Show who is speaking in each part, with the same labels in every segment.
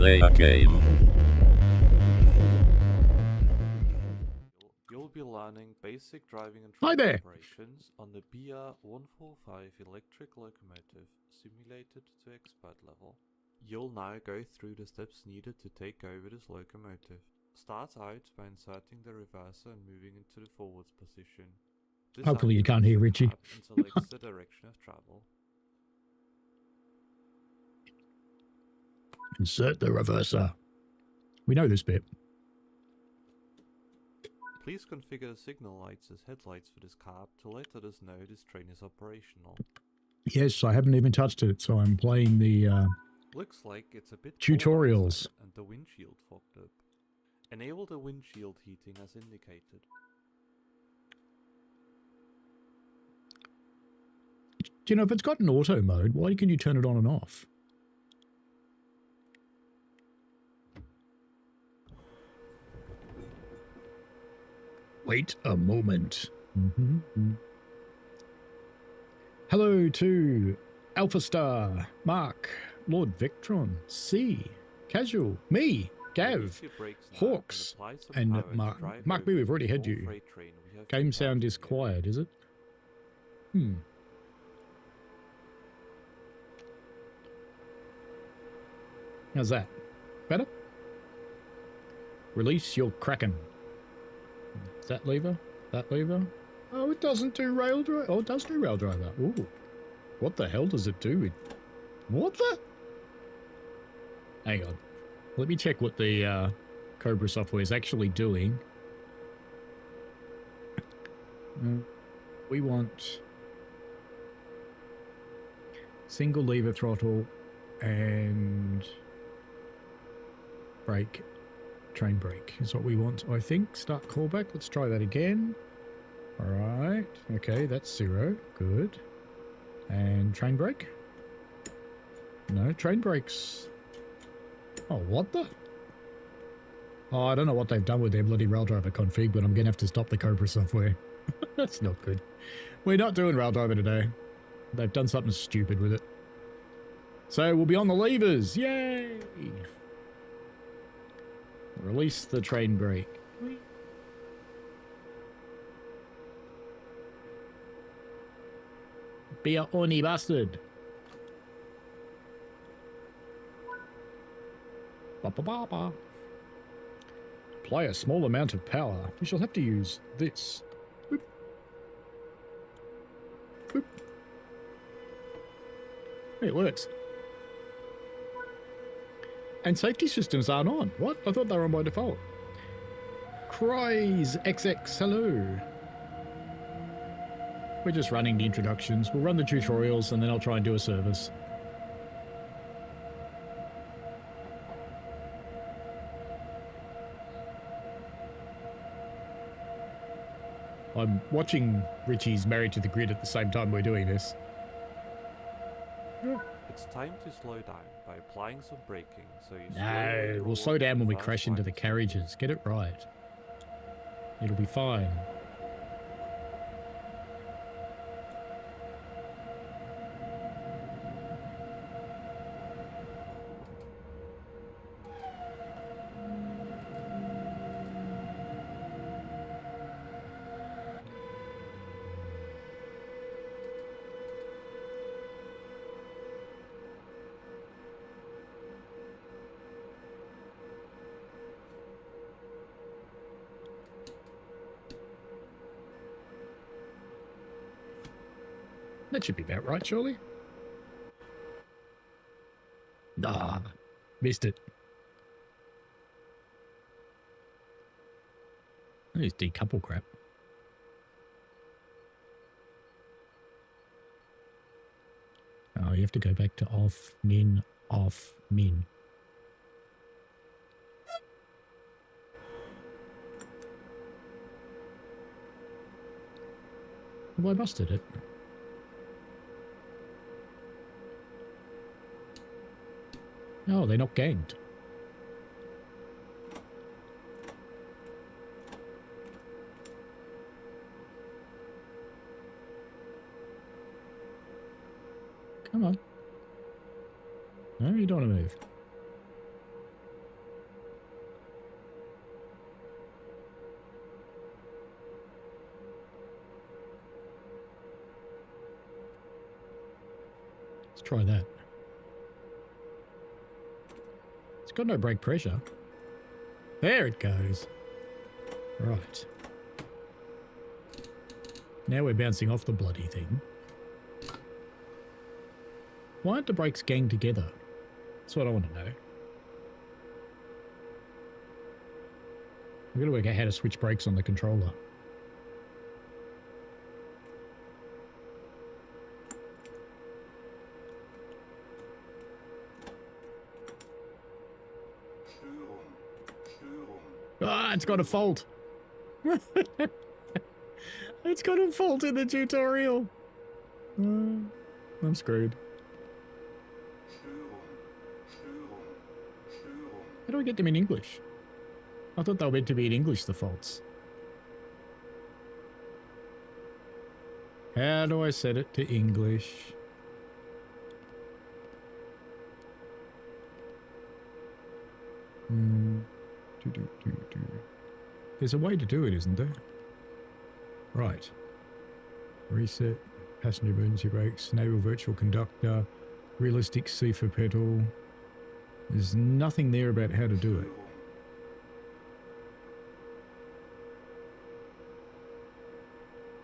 Speaker 1: play a game.
Speaker 2: You'll be learning basic driving and
Speaker 3: Hi
Speaker 2: train
Speaker 3: there.
Speaker 2: operations on the BR-145 electric locomotive simulated to expert level. You'll now go through the steps needed to take over this locomotive. Start out by inserting the reverser and moving into the forwards position.
Speaker 3: Hopefully you can't hear Richie.
Speaker 2: And selects the direction of travel.
Speaker 3: Insert the reverser. We know this bit.
Speaker 2: Please configure the signal lights as headlights for this cab to let others know this train is operational.
Speaker 3: Yes, I haven't even touched it, so I'm playing the
Speaker 2: Looks like it's a bit
Speaker 3: tutorials.
Speaker 2: and the windshield fogged up. Enable the windshield heating as indicated.
Speaker 3: Do you know, if it's got an auto mode, why can you turn it on and off? Wait a moment. Hello to Alpha Star, Mark, Lord Victron, C, Casual, me, Gav, Hawks, and Mark. Mark B, we've already had you. Game sound is quiet, is it? How's that? Better? Release your Kraken. That lever? That lever? Oh, it doesn't do rail drive. Oh, it does do rail driver. Ooh. What the hell does it do? What the? Hang on. Let me check what the Cobra software is actually doing. We want single lever throttle and brake. Train brake is what we want, I think. Start callback. Let's try that again. All right. Okay, that's 0. Good. And train brake? No, train brakes. Oh, what the? Oh, I don't know what they've done with their bloody rail driver config, but I'm going to have to stop the Cobra software. That's not good. We're not doing rail driver today. They've done something stupid with it. So we'll be on the levers. Yay! Release the train brake. Be a horny bastard. Ba-ba-ba-ba. Apply a small amount of power. We shall have to use this. Boop. Boop. Hey, it works. And safety systems aren't on. What? I thought they were on by default. Cries XX, hello. We're just running the introductions. We'll run the tutorials and then I'll try and do a service. I'm watching Richie's Married to the Grid at the same time we're doing this.
Speaker 2: It's time to slow down by applying some braking, so you
Speaker 3: No, we'll slow down when we crash into the carriages. Get it right. It'll be fine. That should be about right, surely. Nah, missed it. There's decouple crap. Oh, you have to go back to off, min, off, min. Have I busted it? Oh, they're not ganked. Come on. No, you don't want to move. Let's try that. It's got no brake pressure. There it goes. Right. Now we're bouncing off the bloody thing. Why aren't the brakes ganged together? That's what I want to know. We've got to work out how to switch brakes on the controller. Ah, it's got a fault. It's got a fault in the tutorial. I'm screwed. How do I get them in English? I thought they were meant to be in English, the faults. How do I set it to English? There's a way to do it, isn't there? Right. Reset. Passenger emergency brakes. Enable virtual conductor. Realistic C for pedal. There's nothing there about how to do it.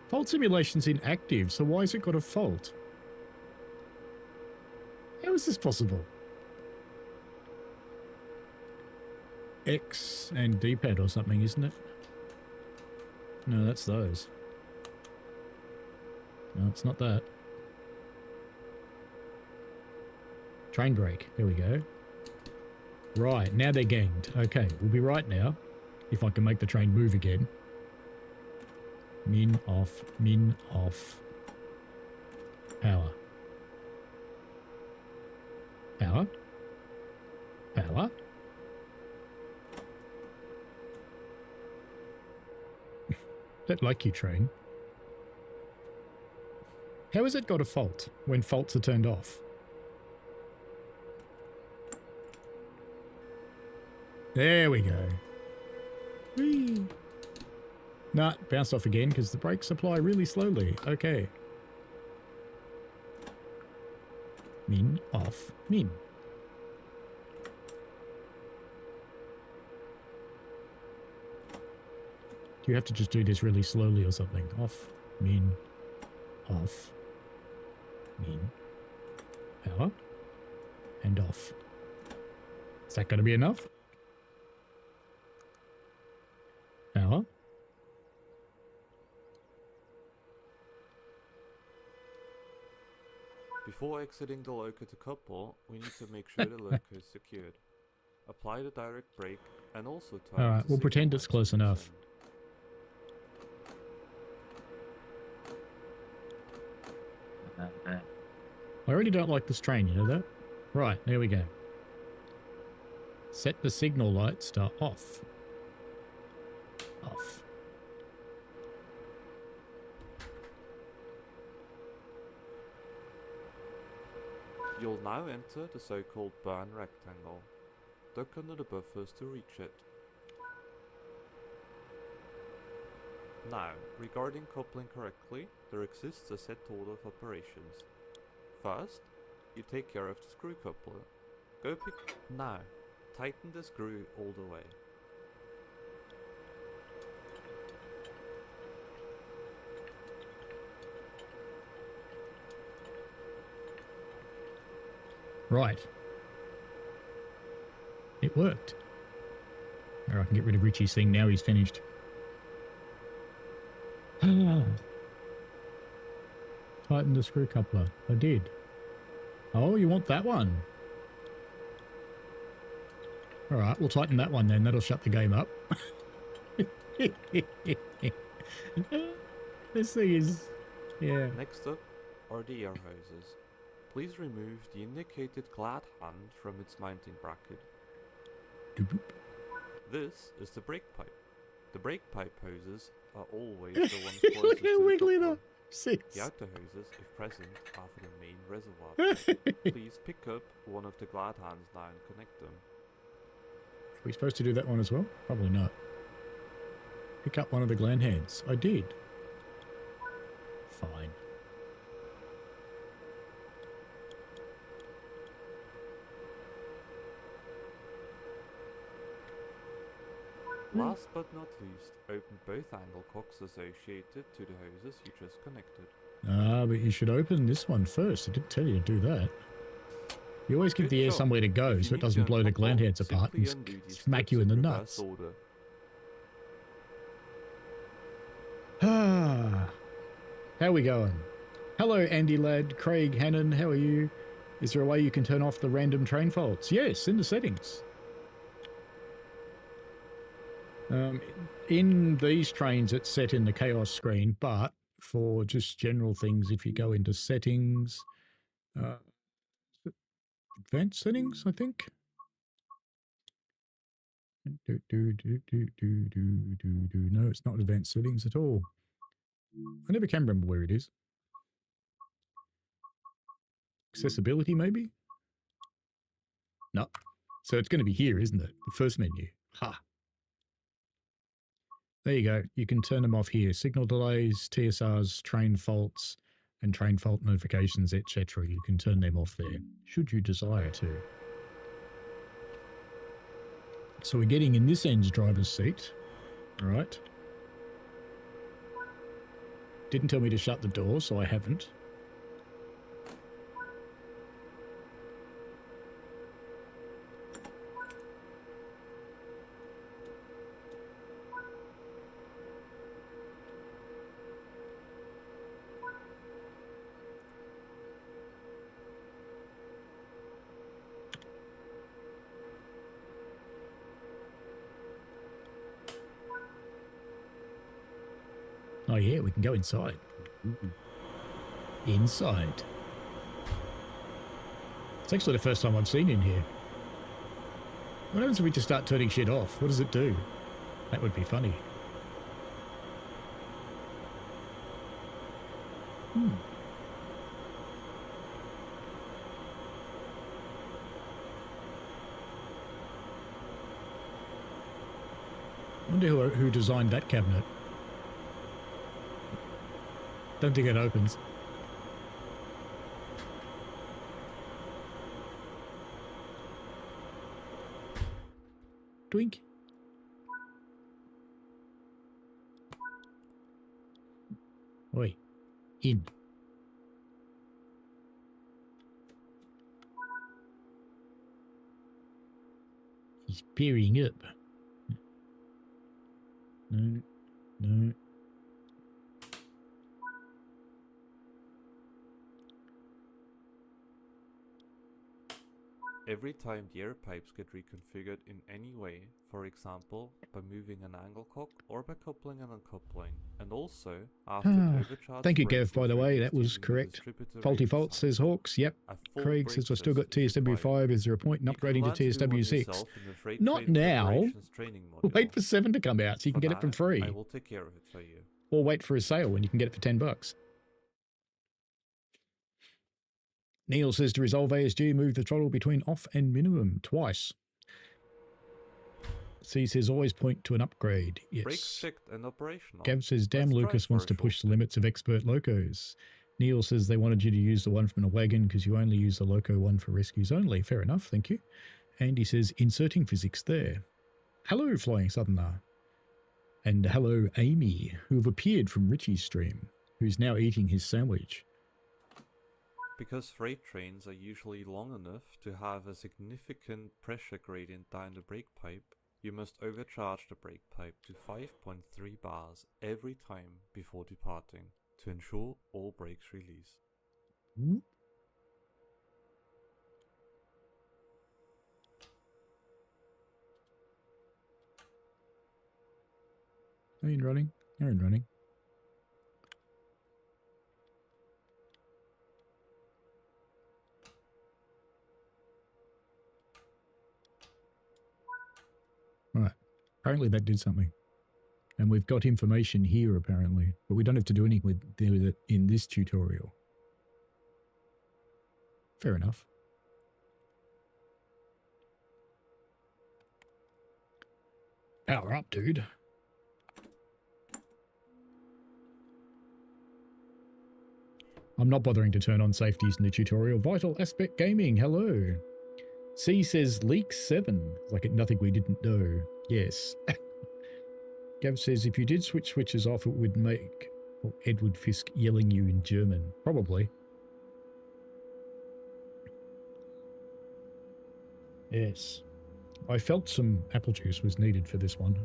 Speaker 3: Fault simulation's inactive, so why has it got a fault? How is this possible? X and D-pad or something, isn't it? No, that's those. No, it's not that. Train brake. There we go. Right, now they're ganged. Okay, we'll be right now. If I can make the train move again. Min, off, min, off. Power. Power. Power. Don't like you, train. How has it got a fault when faults are turned off? There we go. Whee! Nah, bounced off again because the brakes apply really slowly. Okay. Min, off, min. Do you have to just do this really slowly or something? Off, min, off, min, power, and off. Is that going to be enough? Power.
Speaker 2: Before exiting the loco to couple, we need to make sure the loco is secured. Apply the direct brake and also turn.
Speaker 3: Alright, we'll pretend it's close enough. I already don't like this train, you know that? Right, there we go. Set the signal lights to off. Off.
Speaker 2: You'll now enter the so-called burn rectangle. Duck under the buffers to reach it. Now, regarding coupling correctly, there exists a set order of operations. First, you take care of the screw coupler. Go pick... Now, tighten the screw all the way.
Speaker 3: Right. It worked. Or I can get rid of Richie's thing now he's finished. Tighten the screw coupler. I did. Oh, you want that one? Alright, we'll tighten that one then. That'll shut the game up. This thing is... yeah.
Speaker 2: Next up are the air hoses. Please remove the indicated glad hand from its mounting bracket.
Speaker 3: Doop.
Speaker 2: This is the brake pipe. The brake pipe hoses are always the ones closest
Speaker 3: Look
Speaker 2: to
Speaker 3: how
Speaker 2: the
Speaker 3: wiggly
Speaker 2: coupler.
Speaker 3: that sits.
Speaker 2: The outer hoses, if present, are for the main reservoir. Please pick up one of the glad hands now and connect them.
Speaker 3: Are we supposed to do that one as well? Probably not. Pick up one of the gland hands. I did. Fine.
Speaker 2: Last but not least, open both angle cocks associated to the hoses you just connected.
Speaker 3: Ah, but you should open this one first. I didn't tell you to do that. You always give the air somewhere to go so it doesn't blow the gland heads apart and smack you in the nuts. Ah, how we going? Hello, Andy Ladd, Craig Hannon, how are you? Is there a way you can turn off the random train faults? Yes, in the settings. In these trains, it's set in the chaos screen, but for just general things, if you go into settings, advanced settings, I think. No, it's not advanced settings at all. I never can remember where it is. Accessibility, maybe? No. So it's going to be here, isn't it? The first menu. Ha. There you go. You can turn them off here. Signal delays, TSRs, train faults, and train fault notifications, etc. You can turn them off there, should you desire to. So we're getting in this end's driver's seat. All right. Didn't tell me to shut the door, so I haven't. Oh yeah, we can go inside. Inside. It's actually the first time I've seen in here. What happens if we just start turning shit off? What does it do? That would be funny. Wonder who designed that cabinet. Don't think it opens. Twink. Oi. In. He's peering up. No. No.
Speaker 2: Every time the air pipes get reconfigured in any way, for example, by moving an angle cock or by coupling and uncoupling, and also after the overcharge.
Speaker 3: Thank you, Gav, by the way, that was correct. Faulty fault, says Hawks. Yep. Craig says, I've still got TSW5. Is there a point in upgrading to TSW6? Not now. Wait for 7 to come out so you can get it for free.
Speaker 2: I will take care of it for you.
Speaker 3: Or wait for a sale when you can get it for $10. Neil says to resolve ASG, move the throttle between off and minimum twice. C says always point to an upgrade. Yes.
Speaker 2: Brakes checked and operational.
Speaker 3: Gav says, damn, Lucas wants to push the limits of expert locos. Neil says they wanted you to use the one from a wagon because you only use the loco one for rescues only. Fair enough, thank you. Andy says, inserting physics there. Hello, Flying Southerner. And hello, Amy, who have appeared from Richie's stream, who's now eating his sandwich.
Speaker 2: Because freight trains are usually long enough to have a significant pressure gradient down the brake pipe, you must overcharge the brake pipe to 5.3 bars every time before departing to ensure all brakes release.
Speaker 3: Are you running? You're in running. Right. Apparently that did something. And we've got information here, apparently. But we don't have to do anything with it in this tutorial. Fair enough. Power up, dude. I'm not bothering to turn on safeties in the tutorial. Vital Aspect Gaming, hello. C says leak 7. Like nothing we didn't know. Yes. Gav says, if you did switch switches off, it would make Edward Fisk yelling you in German. Probably. Yes. I felt some apple juice was needed for this one.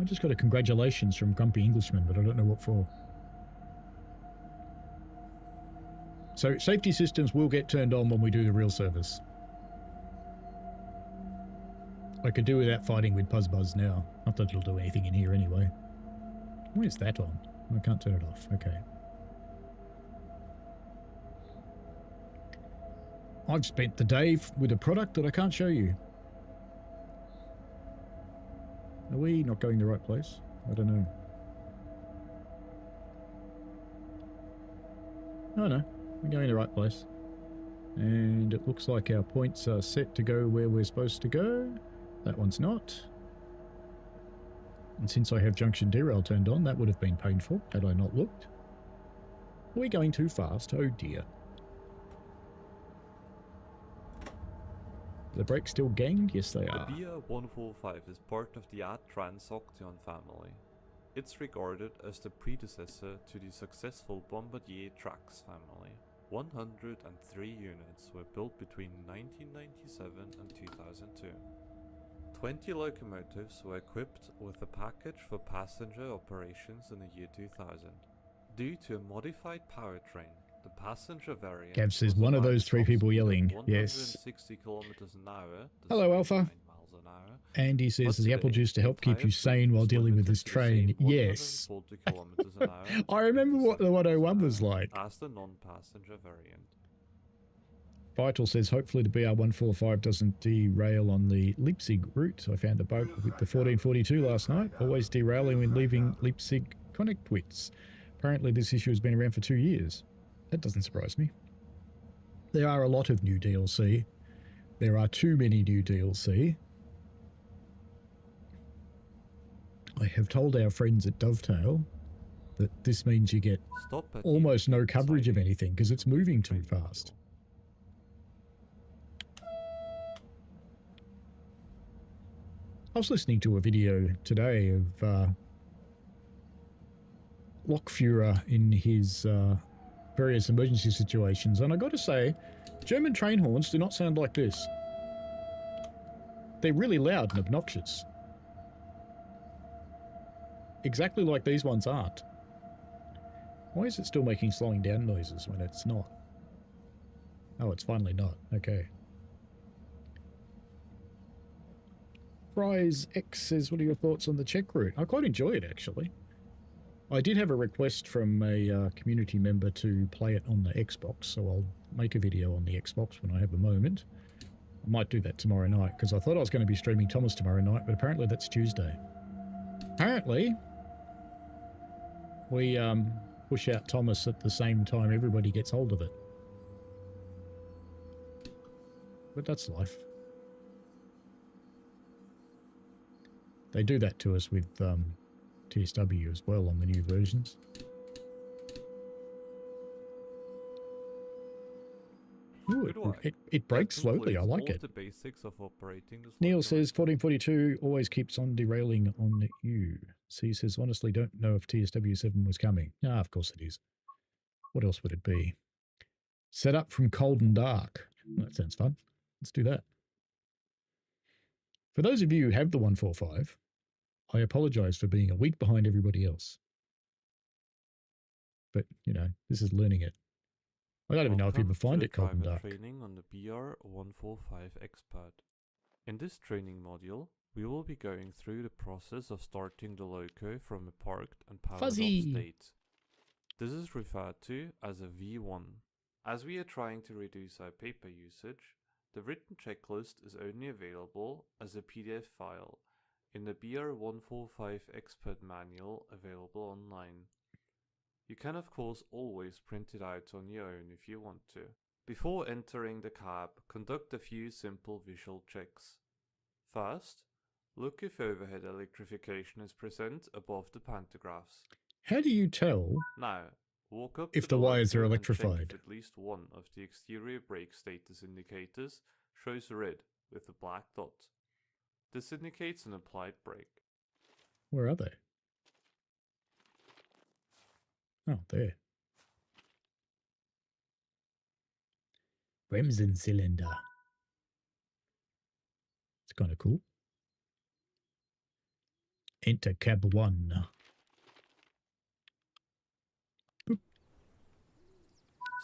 Speaker 3: I just got a congratulations from Grumpy Englishman, but I don't know what for. So safety systems will get turned on when we do the real service. I could do without fighting with Puzzbuzz now. Not that it'll do anything in here anyway. Where's that on? I can't turn it off. Okay. I've spent the day with a product that I can't show you. Are we not going the right place? I don't know. Oh no, we're going the right place. And it looks like our points are set to go where we're supposed to go. That one's not. And since I have junction derail turned on, that would have been painful had I not looked. Are we going too fast? Oh dear. The brakes still ganged? Yes, they are.
Speaker 2: The BR-145 is part of the Transoction family. It's regarded as the predecessor to the successful Bombardier Trax family. 103 units were built between 1997 and 2002. 20 locomotives were equipped with a package for passenger operations in the year 2000. Due to a modified powertrain, the passenger variant
Speaker 3: Gav says one of those three people yelling. Yes.
Speaker 2: 160 kilometers an hour.
Speaker 3: Hello, Alpha.
Speaker 2: Miles an hour.
Speaker 3: Andy says the apple juice to help keep you sane while dealing with this train. Yes. I remember what the 101 was like.
Speaker 2: As the non-passenger variant.
Speaker 3: Vital says hopefully the BR-145 doesn't derail on the Leipzig route. I found a bug with the 1442 last night, always derailing when leaving Leipzig Connectwitz. Apparently this issue has been around for 2 years. That doesn't surprise me. There are a lot of new DLC. There are too many new DLC. I have told our friends at Dovetail that this means you get almost no coverage of anything because it's moving too fast. I was listening to a video today of Lokführer in his various emergency situations, and I got to say, German train horns do not sound like this. They're really loud and obnoxious. Exactly like these ones aren't. Why is it still making slowing down noises when it's not? Oh, it's finally not. Okay. Fries X says, what are your thoughts on the Czech route? I quite enjoy it, actually. I did have a request from a community member to play it on the Xbox, so I'll make a video on the Xbox when I have a moment. I might do that tomorrow night, because I thought I was going to be streaming Thomas tomorrow night, but apparently that's Tuesday. Apparently, we push out Thomas at the same time everybody gets hold of it. But that's life. They do that to us with TSW as well on the new versions. Ooh, it breaks slowly. I like it. Neil says 1442 always keeps on derailing on you. C says, honestly, don't know if TSW7 was coming. Ah, of course it is. What else would it be? Set up from cold and dark. Well, that sounds fun. Let's do that. For those of you who have the 145, I apologize for being a week behind everybody else. But, you know, this is learning it. I don't even know if you can find it cold and dark.
Speaker 2: Training on the BR-145 Expert. In this training module, we will be going through the process of starting the loco from a parked and powered off state. This is referred to as a V1. As we are trying to reduce our paper usage, the written checklist is only available as a PDF file in the BR-145 Expert manual available online. You can of course always print it out on your own if you want to. Before entering the cab, conduct a few simple visual checks. First, look if overhead electrification is present above the pantographs.
Speaker 3: How do you tell?
Speaker 2: Now, Walk up
Speaker 3: if
Speaker 2: to
Speaker 3: the wires are
Speaker 2: loco and check
Speaker 3: electrified.
Speaker 2: if at least one of the exterior brake status indicators shows red with a black dot. This indicates an applied brake.
Speaker 3: Where are they? Oh, there. Bremsen cylinder. It's kind of cool. Enter cab 1. Boop.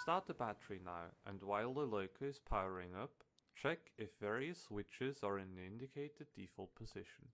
Speaker 2: Start the battery now, and while the loco is powering up, check if various switches are in the indicated default position.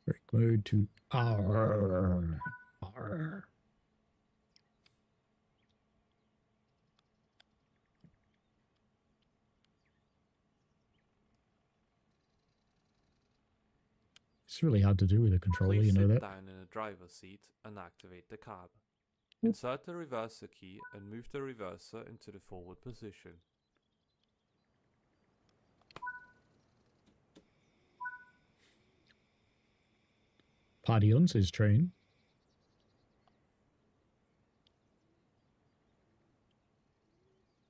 Speaker 3: Brake mode to R. R. It's really hard to do with a controller,
Speaker 2: Please
Speaker 3: you know
Speaker 2: sit
Speaker 3: that?
Speaker 2: down in the driver's seat and activate the cab. Insert the reverser key and move the reverser into the forward position.
Speaker 3: Party on, says train.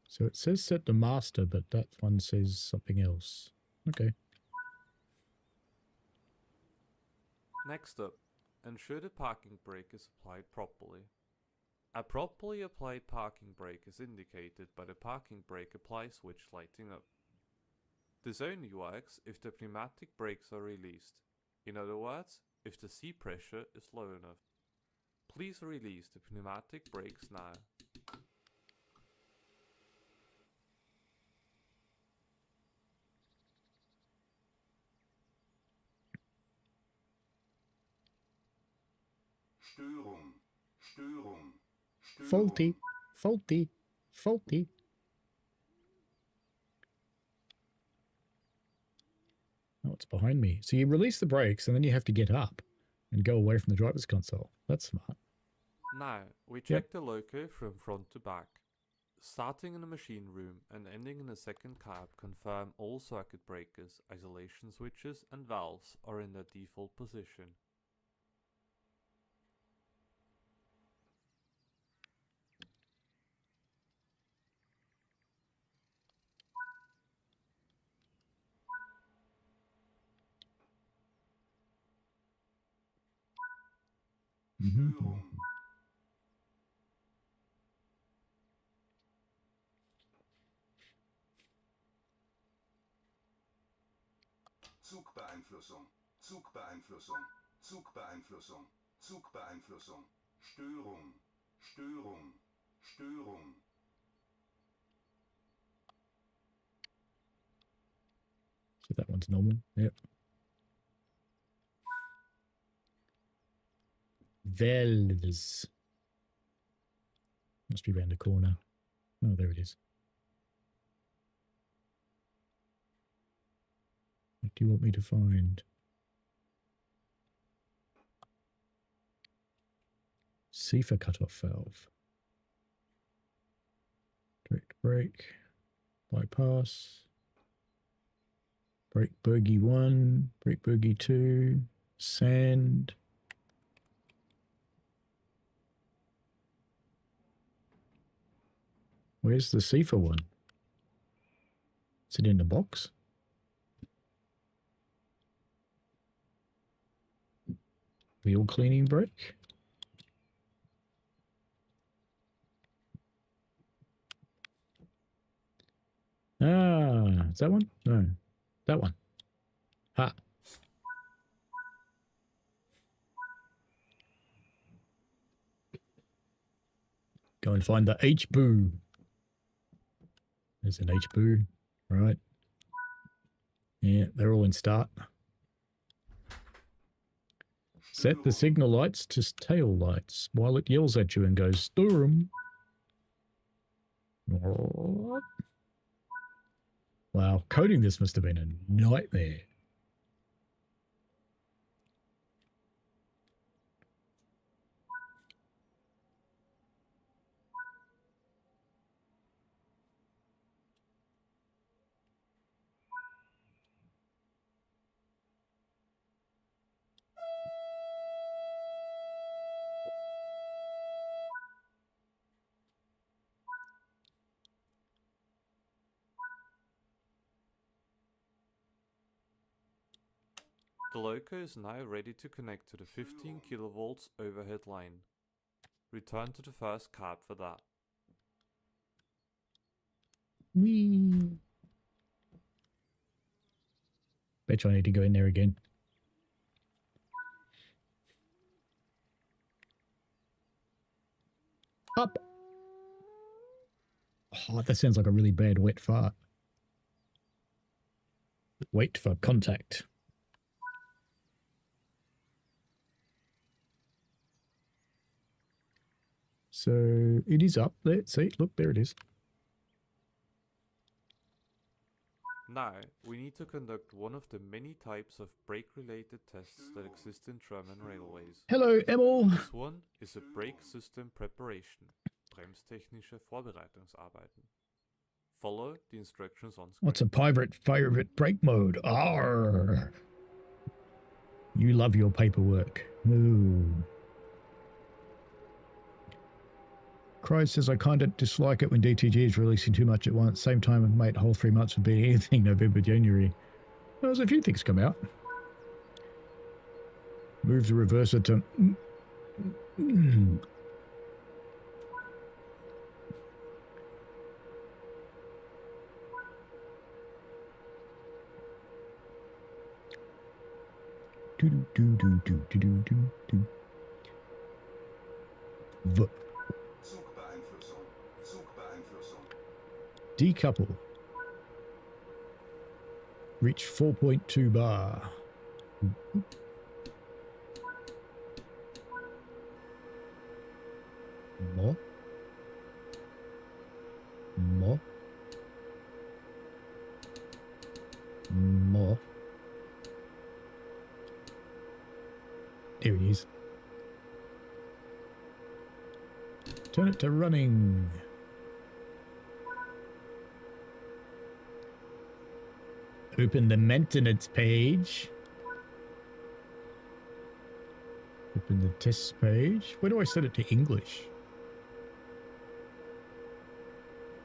Speaker 3: So it says set to master, but that one says something else. Okay.
Speaker 2: Next up, ensure the parking brake is applied properly. A properly applied parking brake is indicated by the parking brake apply switch lighting up. This only works if the pneumatic brakes are released. In other words, if the seat pressure is low enough. Please release the pneumatic brakes now.
Speaker 1: Störung, Störung, Störung.
Speaker 3: Faulty, faulty, faulty. Oh, it's behind me. So you release the brakes and then you have to get up and go away from the driver's console. That's smart.
Speaker 2: Now, we check the loco from front to back. Starting in the machine room and ending in the second cab, confirm all circuit breakers, isolation switches and valves are in their default position.
Speaker 1: Störung. Zugbeeinflussung, Zugbeeinflussung, Zugbeeinflussung, Zugbeeinflussung. Störung, Störung, Störung.
Speaker 3: So that one's normal. Yep. Valves. Must be around the corner. Oh, there it is. What do you want me to find? Cipher cutoff valve. Direct brake. Bypass. Brake bogey 1. Brake bogey 2. Sand. Where's the Cipher one? Is it in the box? Wheel cleaning brake? Ah, is that one? No, that one. Ha. Go and find the H-boo. There's an H-boo, right? Yeah, they're all in start. Set the signal lights to tail lights while it yells at you and goes, Sturm. Wow, coding this must have been a nightmare.
Speaker 2: The loco is now ready to connect to the 15 kilovolts overhead line. Return to the first cab for that.
Speaker 3: Whee! Bet you I need to go in there again. Up! Oh, that sounds like a really bad wet fart. Wait for contact. So it is up. Let's see. Look, there it is.
Speaker 2: Now, we need to conduct one of the many types of brake-related tests that exist in German railways.
Speaker 3: Hello, Emil.
Speaker 2: This one is a brake system preparation, bremstechnische Vorbereitungsarbeiten. Follow the instructions on screen.
Speaker 3: What's a favorite brake mode? Arr. You love your paperwork. Ooh. Crow says, I kind of dislike it when DTG is releasing too much at once. Same time, mate, whole 3 months would be anything November, January. Well, there's a few things come out. Move the reverser to... V.
Speaker 1: Zugbeeinflussung. Zugbeeinflussung.
Speaker 3: Decouple. Reach 4.2 bar. More. More. More. There it is. Turn it to running. Open the maintenance page. Open the test page. Where do I set it to English?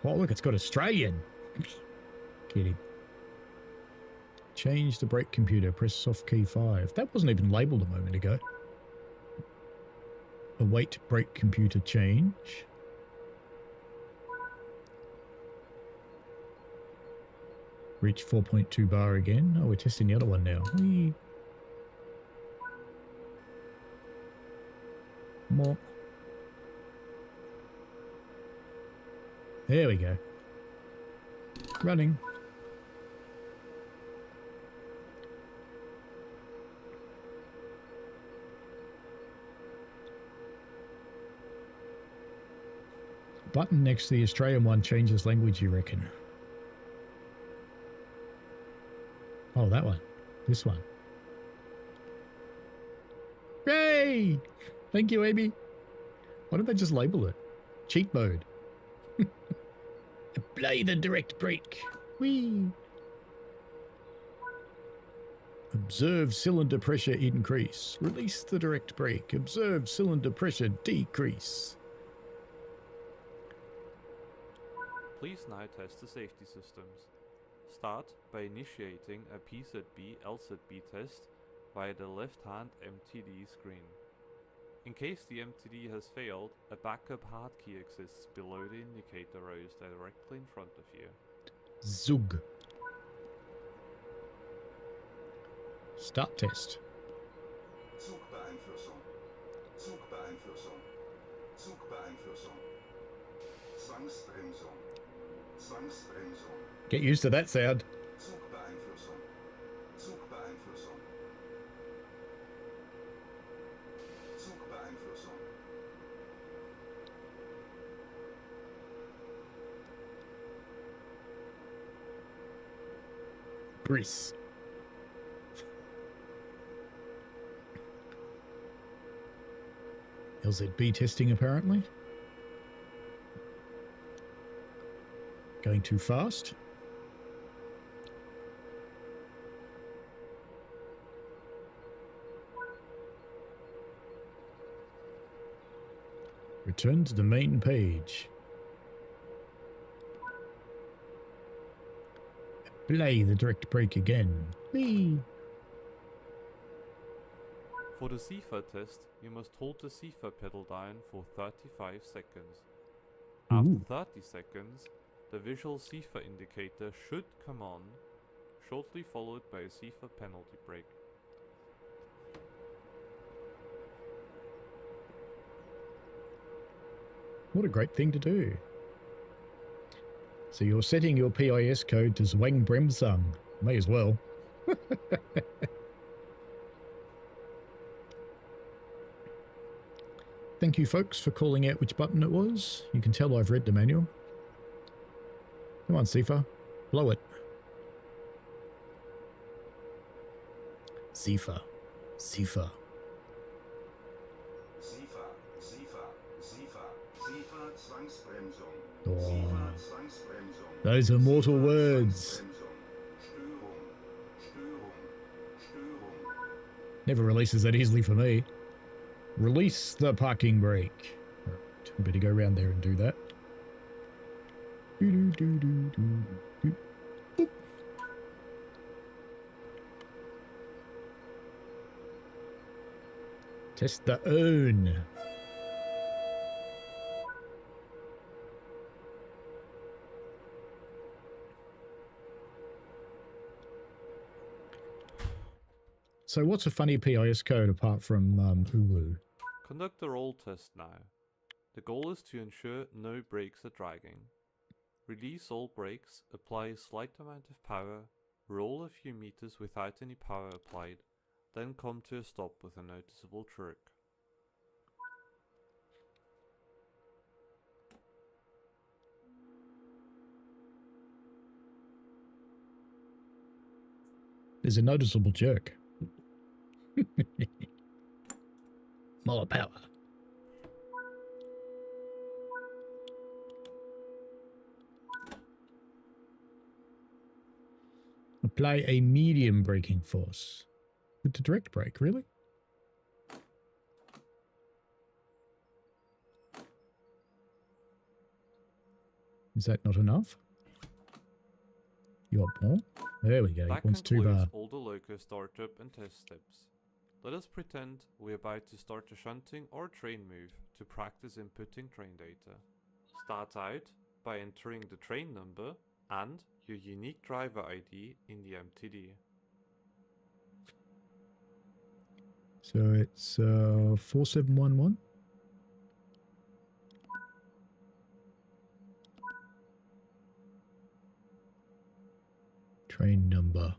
Speaker 3: Oh, look, it's got Australian. Kidding. Change the brake computer. Press soft key 5. That wasn't even labeled a moment ago. Await brake computer change. Reach 4.2 bar again. Oh, we're testing the other one now. Whee. More. There we go. Running. Button next to the Australian one changes language, you reckon? Oh, that one. This one. Yay! Thank you, Amy. Why don't they just label it? Cheat mode. Apply the direct brake. Whee! Observe cylinder pressure increase. Release the direct brake. Observe cylinder pressure decrease.
Speaker 2: Please now test the safety systems. Start by initiating a PZB LZB test via the left-hand MTD screen. In case the MTD has failed, a backup hard key exists below the indicator rows directly in front of you.
Speaker 3: Zug. Start test.
Speaker 1: Zugbeeinflussung. Zugbeeinflussung. Zugbeeinflussung. Zwangsbremsung. Zwangsbremsung.
Speaker 3: Get used to that sound.
Speaker 1: Zugbeeinflussung. Zugbeeinflussung. Zugbeeinflussung.
Speaker 3: Grease. LZB testing apparently. Going too fast. Return to the main page. Play the direct brake again. Whee!
Speaker 2: For the CFA test, you must hold the CFA pedal down for 35 seconds. After
Speaker 3: Ooh.
Speaker 2: 30 seconds, the visual CFA indicator should come on, shortly followed by a CFA penalty brake.
Speaker 3: What a great thing to do. So you're setting your PIS code to Zwang Bremsung. May as well. Thank you, folks, for calling out which button it was. You can tell I've read the manual. Come on, Sifa. Blow it. Sifa. Sifa.
Speaker 1: SIFA Zwangsbremsung.
Speaker 3: Oh,
Speaker 1: SIFA Zwangsbremsung.
Speaker 3: those are mortal words.
Speaker 1: Störung.
Speaker 3: Never releases that easily for me. Release the parking brake. Right, I better go around there and do that. Boop. Test the urn. So what's a funny PIS code apart from Hulu?
Speaker 2: Conduct a roll test now. The goal is to ensure no brakes are dragging. Release all brakes, apply a slight amount of power, roll a few meters without any power applied, then come to a stop with a noticeable jerk.
Speaker 3: There's a noticeable jerk. More power. Apply a medium braking force. With the direct brake, really? Is that not enough? You want more? There we go.
Speaker 2: That
Speaker 3: Wants two
Speaker 2: concludes
Speaker 3: bar.
Speaker 2: all the loco startup and test steps. Let us pretend we're about to start a shunting or train move to practice inputting train data. Start out by entering the train number and your unique driver ID in the MTD.
Speaker 3: So it's 4711. Train number.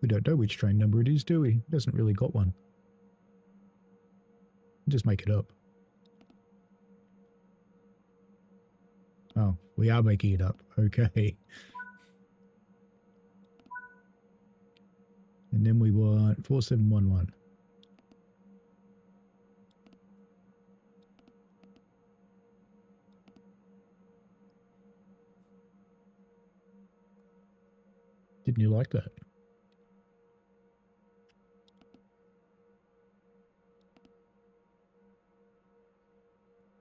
Speaker 3: We don't know which train number it is, do we? It hasn't really got one. Just make it up. Oh, we are making it up. Okay. And then we want 4711. Didn't you like that?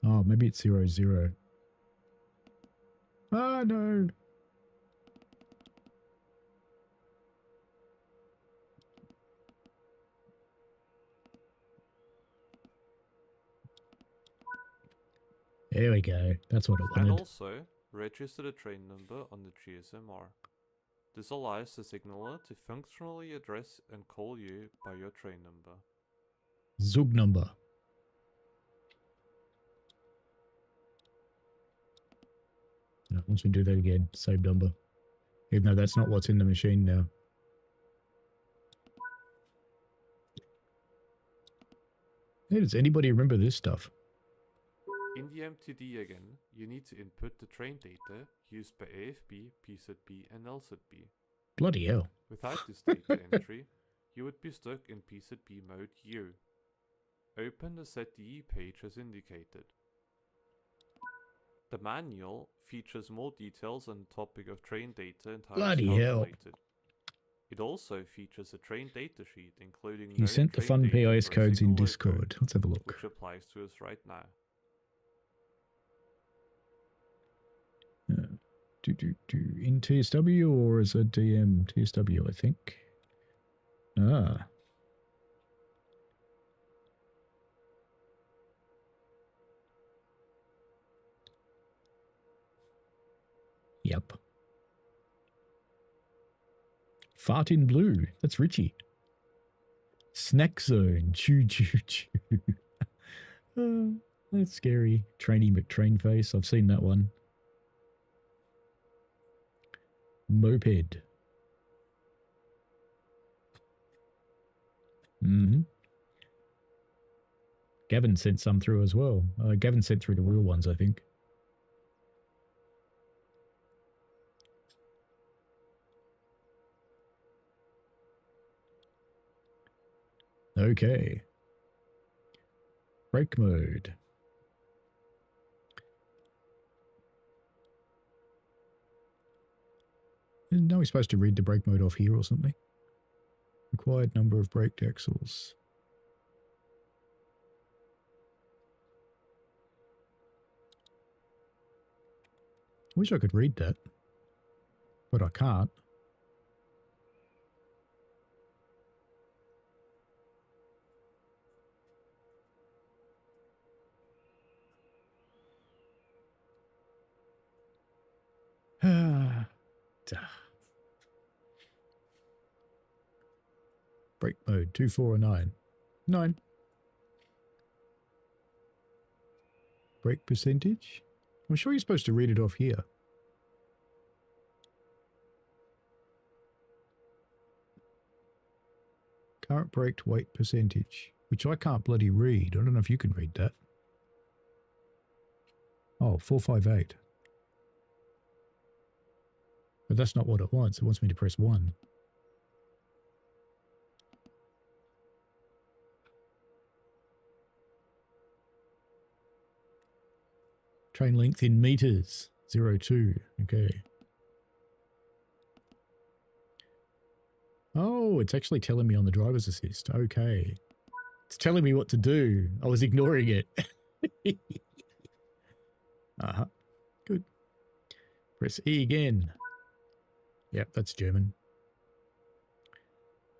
Speaker 3: Oh, maybe it's 00. Ah, no. There we go. That's what it
Speaker 2: And
Speaker 3: wanted.
Speaker 2: also, register the train number on the GSM-R. This allows the signaler to functionally address and call you by your train number.
Speaker 3: Zug number. No, once we do that again, same number. Even though that's not what's in the machine now. Hey, does anybody remember this stuff?
Speaker 2: In the MTD again, you need to input the train data used by AFB, PZB and LZB.
Speaker 3: Bloody hell.
Speaker 2: Without this data entry, you would be stuck in PZB mode U. Open the ZDE page as indicated. The manual features more details on the topic of train data and how
Speaker 3: Bloody
Speaker 2: it's
Speaker 3: hell.
Speaker 2: calculated. It also features a train data sheet including
Speaker 3: You
Speaker 2: known
Speaker 3: sent the
Speaker 2: train
Speaker 3: fun
Speaker 2: data
Speaker 3: PIS
Speaker 2: for a
Speaker 3: codes in
Speaker 2: single loco,
Speaker 3: Discord. Let's have a look.
Speaker 2: which applies to us right now.
Speaker 3: In TSW or as a DM TSW, I think. Ah. Yep. Fart in blue. That's Richie. Snack zone. Choo choo choo. That's scary. Trainee McTrain face. I've seen that one. Moped. Gavin sent some through as well. Gavin sent through the real ones, I think. Okay. Brake mode. Isn't we supposed to read the brake mode off here or something? Required number of brake axles. I wish I could read that, but I can't. Brake mode 2, 4, or 9. 9. Brake percentage. I'm sure you're supposed to read it off here. Current braked weight percentage, which I can't bloody read. I don't know if you can read that. Oh, 458. But that's not what it wants. It wants me to press 1. Train length in meters. 02. Okay. Oh, it's actually telling me on the driver's assist. Okay. It's telling me what to do. I was ignoring it. Uh-huh. Good. Press E again. Yep, that's German.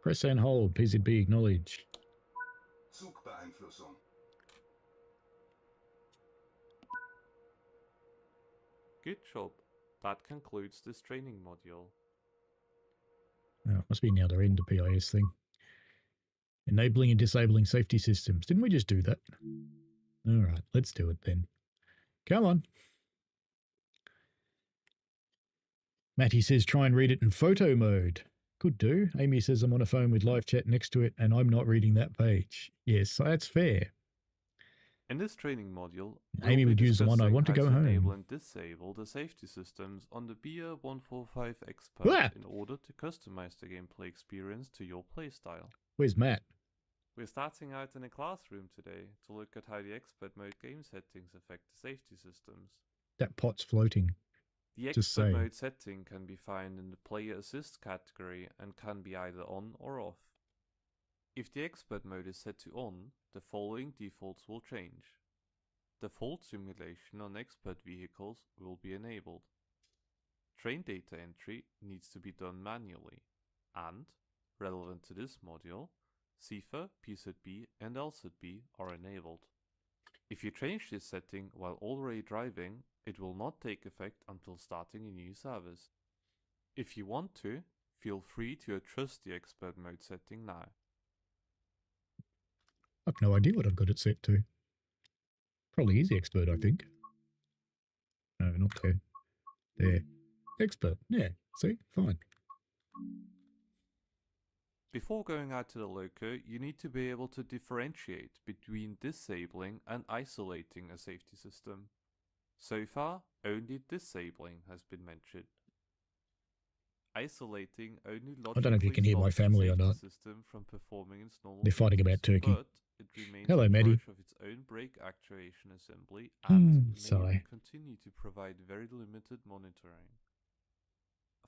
Speaker 3: Press and hold. PZB acknowledge.
Speaker 1: Zugbeeinflussung.
Speaker 2: Good job. That concludes this training module.
Speaker 3: Oh, must be now the end of PIS thing. Enabling and disabling safety systems. Didn't we just do that? All right, let's do it then. Come on. Matty says try and read it in photo mode. Could do. Amy says I'm on a phone with live chat next to it and I'm not reading that page. Yes, that's fair.
Speaker 2: In this training module,
Speaker 3: Amy would use the one I want to go home.
Speaker 2: Enable and disable the safety systems on the BIA 145 Expert in order to customize the gameplay experience to your playstyle.
Speaker 3: Where's Matt?
Speaker 2: We're starting out in a classroom today to look at how the Expert mode game settings affect the safety systems.
Speaker 3: That pot's floating.
Speaker 2: The Expert mode setting can be found in the Player Assist category and can be either on or off. If the Expert mode is set to on, the following defaults will change. Default simulation on Expert vehicles will be enabled. Train data entry needs to be done manually, and, relevant to this module, CIFA, PZB and LZB are enabled. If you change this setting while already driving, it will not take effect until starting a new service. If you want to, feel free to adjust the Expert mode setting now.
Speaker 3: I've no idea what I've got it set to. Probably easy Expert, I think. No, not there. There. Expert. Yeah, see? Fine.
Speaker 2: Before going out to the loco, you need to be able to differentiate between disabling and isolating a safety system. So far, only disabling has been mentioned. isolating only
Speaker 3: I don't know if you
Speaker 2: logically
Speaker 3: can hear my
Speaker 2: stops the
Speaker 3: family or
Speaker 2: safety
Speaker 3: not.
Speaker 2: system from performing its normal
Speaker 3: They're fighting about
Speaker 2: duties,
Speaker 3: turkey.
Speaker 2: but it remains
Speaker 3: Hello,
Speaker 2: in
Speaker 3: Maddie.
Speaker 2: charge of its own brake actuation assembly and may
Speaker 3: Sigh.
Speaker 2: continue to provide very limited monitoring.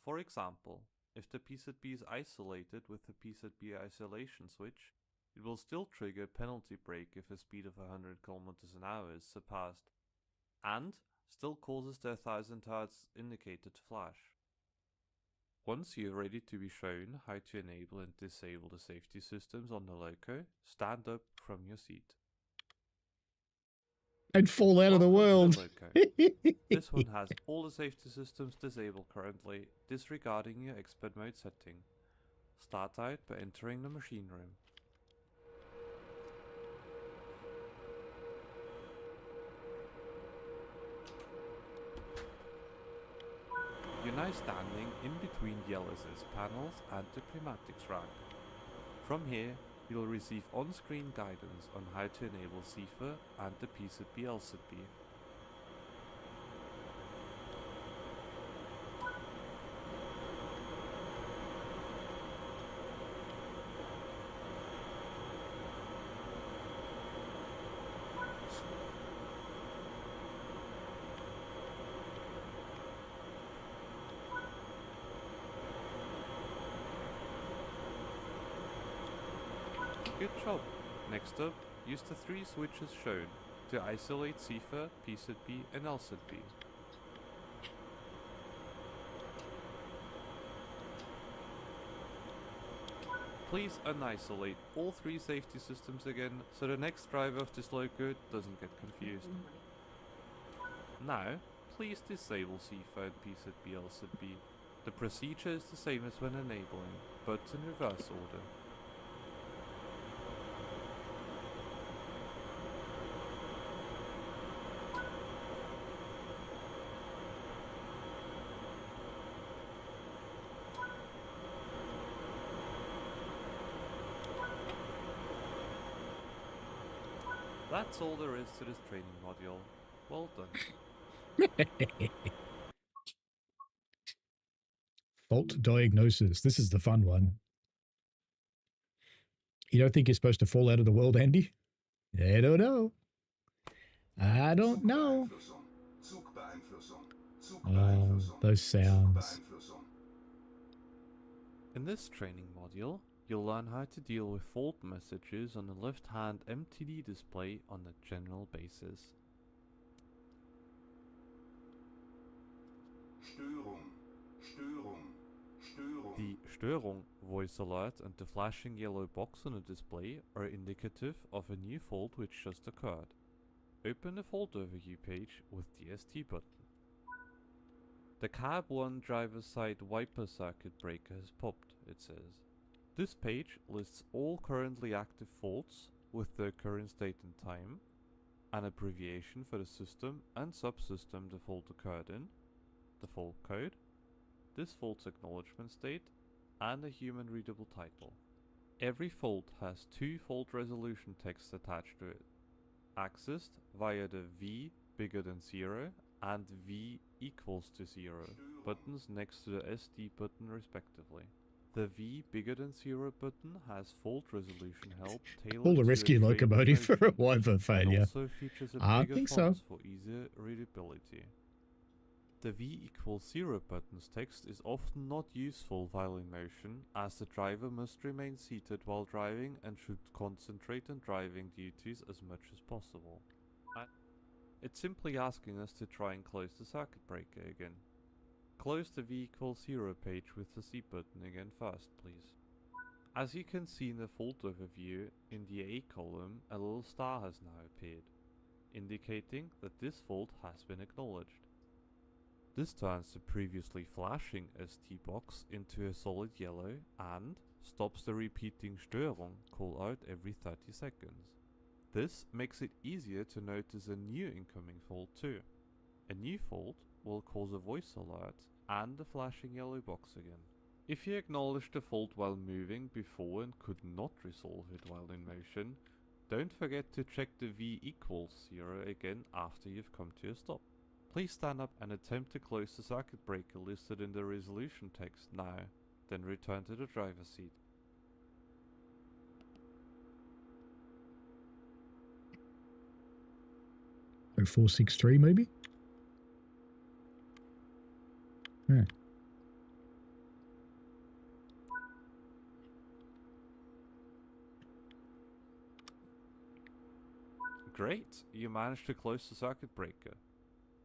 Speaker 2: For example, if the PZB is isolated with the PZB isolation switch, it will still trigger penalty brake if a speed of 100 km an hour is surpassed, and still causes the 1000 Hz indicator to flash. Once you're ready to be shown how to enable and disable the safety systems on the loco, stand up from your seat.
Speaker 3: And fall out of the
Speaker 2: Welcome to
Speaker 3: world.
Speaker 2: the loco. This one has all the safety systems disabled currently, disregarding your expert mode setting. Start out by entering the machine room. You're now standing in between the LSS panels and the pneumatics rack. From here, you'll receive on-screen guidance on how to enable CIFA and the PZB LZB. Good job. Next up, use the 3 switches shown to isolate CIFA, PZB and LZB. Please unisolate all 3 safety systems again so the next driver of this loco doesn't get confused. Now, please disable CIFA and PZB LZB. The procedure is the same as when enabling, but in reverse order. That's all there is to this training module. Well done.
Speaker 3: Fault diagnosis. This is the fun one. You don't think you're supposed to fall out of the world, Andy? I don't know. I don't know.
Speaker 1: Zugbeeinflussung.
Speaker 3: Oh, those sounds.
Speaker 1: Zugbeeinflussung.
Speaker 2: In this training module, you'll learn how to deal with fault messages on the left-hand MTD display on a general basis.
Speaker 1: Störung. Störung. Störung.
Speaker 2: The Störung voice alert and the flashing yellow box on the display are indicative of a new fault which just occurred. Open the fault overview page with the ST button. The cab 1 driver's side wiper circuit breaker has popped, it says. This page lists all currently active faults with their current state and time, an abbreviation for the system and subsystem the fault occurred in, the fault code, this fault's acknowledgement state, and a human readable title. Every fault has 2 fault resolution texts attached to it, accessed via the V bigger than 0 and V equals to 0 buttons next to the SD button respectively. The V bigger than 0 button has fault resolution help tailored
Speaker 3: Pull the
Speaker 2: to
Speaker 3: rescue
Speaker 2: a train
Speaker 3: locomotive for a
Speaker 2: motion,
Speaker 3: wiper
Speaker 2: and
Speaker 3: failure.
Speaker 2: also features a
Speaker 3: I
Speaker 2: bigger
Speaker 3: think
Speaker 2: font
Speaker 3: so.
Speaker 2: for easier readability. The V equals 0 button's text is often not useful while in motion, as the driver must remain seated while driving and should concentrate on driving duties as much as possible. It's simply asking us to try and close the circuit breaker again. Close the V equals 0 page with the C button again first, please. As you can see in the fault overview, in the A column a little star has now appeared, indicating that this fault has been acknowledged. This turns the previously flashing ST box into a solid yellow and stops the repeating Störung call out every 30 seconds. This makes it easier to notice a new incoming fault too. A new fault will cause a voice alert and the flashing yellow box again. If you acknowledged the fault while moving before and could not resolve it while in motion, don't forget to check the V equals 0 again after you've come to a stop. Please stand up and attempt to close the circuit breaker listed in the resolution text now, then return to the driver's seat.
Speaker 3: Oh, 463 maybe? Yeah.
Speaker 2: Great, you managed to close the circuit breaker.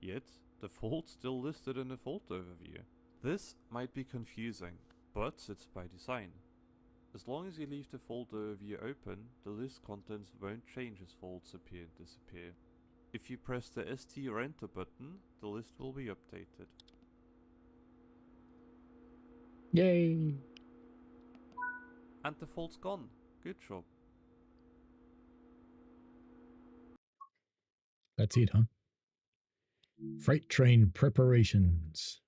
Speaker 2: Yet, the fault's still listed in the fault overview. This might be confusing, but it's by design. As long as you leave the fault overview open, the list contents won't change as faults appear and disappear. If you press the ST or enter button, the list will be updated.
Speaker 3: Yay!
Speaker 2: And the fault's gone. Good job.
Speaker 3: That's it, huh? Freight train preparations.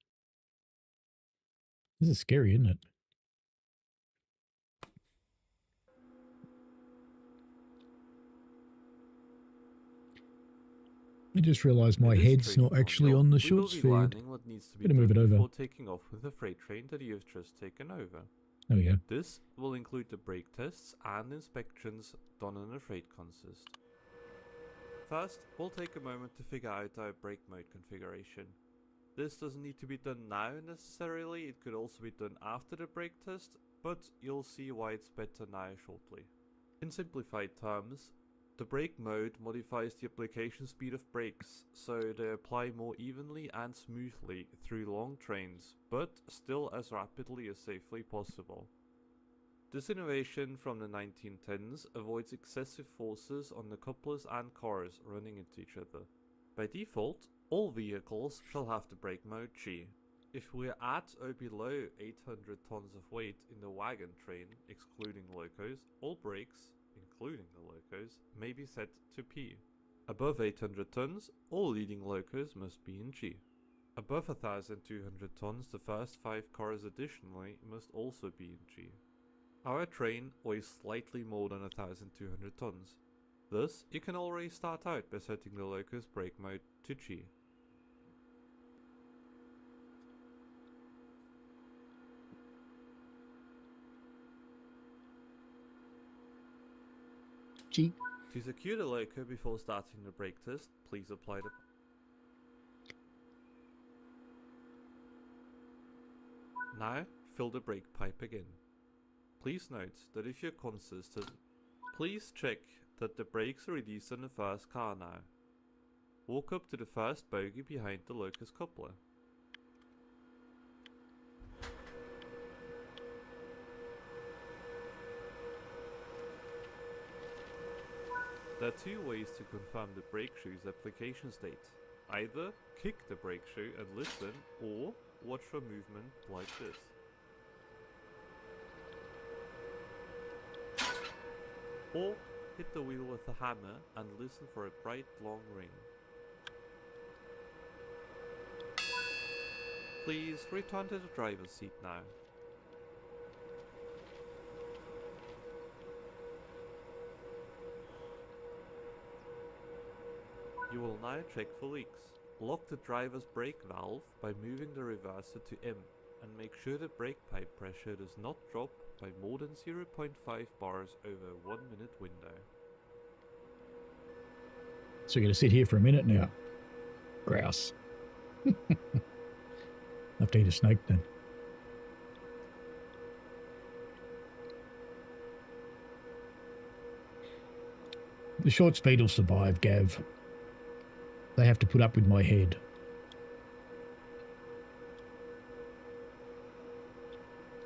Speaker 3: This is scary, isn't it? I just realised my head's not actually on the short feed.
Speaker 2: What needs to be
Speaker 3: Better move it over.
Speaker 2: Before taking off with the freight train that you have just taken over.
Speaker 3: There we go.
Speaker 2: This will include the brake tests and inspections done on the freight consist. First, we'll take a moment to figure out our brake mode configuration. This doesn't need to be done now necessarily, it could also be done after the brake test, but you'll see why it's better now shortly. In simplified terms, the brake mode modifies the application speed of brakes, so they apply more evenly and smoothly through long trains, but still as rapidly as safely possible. This innovation from the 1910s avoids excessive forces on the couplers and cars running into each other. By default, all vehicles shall have the brake mode G. If we're at or below 800 tons of weight in the wagon train, excluding locos, all brakes, including the locos, may be set to P. Above 800 tons, all leading locos must be in G. Above 1,200 tons, the first 5 cars additionally must also be in G. Our train weighs slightly more than 1,200 tons. Thus, you can already start out by setting the loco's brake mode to G.
Speaker 3: G.
Speaker 2: To secure the loco before starting the brake test, please apply the... Now, fill the brake pipe again. Please note that if your consist has... Please check that the brakes are released on the first car now. Walk up to the first bogie behind the loco's coupler. There are 2 ways to confirm the brake shoe's application state. Either kick the brake shoe and listen, or watch for movement like this. Or hit the wheel with a hammer and listen for a bright long ring. Please return to the driver's seat now. You will now check for leaks. Lock the driver's brake valve by moving the reverser to M and make sure the brake pipe pressure does not drop by more than 0.5 bars over a 1 minute window.
Speaker 3: So you're going to sit here for a minute now. Grouse. Have to eat a snake then. The short speed will survive, Gav. They have to put up with my head.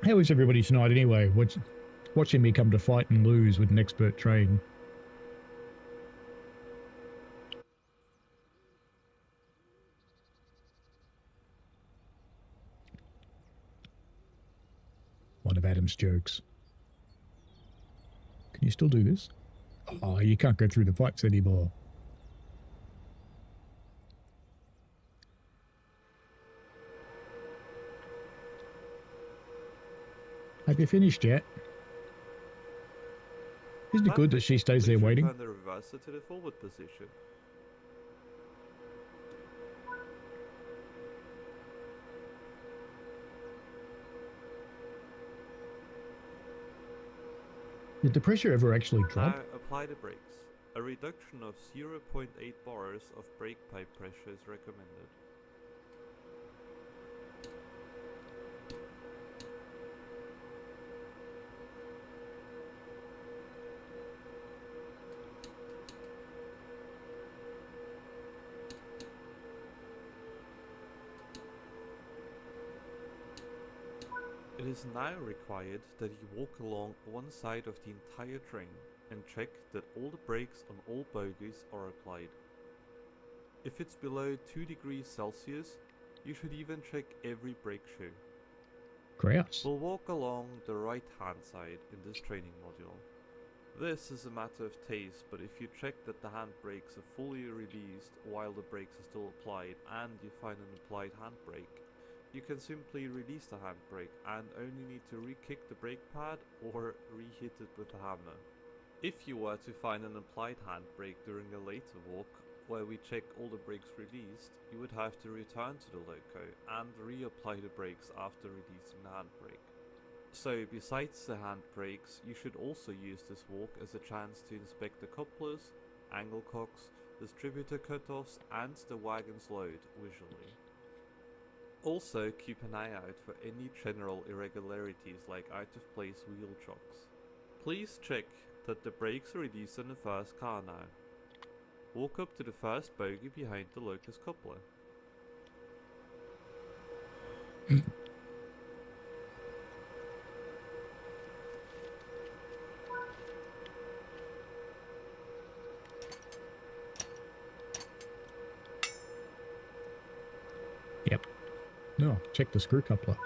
Speaker 3: How is everybody tonight anyway? Watching me come to fight and lose with an expert train. One of Adam's jokes. Can you still do this? Oh, you can't go through the pipes anymore. Have you finished yet? Isn't it good that she stays there waiting?
Speaker 2: Turn the reverser to the forward position.
Speaker 3: Did the pressure ever actually drop?
Speaker 2: Now apply the brakes. A reduction of 0.8 bars of brake pipe pressure is recommended. It is now required that you walk along one side of the entire train and check that all the brakes on all bogies are applied. If it's below 2 degrees Celsius, you should even check every brake shoe.
Speaker 3: Grouse.
Speaker 2: We'll walk along the right hand side in this training module. This is a matter of taste, but if you check that the handbrakes are fully released while the brakes are still applied and you find an applied handbrake, you can simply release the handbrake and only need to re-kick the brake pad or re-hit it with the hammer. If you were to find an applied handbrake during a later walk, where we check all the brakes released, you would have to return to the loco and reapply the brakes after releasing the handbrake. So besides the handbrakes, you should also use this walk as a chance to inspect the couplers, angle cocks, distributor cutoffs and the wagon's load visually. Also keep an eye out for any general irregularities like out of place wheel chocks. Please check that the brakes are released in the first car now. Walk up to the first bogie behind the locus coupler.
Speaker 3: Yep. No, check the screw coupler.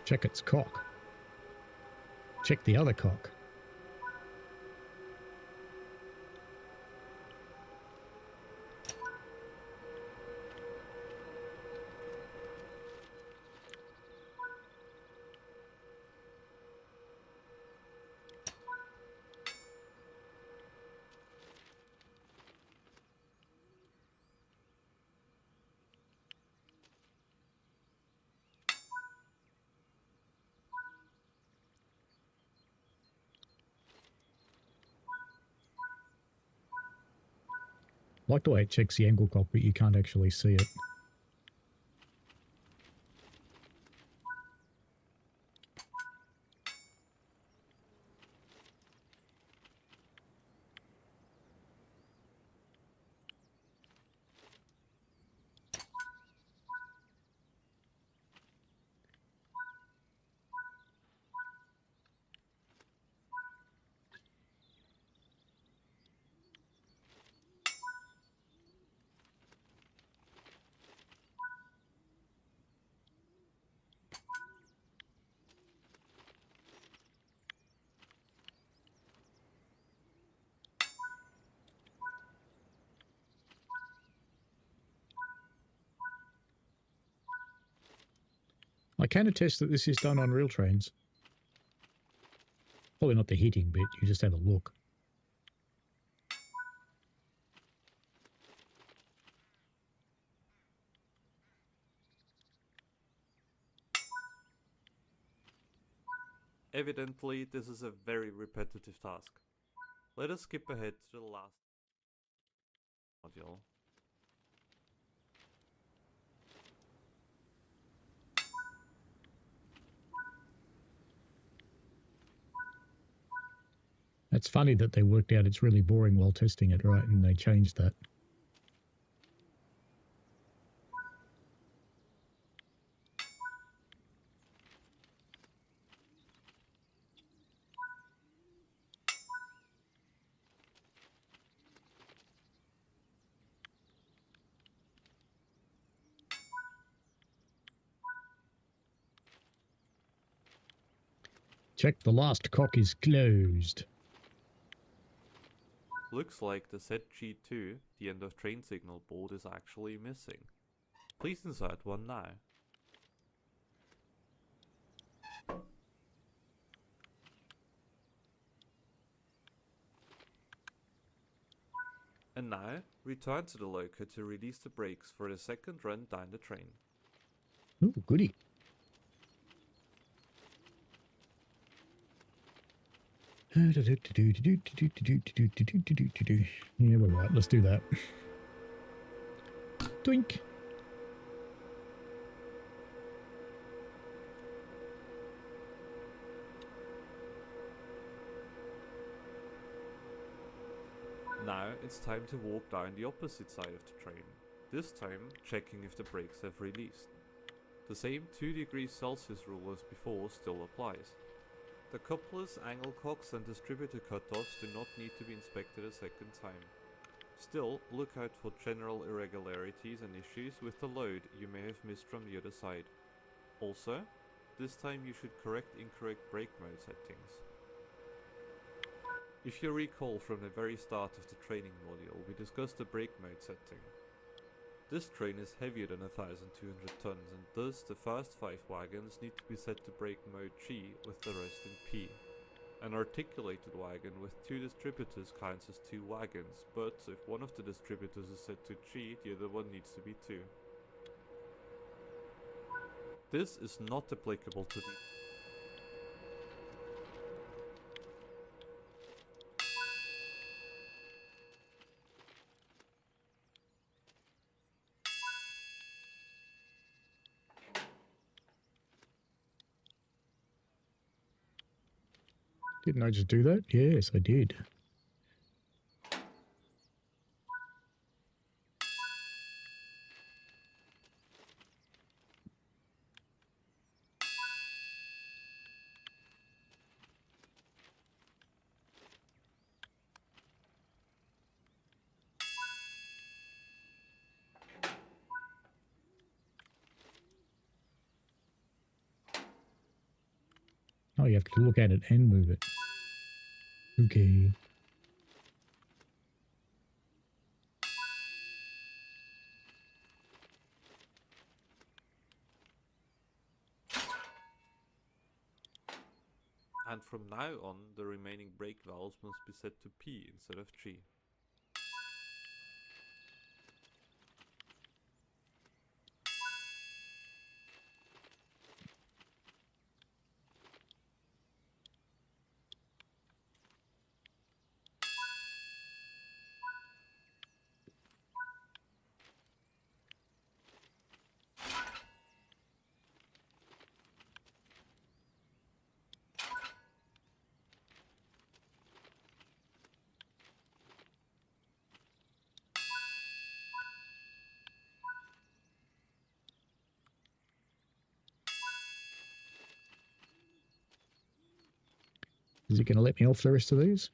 Speaker 3: Check its cock. Check the other cock. Like the way it checks the angle cock, but you can't actually see it. I can attest that this is done on real trains. Probably not the heating bit, you just have a look.
Speaker 2: Evidently, this is a very repetitive task. Let us skip ahead to the last module.
Speaker 3: It's funny that they worked out it's really boring while testing it, right? And they changed that. Check the last cock is closed.
Speaker 2: Looks like the ZG2, the end of train signal board, is actually missing. Please insert one now. And now, return to the loco to release the brakes for the second run down the train.
Speaker 3: Ooh, goody. Yeah, we're right. Let's do that. Doink.
Speaker 2: Now it's time to walk down the opposite side of the train, this time checking if the brakes have released. The same 2 degrees Celsius rule as before still applies. The couplers, angle cocks and distributor cutoffs do not need to be inspected a second time. Still, look out for general irregularities and issues with the load you may have missed from the other side. Also, this time you should correct incorrect brake mode settings. If you recall from the very start of the training module, we discussed the brake mode setting. This train is heavier than 1,200 tons and thus the first 5 wagons need to be set to brake mode G with the rest in P. An articulated wagon with 2 distributors counts as 2 wagons, but if one of the distributors is set to G, the other one needs to be 2. This is not applicable to the
Speaker 3: Didn't I just do that? Yes, I did. Oh, you have to look at it and move it. Okay.
Speaker 2: and from now on the remaining brake valves must be set to P instead of G.
Speaker 3: Is it going to let me off the rest of these?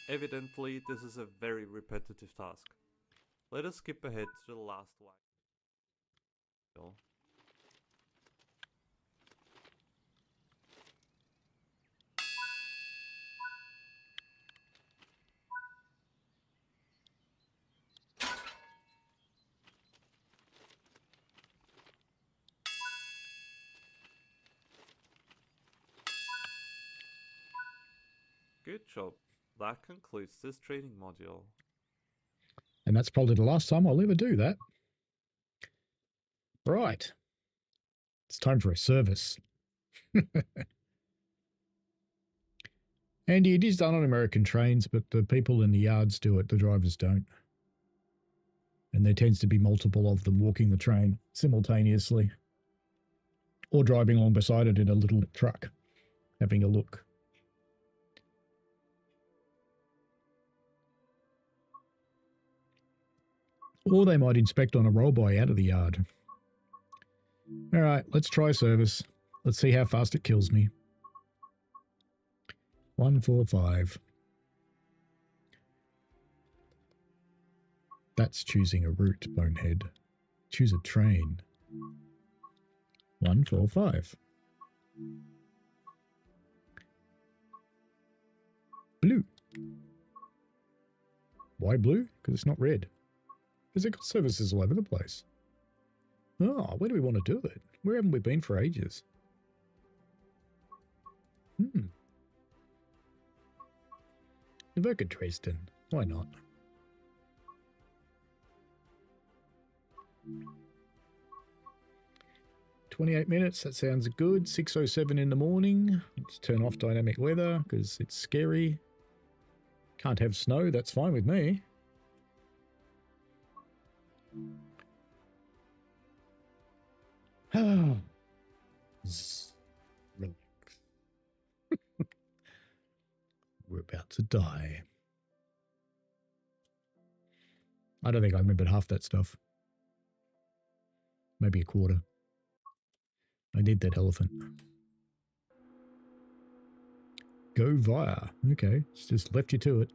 Speaker 2: Evidently, this is a very repetitive task. Let us skip ahead to the last wagon. Good job. That concludes this training module.
Speaker 3: And that's probably the last time I'll ever do that. Right. It's time for a service. Andy, it is done on American trains, but the people in the yards do it, the drivers don't. And there tends to be multiple of them walking the train simultaneously. Or driving along beside it in a little truck, having a look. Or they might inspect on a roll-by out of the yard. All right, let's try service. Let's see how fast it kills me. 145. That's choosing a route, bonehead. Choose a train. 145. Blue. Why blue? Because it's not red. Because they've got services all over the place. Oh, where do we want to do it? Where haven't we been for ages? Neverka Dresden. Why not? 28 minutes. That sounds good. 6:07 in the morning. Let's turn off dynamic weather because it's scary. Can't have snow. That's fine with me. Relax. We're about to die. I don't think I remembered half that stuff. Maybe a quarter. I need that elephant. Go via. Okay, it's just left you to it.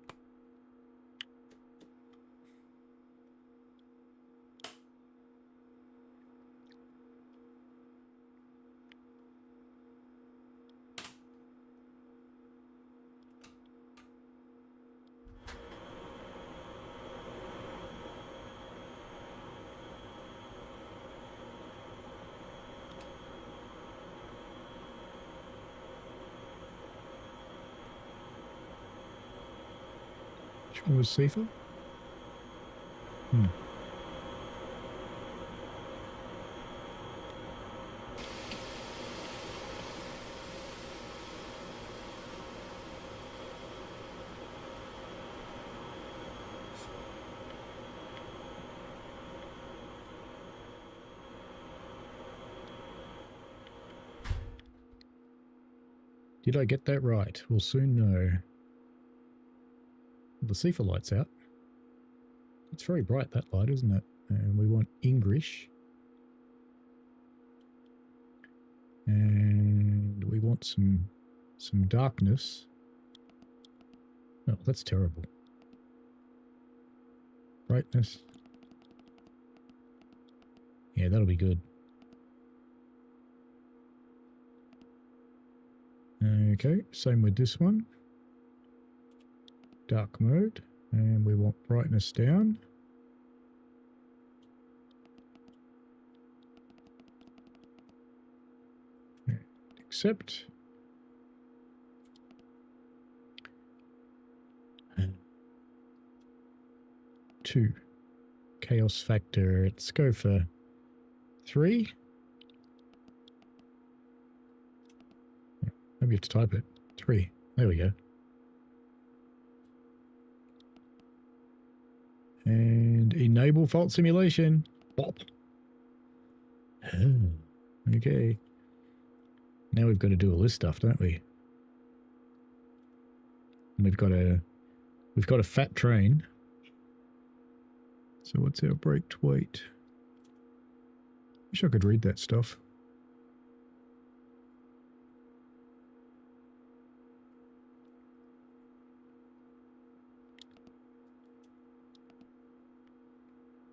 Speaker 3: Which one was safer? Did I get that right? We'll soon know. The CIFA light's out. It's very bright, that light, isn't it? And we want English. And we want some darkness. Oh, that's terrible. Brightness. Yeah, that'll be good. Okay, same with this one. Dark mode. And we want brightness down. Accept. And 2. Chaos factor. Let's go for 3. Maybe you have to type it. 3. There we go. And enable fault simulation. Bop. Oh, okay. Now we've got to do all this stuff, don't we? And we've got a fat train. So what's our brake weight? Wish I could read that stuff.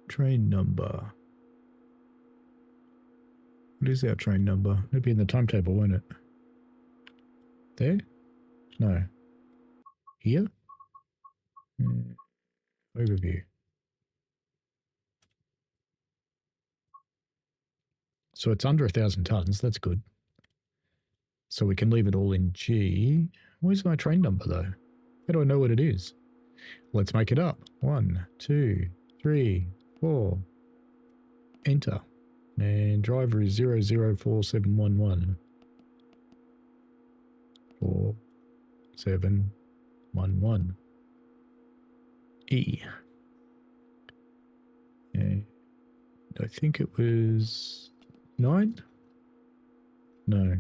Speaker 3: Train number. What is our train number? It'll be in the timetable, won't it? There? No. Here? Overview. So it's under 1,000 tons. That's good. So we can leave it all in G. Where's my train number, though? How do I know what it is? Let's make it up. 1, 2, 3, 4. Enter. And driver is 004711. 4711. E. And I think it was 9? No.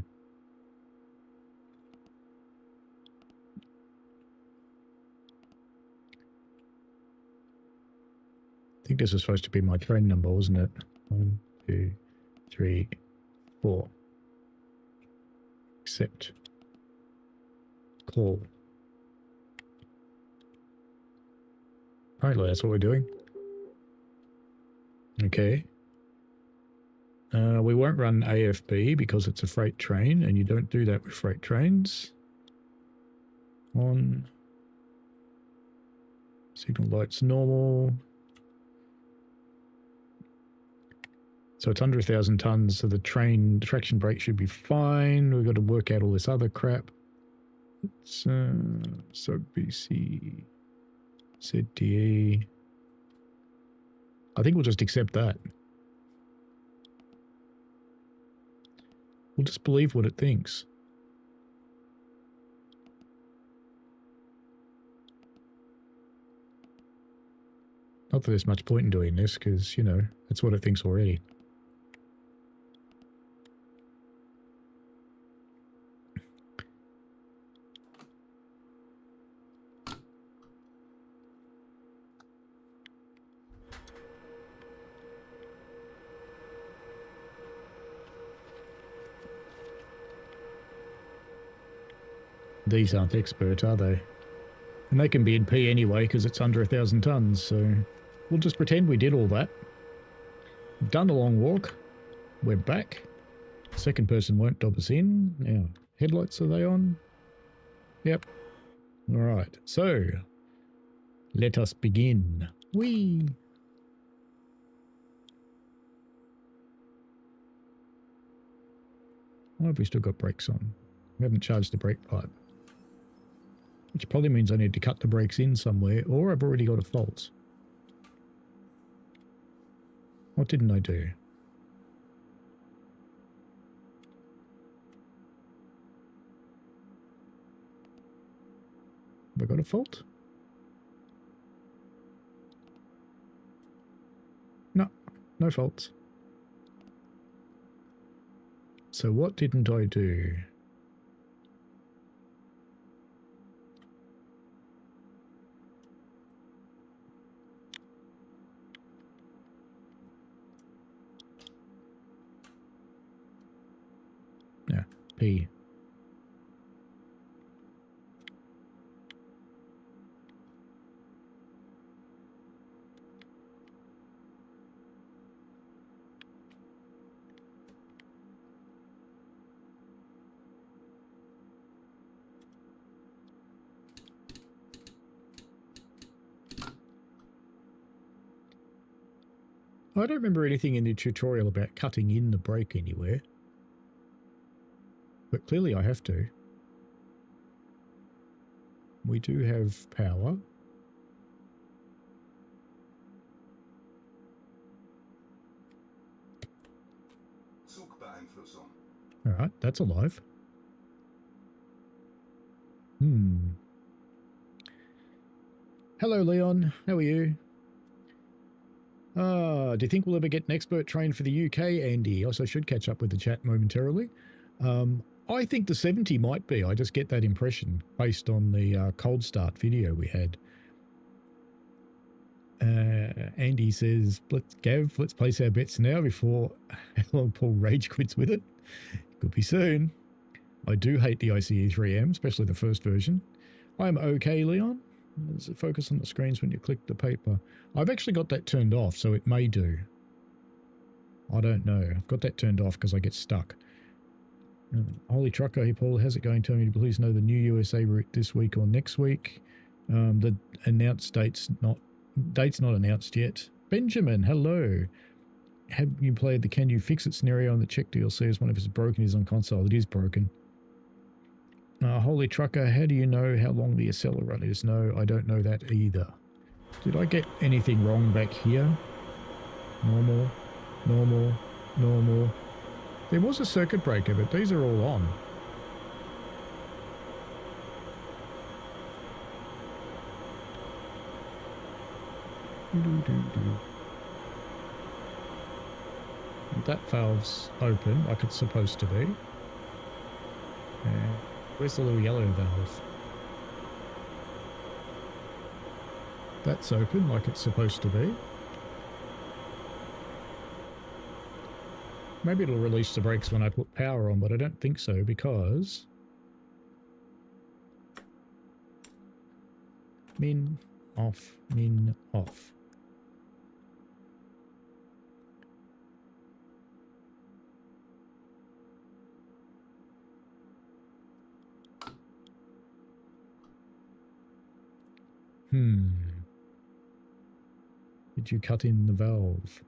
Speaker 3: I think this was supposed to be my train number, wasn't it? 1, 2, 3, 4. Accept. Call. Apparently that's what we're doing. Okay. We won't run AFB because it's a freight train, and you don't do that with freight trains. On. Signal lights normal. So it's under 1,000 tons, so the traction brake should be fine. We've got to work out all this other crap. It's SOG BC, ZDE. I think we'll just accept that. We'll just believe what it thinks. Not that there's much point in doing this, because, you know, that's what it thinks already. These aren't expert, are they? And they can be in P anyway, because it's under 1,000 tons, so we'll just pretend we did all that. We've done the long walk. We're back. Second person won't dob us in. Now, headlights, are they on? Yep. Alright, so let us begin. Whee! Why have we still got brakes on? We haven't charged the brake pipe. Which probably means I need to cut the brakes in somewhere, or I've already got a fault. What didn't I do? Have I got a fault? No, no faults. So what didn't I do? Yeah, P. I don't remember anything in the tutorial about cutting in the brake anywhere. But clearly I have to. We do have power.
Speaker 1: Zugbeeinflussung.
Speaker 3: Alright, that's alive. Hello, Leon. How are you? Do you think we'll ever get an expert train for the UK, Andy? Also should catch up with the chat momentarily. I think the 70 might be. I just get that impression based on the cold start video we had. Andy says, let's place our bets now before Alan Paul rage quits with it. Could be soon. I do hate the ICE3M, especially the first version. I'm okay, Leon. Does it focus on the screens when you click the paper? I've actually got that turned off, so it may do. I don't know. I've got that turned off because I get stuck. Holy trucker, hey Paul, how's it going? Tell me to please know the new USA route this week or next week. The announced date's not announced yet. Benjamin, hello. Have you played the Can You Fix It scenario on the Czech DLC as one of it's broken is on console? It is broken. Holy trucker, how do you know how long the Acela run is? No, I don't know that either. Did I get anything wrong back here? Normal, normal, normal. There was a circuit breaker, but these are all on. That valve's open, like it's supposed to be. Where's the little yellow valve? That's open, like it's supposed to be. Maybe it'll release the brakes when I put power on, but I don't think so because... Min, off, min, off. Did you cut in the valve?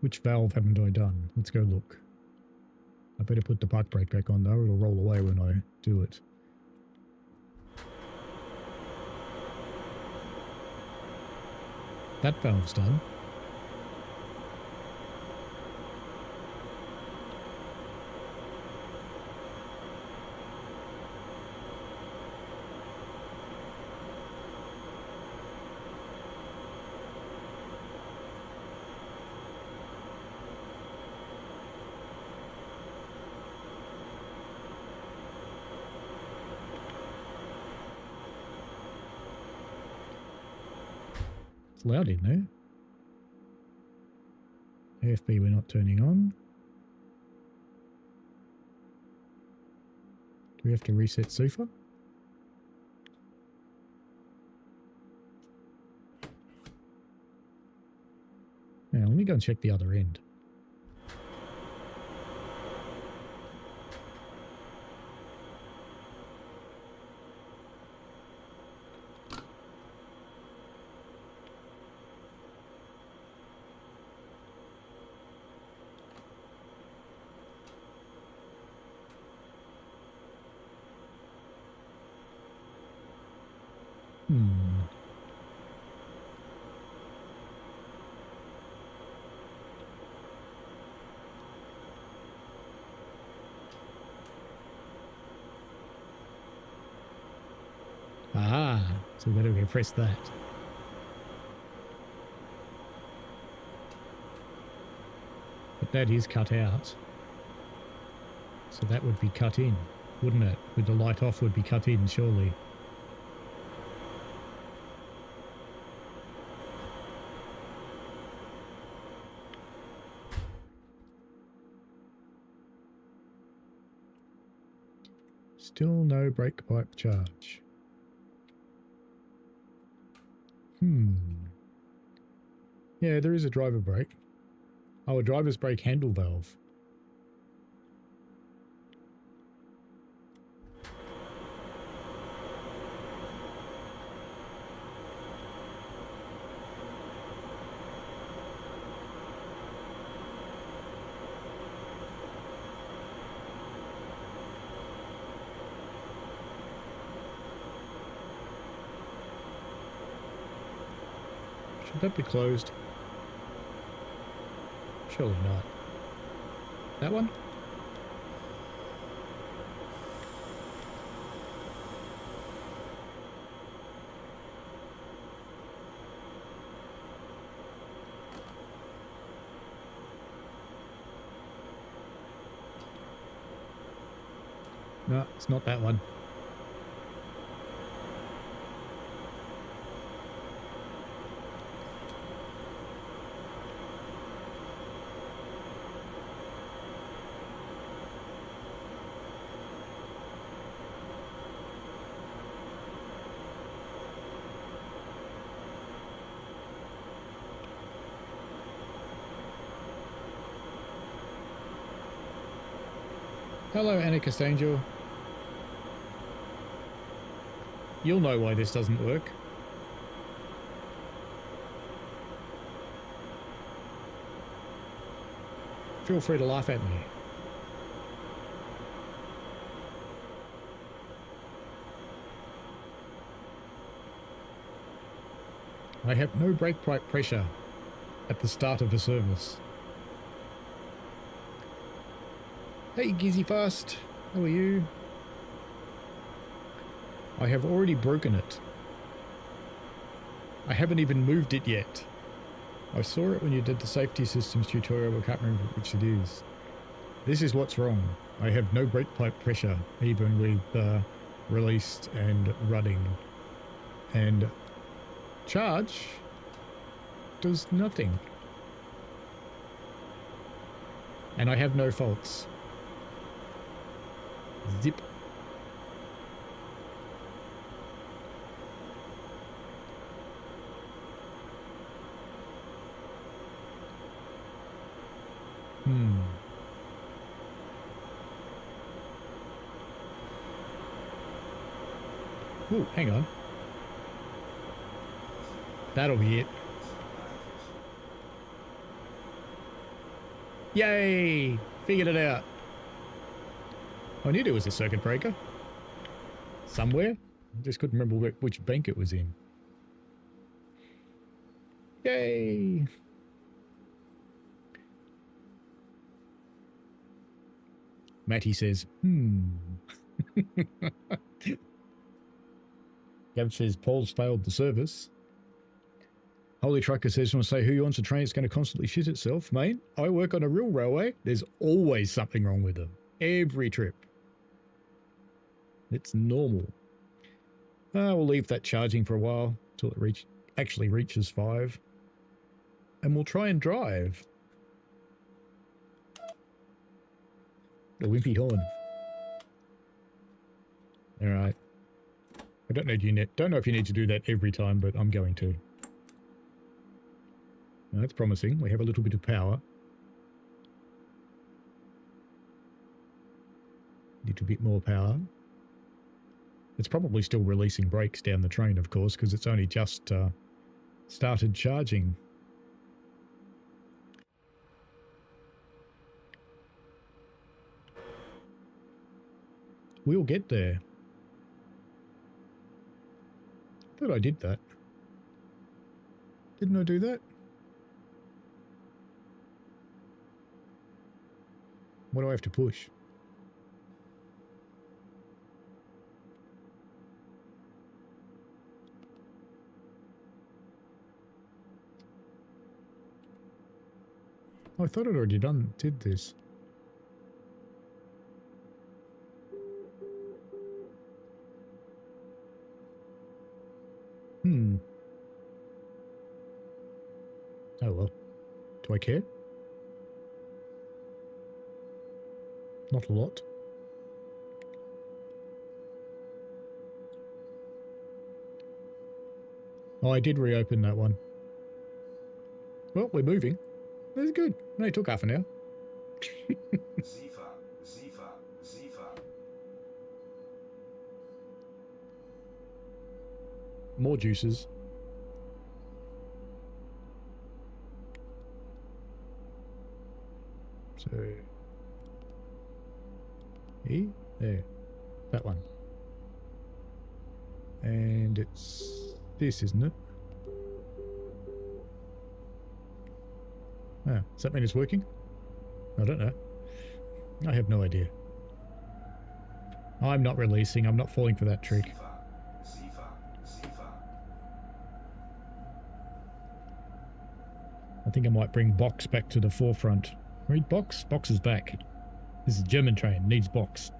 Speaker 3: Which valve haven't I done? Let's go look. I better put the park brake back on though, it'll roll away when I do it. That valve's done. loud in there. AFB we're not turning on. Do we have to reset SUFA? Now let me go and check the other end. Ah, so we've got to press that. But that is cut out. So that would be cut in, wouldn't it? With the light off would be cut in, surely. Still no brake pipe charge. Yeah, there is a driver brake. Oh, a driver's brake handle valve. Should that be closed? Surely not. That one? No, it's not that one. Hello, Anarchist Angel. You'll know why this doesn't work. Feel free to laugh at me. I have no brake pipe pressure at the start of the service. Hey, Gizzy Fast, how are you? I have already broken it. I haven't even moved it yet. I saw it when you did the safety systems tutorial, but I can't remember which it is. This is what's wrong. I have no brake pipe pressure, even with released and running. And charge does nothing. And I have no faults. Zip. Ooh, hang on. That'll be it. Yay! Figured it out. I knew there was a circuit breaker. Somewhere. I just couldn't remember which bank it was in. Yay! Matty says, Gav says, Paul's failed the service. Holy Trucker says, want to say, who wants a train that's going to constantly shit itself? Mate, I work on a real railway. There's always something wrong with them. Every trip. It's normal. We'll leave that charging for a while until it actually reaches 5. And we'll try and drive. The wimpy horn. Alright. I don't know if you need to do that every time, but I'm going to. Now, that's promising. We have a little bit of power. A little bit more power. It's probably still releasing brakes down the train, of course, because it's only just started charging. We'll get there. Thought I did that. Didn't I do that? What do I have to push? I thought I'd already did this. Oh well. Do I care? Not a lot. Oh, I did reopen that one. Well, we're moving. That's good. It only took half an hour.
Speaker 1: Sifa.
Speaker 3: More juices. So, there, that one. And it's this, isn't it? Ah, does that mean it's working? I don't know. I have no idea. I'm not releasing. I'm not falling for that trick.
Speaker 1: Sifa.
Speaker 3: I think I might bring Box back to the forefront. Read Box? Box is back. This is a German train. Needs Box.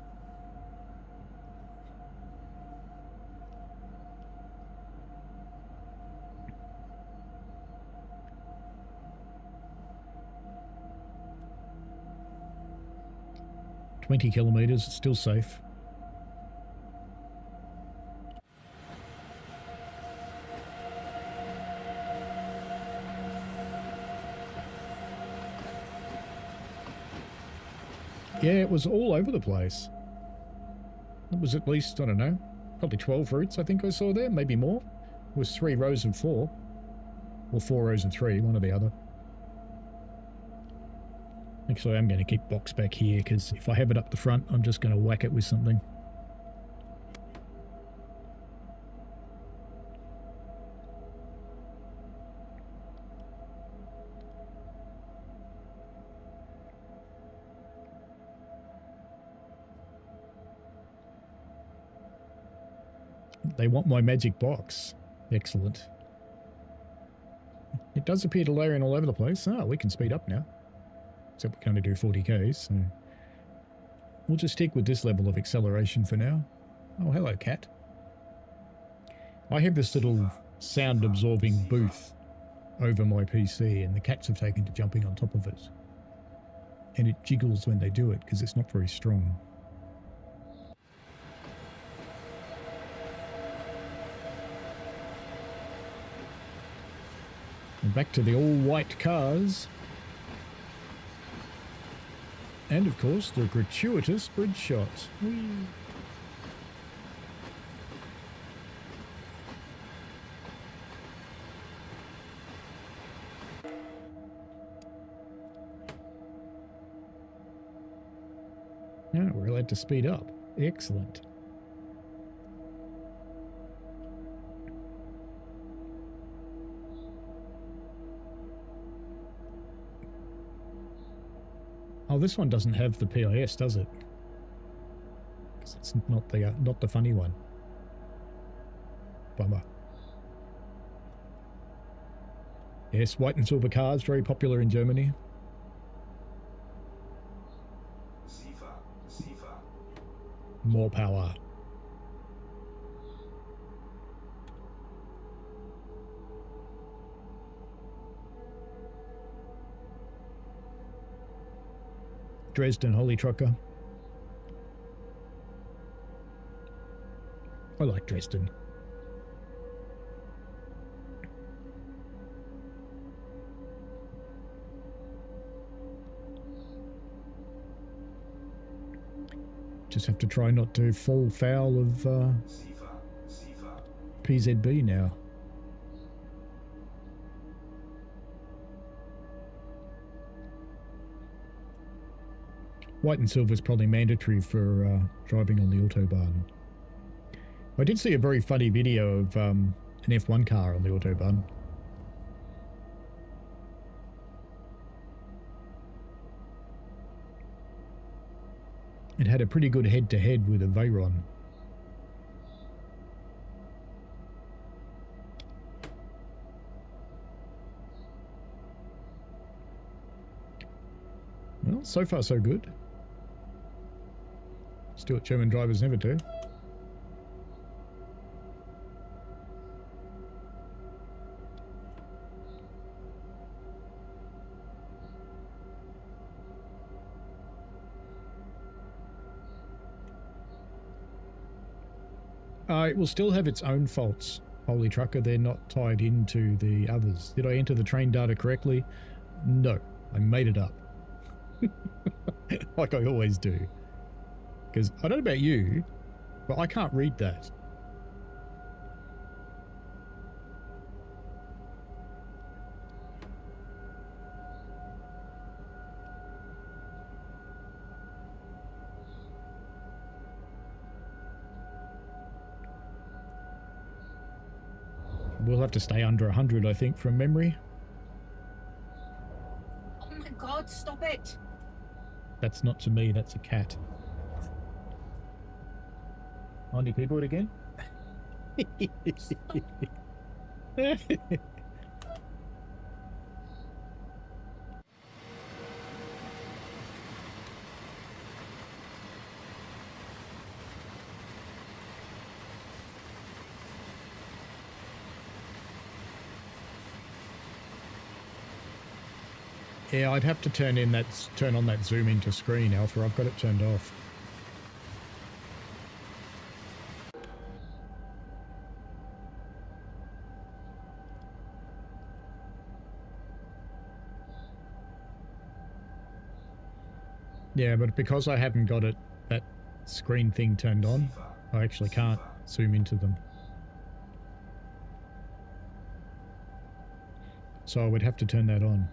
Speaker 3: "20 kilometers, still safe." Yeah, it was all over the place. It was at least, I don't know, probably 12 routes I think I saw there, maybe more. It was 3 rows and 4. Or 4 rows and 3, one or the other. Actually, I'm going to keep Box back here, because if I have it up the front, I'm just going to whack it with something. They want my magic box. Excellent. It does appear to layer in all over the place. Ah, we can speed up now. Except we can only do 40 k's, so we'll just stick with this level of acceleration for now. Oh, hello, cat. I have this little sound-absorbing booth over my PC, and the cats have taken to jumping on top of it. And it jiggles when they do it, because it's not very strong. And back to the all-white cars. And, of course, the gratuitous bridge shot. Whee! Now we're allowed to speed up. Excellent. Oh, this one doesn't have the PIS, does it? Because it's not the funny one. Bummer. Yes, white and silver cars, very popular in Germany.
Speaker 1: Sifa.
Speaker 3: More power. Dresden, Holy Trucker. I like Dresden. Just have to try not to fall foul of PZB now. White and silver is probably mandatory for driving on the Autobahn. I did see a very funny video of an F1 car on the Autobahn. It had a pretty good head-to-head with a Veyron. Well, so far so good. Still what German drivers never do. It will still have its own faults, Holy Trucker. They're not tied into the others. Did I enter the train data correctly? No, I made it up. Like I always do. Because I don't know about you, but I can't read that. We'll have to stay under 100, I think, from memory.
Speaker 4: Oh my god, stop it!
Speaker 3: That's not to me, that's a cat. On your keyboard again? Yeah, I'd have to turn on that zoom into screen, Alpha. I've got it turned off. Yeah, but because I haven't got that screen thing turned on, I actually can't zoom into them. So I would have to turn that on.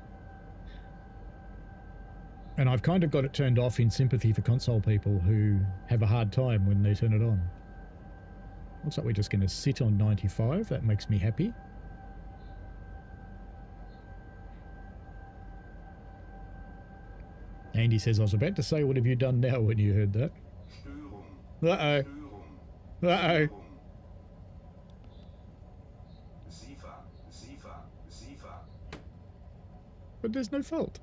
Speaker 3: And I've kind of got it turned off in sympathy for console people who have a hard time when they turn it on. Looks like we're just going to sit on 95. That makes me happy. Andy says, I was about to say, what have you done now when you heard that? Uh-oh. Uh-oh. But there's no fault.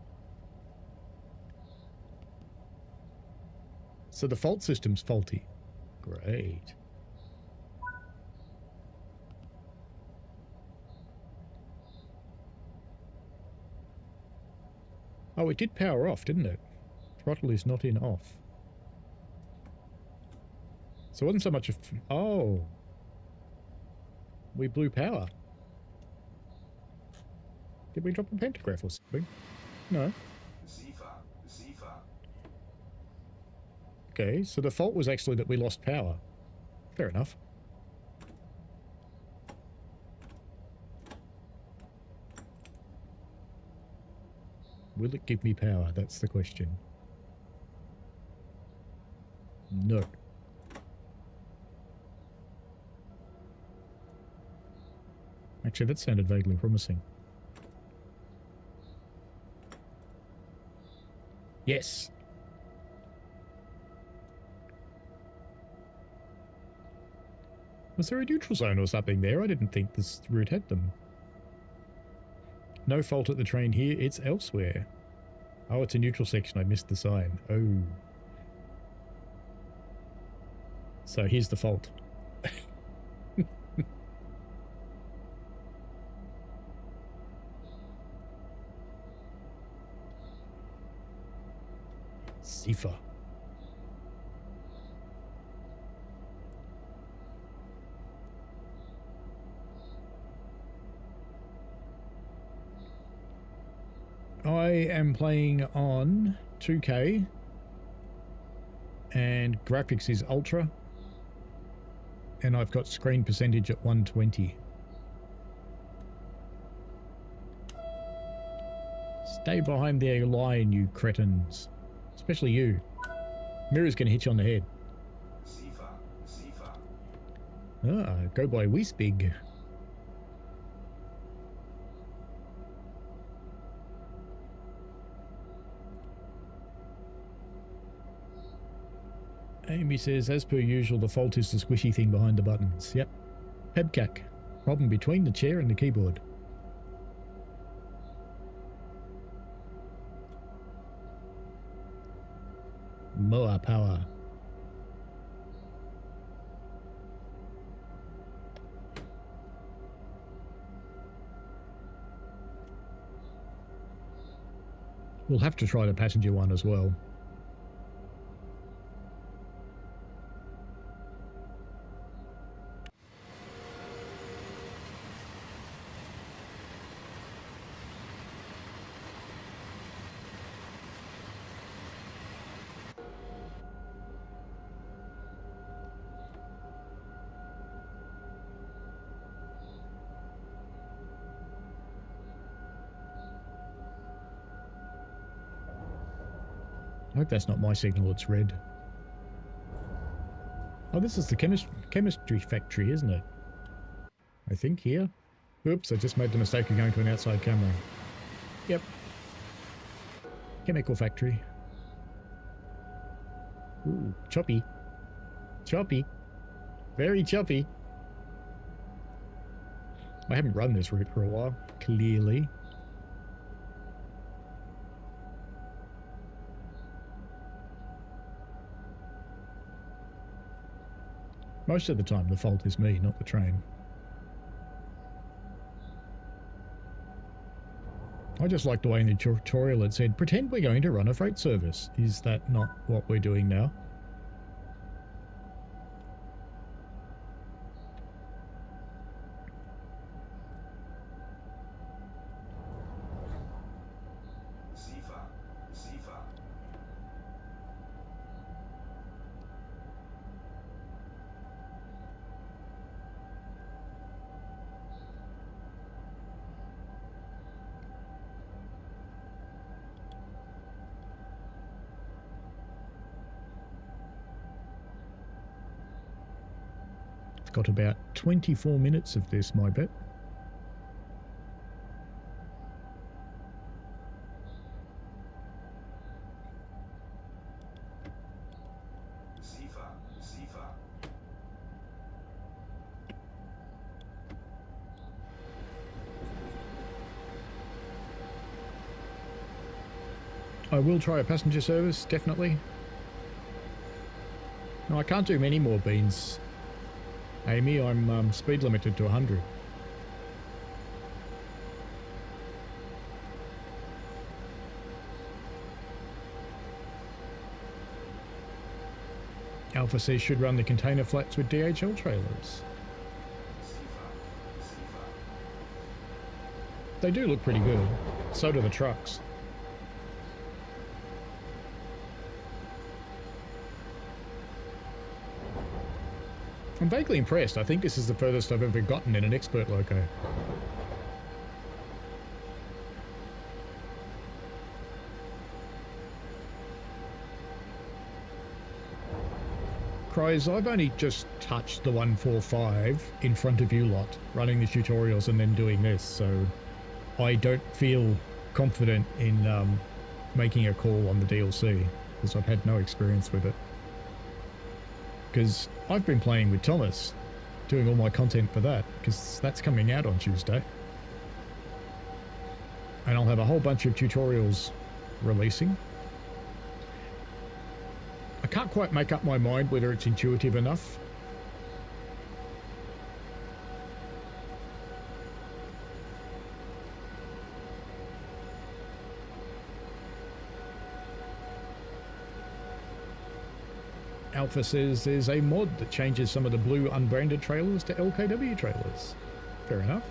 Speaker 3: So the fault system's faulty. Great. Oh, it did power off, didn't it? Throttle is not in off. So it wasn't so much a... Oh. We blew power. Did we drop a pantograph or something? No. Okay, so the fault was actually that we lost power. Fair enough. Will it give me power? That's the question. No. Actually, that sounded vaguely promising. Yes. Was there a neutral zone or something there? I didn't think this route had them. No fault at the train here, it's elsewhere. Oh, it's a neutral section, I missed the sign. Oh. So here's the fault. Sifa. I am playing on 2K and graphics is ultra, and I've got screen percentage at 120. Stay behind their line, you cretins. Especially you. Mirror's gonna hit you on the head.
Speaker 1: Sifa, Sifa.
Speaker 3: Ah, go by Wispig. Amy says, as per usual, the fault is the squishy thing behind the buttons. Yep. Pebcac. Problem between the chair and the keyboard. More power. We'll have to try the passenger one as well. I hope that's not my signal, it's red. Oh, this is the chemistry factory, isn't it? I think here. Oops, I just made the mistake of going to an outside camera. Yep. Chemical factory. Ooh, choppy. Choppy. Very choppy. I haven't run this route for a while, clearly. Most of the time the fault is me, not the train. I just like the way in the tutorial it said, pretend we're going to run a freight service. Is that not what we're doing now?
Speaker 1: Sifa, Sifa.
Speaker 3: Got about 24 minutes of this, my bet.
Speaker 1: Sifa, Sifa.
Speaker 3: I will try a passenger service, definitely. No, I can't do many more beans. Amy, I'm speed limited to 100. Alpha says should run the container flats with DHL trailers.
Speaker 1: Sifa, Sifa.
Speaker 3: They do look pretty good. So do the trucks. I'm vaguely impressed. I think this is the furthest I've ever gotten in an expert loco. Cries, I've only just touched the 145 in front of you lot, running the tutorials and then doing this, so I don't feel confident in making a call on the DLC, because I've had no experience with it. Because I've been playing with Thomas, doing all my content for that, because that's coming out on Tuesday. And I'll have a whole bunch of tutorials releasing. I can't quite make up my mind whether it's intuitive enough. Alpha says there's a mod that changes some of the blue unbranded trailers to LKW trailers. Fair enough.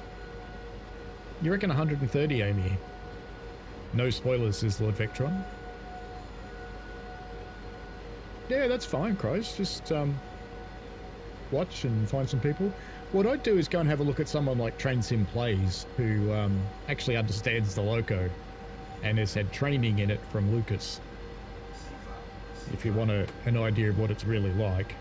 Speaker 3: You reckon 130, Amy? No spoilers, says Lord Vectron. Yeah, that's fine, Christ. Just watch and find some people. What I'd do is go and have a look at someone like Train Sim Plays, who actually understands the loco and has had training in it from Lucas. If you want an idea of what it's really like.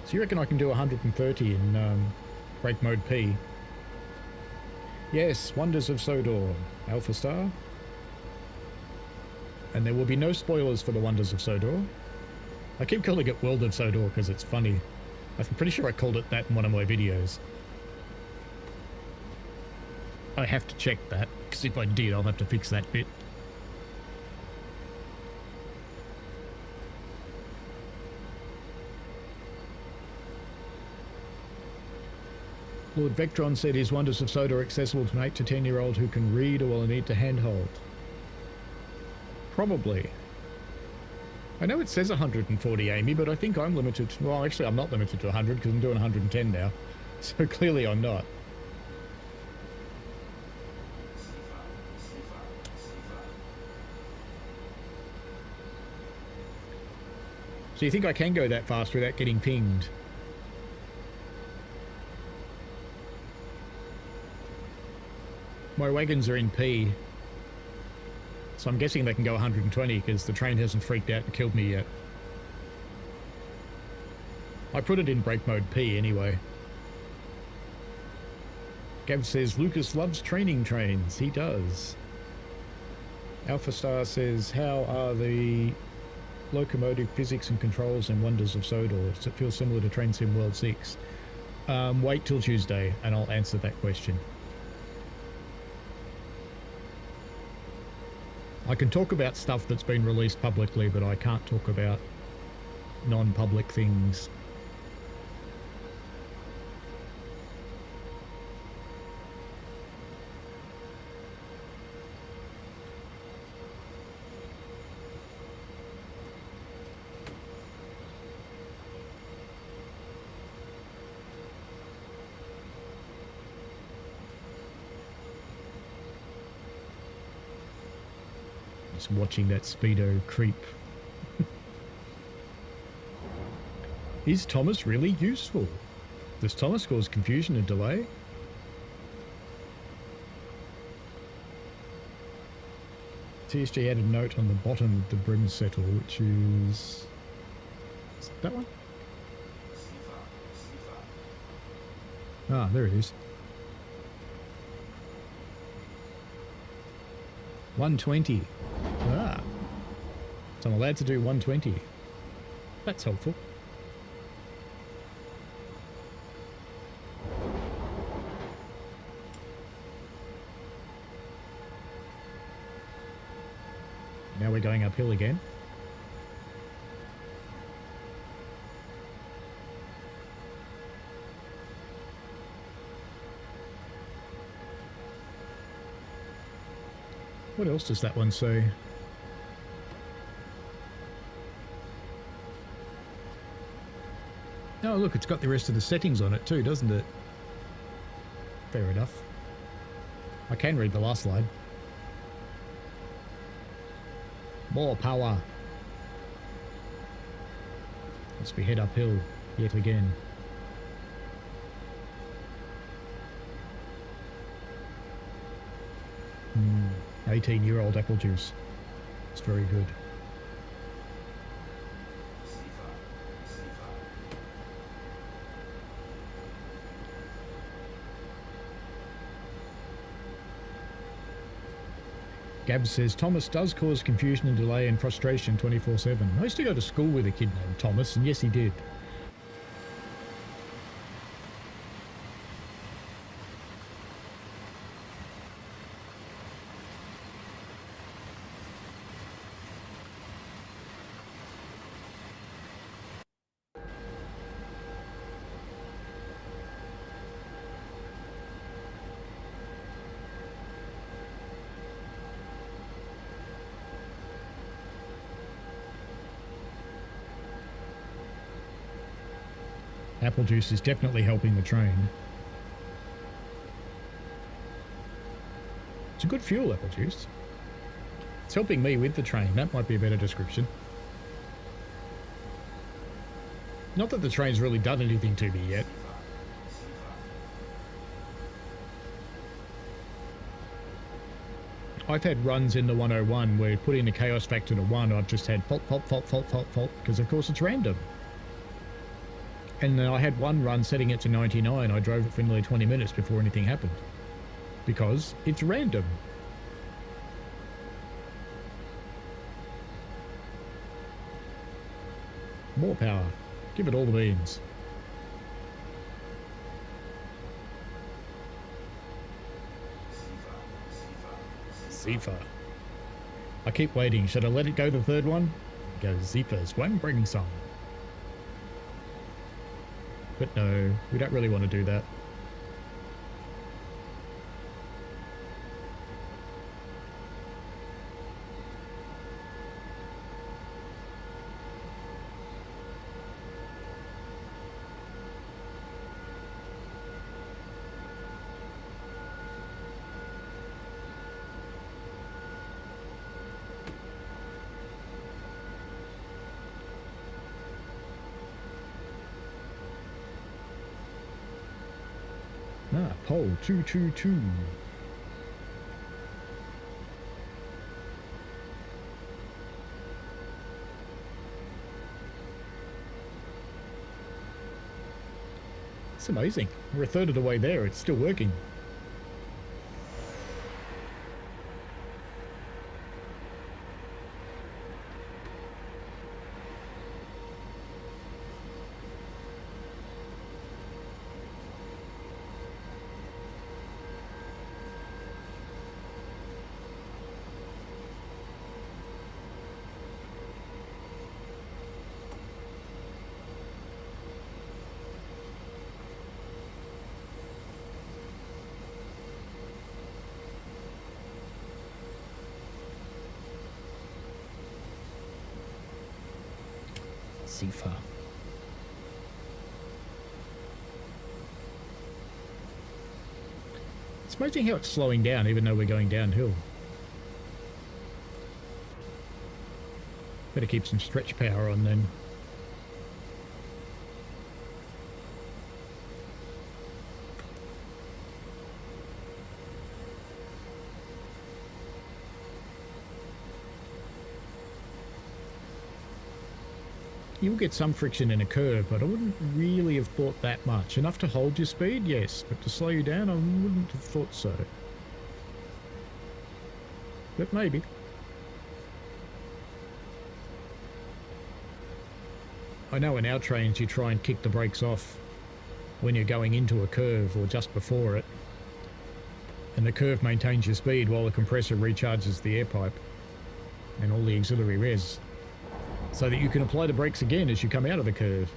Speaker 3: So you reckon I can do 130 in Break Mode P? Yes, Wonders of Sodor, Alpha Star. And there will be no spoilers for the Wonders of Sodor. I keep calling it World of Sodor because it's funny. I'm pretty sure I called it that in one of my videos. I have to check that, because if I did, I'll have to fix that bit. Lord Vectron said his Wonders of Soda are accessible to an 8 to 10-year-old who can read or will need to handhold. Probably. I know it says 140, Amy, but I think I'm limited to... Well, actually, I'm not limited to 100 because I'm doing 110 now. So clearly I'm not. So you think I can go that fast without getting pinged? My wagons are in P. So I'm guessing they can go 120 because the train hasn't freaked out and killed me yet. I put it in brake mode P anyway. Gav says Lucas loves training trains. He does. Alpha Star says, how are the locomotive physics and controls and Wonders of Sodor? Does it feel similar to Train Sim World 6? Wait till Tuesday and I'll answer that question. I can talk about stuff that's been released publicly, but I can't talk about non-public things. Just watching that speedo creep. Is Thomas really useful? Does Thomas cause confusion and delay? TSG added a note on the bottom of the brim settle, which is that one? Ah, there it is. 120. Ah. So I'm allowed to do 120. That's helpful. Now we're going uphill again. What else does that one say? Oh, look, it's got the rest of the settings on it too, doesn't it? Fair enough. I can read the last line. More power. As we head uphill yet again. 18-year-old apple juice. It's very good. Gab says, Thomas does cause confusion and delay and frustration 24/7. I used to go to school with a kid named Thomas, and yes, he did. Apple juice is definitely helping the train. It's a good fuel, apple juice. It's helping me with the train. That might be a better description. Not that the train's really done anything to me yet. I've had runs in the 101 where putting the chaos factor to 1, I've just had fault, because of course it's random. And then I had one run setting it to 99. I drove it for nearly 20 minutes before anything happened. Because it's random. More power. Give it all the beans. Zephyr. I keep waiting. Should I let it go the third one? Go Zephyr's one bring song. But no, we don't really want to do that. Pole 222. It's amazing. We're a third of the way there. It's still working. Zephyr. It's amazing how it's slowing down even though we're going downhill. Better keep some stretch power on then. You'll get some friction in a curve, but I wouldn't really have thought that much. Enough to hold your speed, yes, but to slow you down, I wouldn't have thought so. But maybe. I know in our trains you try and kick the brakes off when you're going into a curve or just before it. And the curve maintains your speed while the compressor recharges the air pipe and all the auxiliary res, so that you can apply the brakes again as you come out of the curve.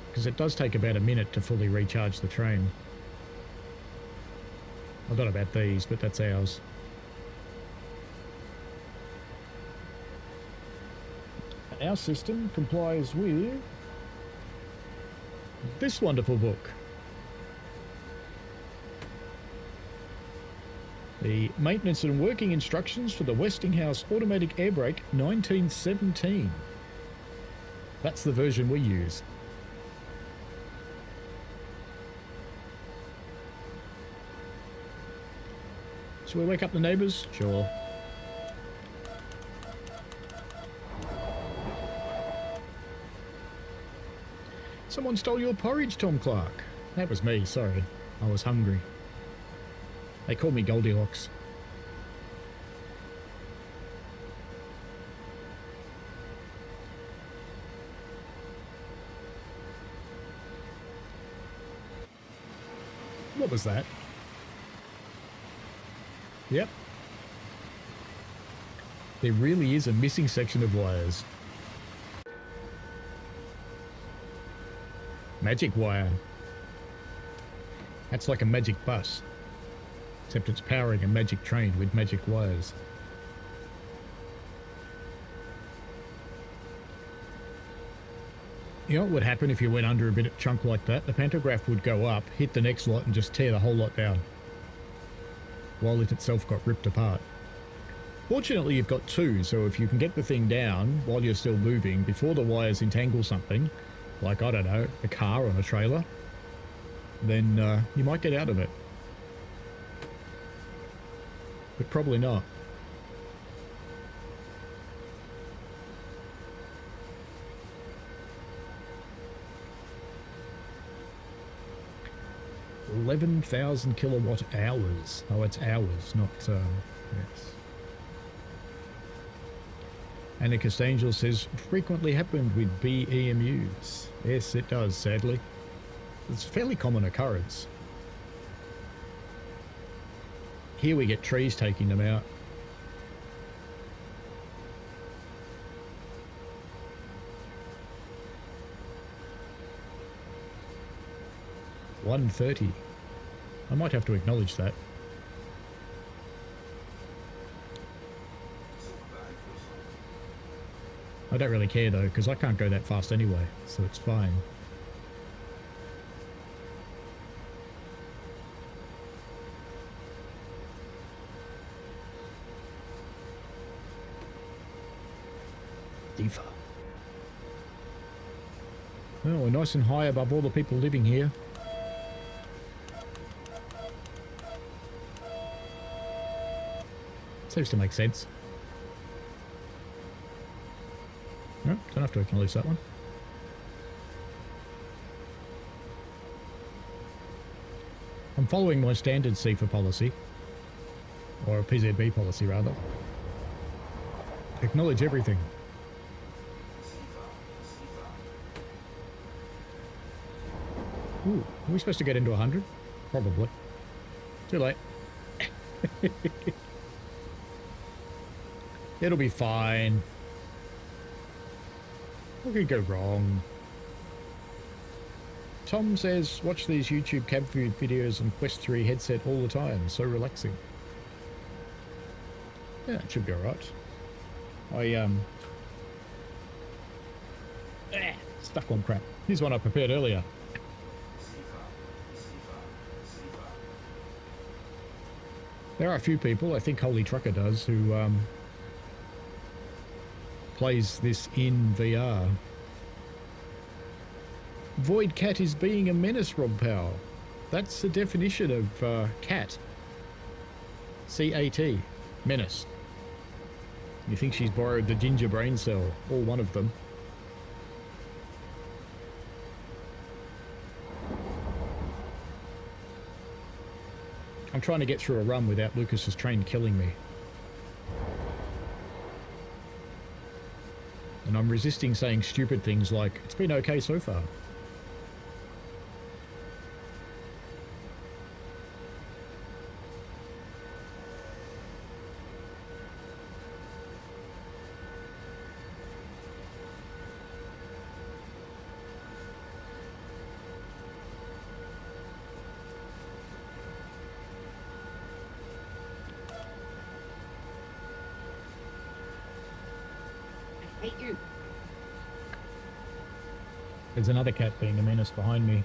Speaker 3: Because it does take about a minute to fully recharge the train. I don't know about these, but that's ours. And our system complies with this wonderful book. The Maintenance and Working Instructions for the Westinghouse Automatic Air Brake 1917. That's the version we use. Shall we wake up the neighbours? Sure. Someone stole your porridge, Tom Clark. That was me, sorry. I was hungry. They call me Goldilocks. What was that? Yep. There really is a missing section of wires. Magic wire. That's like a magic bus. Except it's powering a magic train with magic wires. You know what would happen if you went under a bit of chunk like that? The pantograph would go up, hit the next lot, and just tear the whole lot down, while it itself got ripped apart. Fortunately, you've got two, so if you can get the thing down while you're still moving, before the wires entangle something, like, I don't know, a car on a trailer, then you might get out of it. But probably not. $11,000 kilowatt hours. Oh, it's hours, not, yes. Anna Costangel says, frequently happened with BEMUs. Yes, it does, sadly. It's a fairly common occurrence. Here we get trees taking them out. $130. I might have to acknowledge that. I don't really care though, because I can't go that fast anyway, so it's fine. Diva. Oh, we're nice and high above all the people living here. Seems to make sense. No, don't have to acknowledge that one. I'm following my standard CFA policy. Or a PZB policy, rather. Acknowledge everything. Ooh, are we supposed to get into 100? Probably. Too late. It'll be fine. What could go wrong? Tom says, watch these YouTube cab food videos on Quest 3 headset all the time. So relaxing. Yeah, it should be alright. Stuck on crap. Here's one I prepared earlier. There are a few people, I think Holy Trucker does, who plays this in VR. Void Cat is being a menace, Rob Powell. That's the definition of cat. C-A-T. Menace. You think she's borrowed the ginger brain cell, or one of them. I'm trying to get through a run without Lucas's train killing me. And I'm resisting saying stupid things like, it's been okay so far.
Speaker 4: I hate you.
Speaker 3: There's another cat being a menace behind me.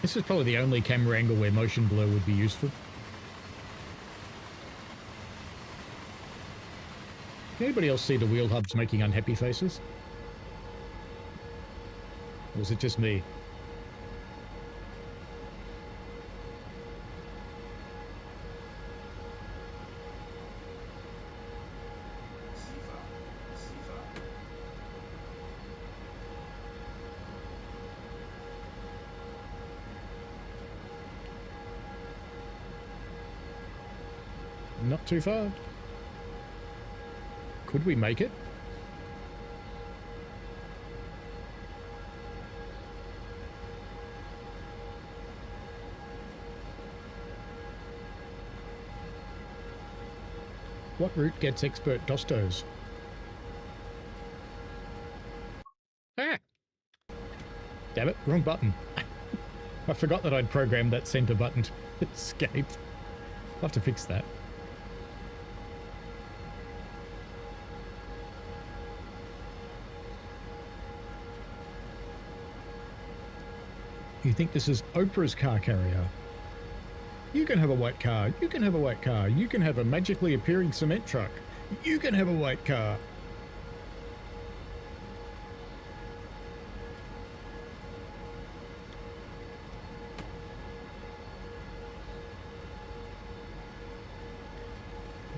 Speaker 3: This is probably the only camera angle where motion blur would be useful. Can anybody else see the wheel hubs making unhappy faces? Or was it just me? Not too far. Could we make it? What route gets expert dostos? Ah! Damn it, wrong button. I forgot that I'd programmed that center button to escape. I'll have to fix that. You think this is Oprah's car carrier? You can have a white car. You can have a white car. You can have a magically appearing cement truck. You can have a white car.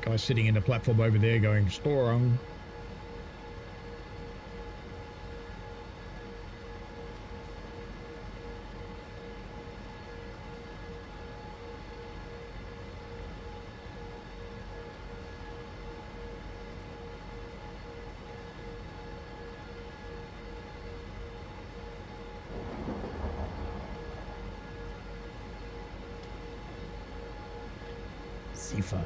Speaker 3: The guy sitting in the platform over there going, strong. Sifa.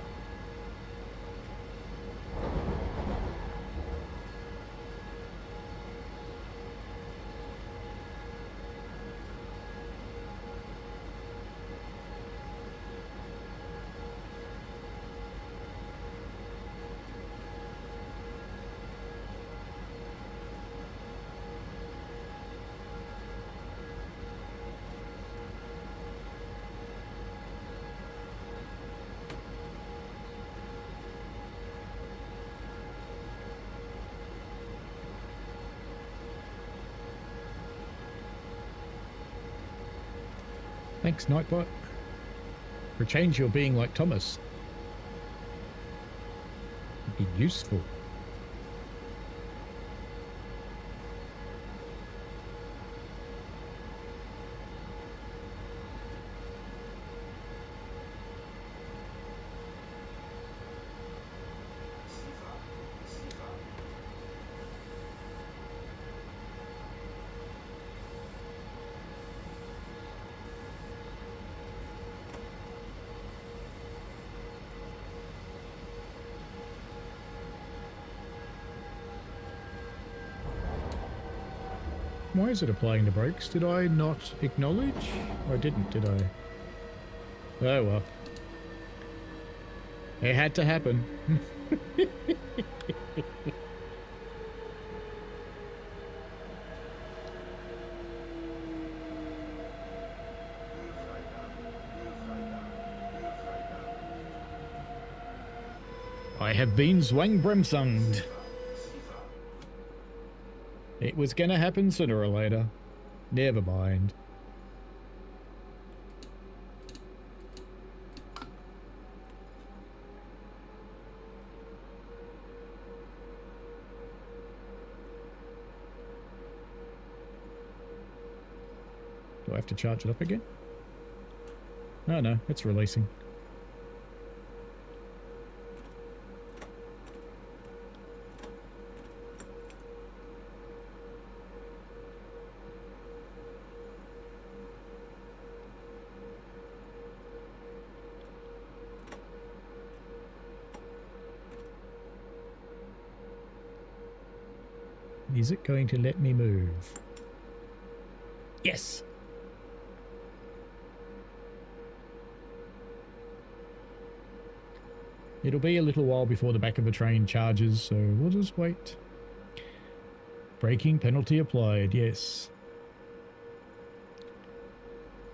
Speaker 3: Thanks, Nightbot. For a change, you're being like Thomas. Be useful. Why is it applying the brakes? Did I not acknowledge? I didn't, did I? Oh well. It had to happen. I have been Zwangbremsung. It was gonna happen sooner or later. Never mind. Do I have to charge it up again? Oh no, it's releasing. Is it going to let me move? Yes! It'll be a little while before the back of the train charges, so we'll just wait. Braking penalty applied, yes.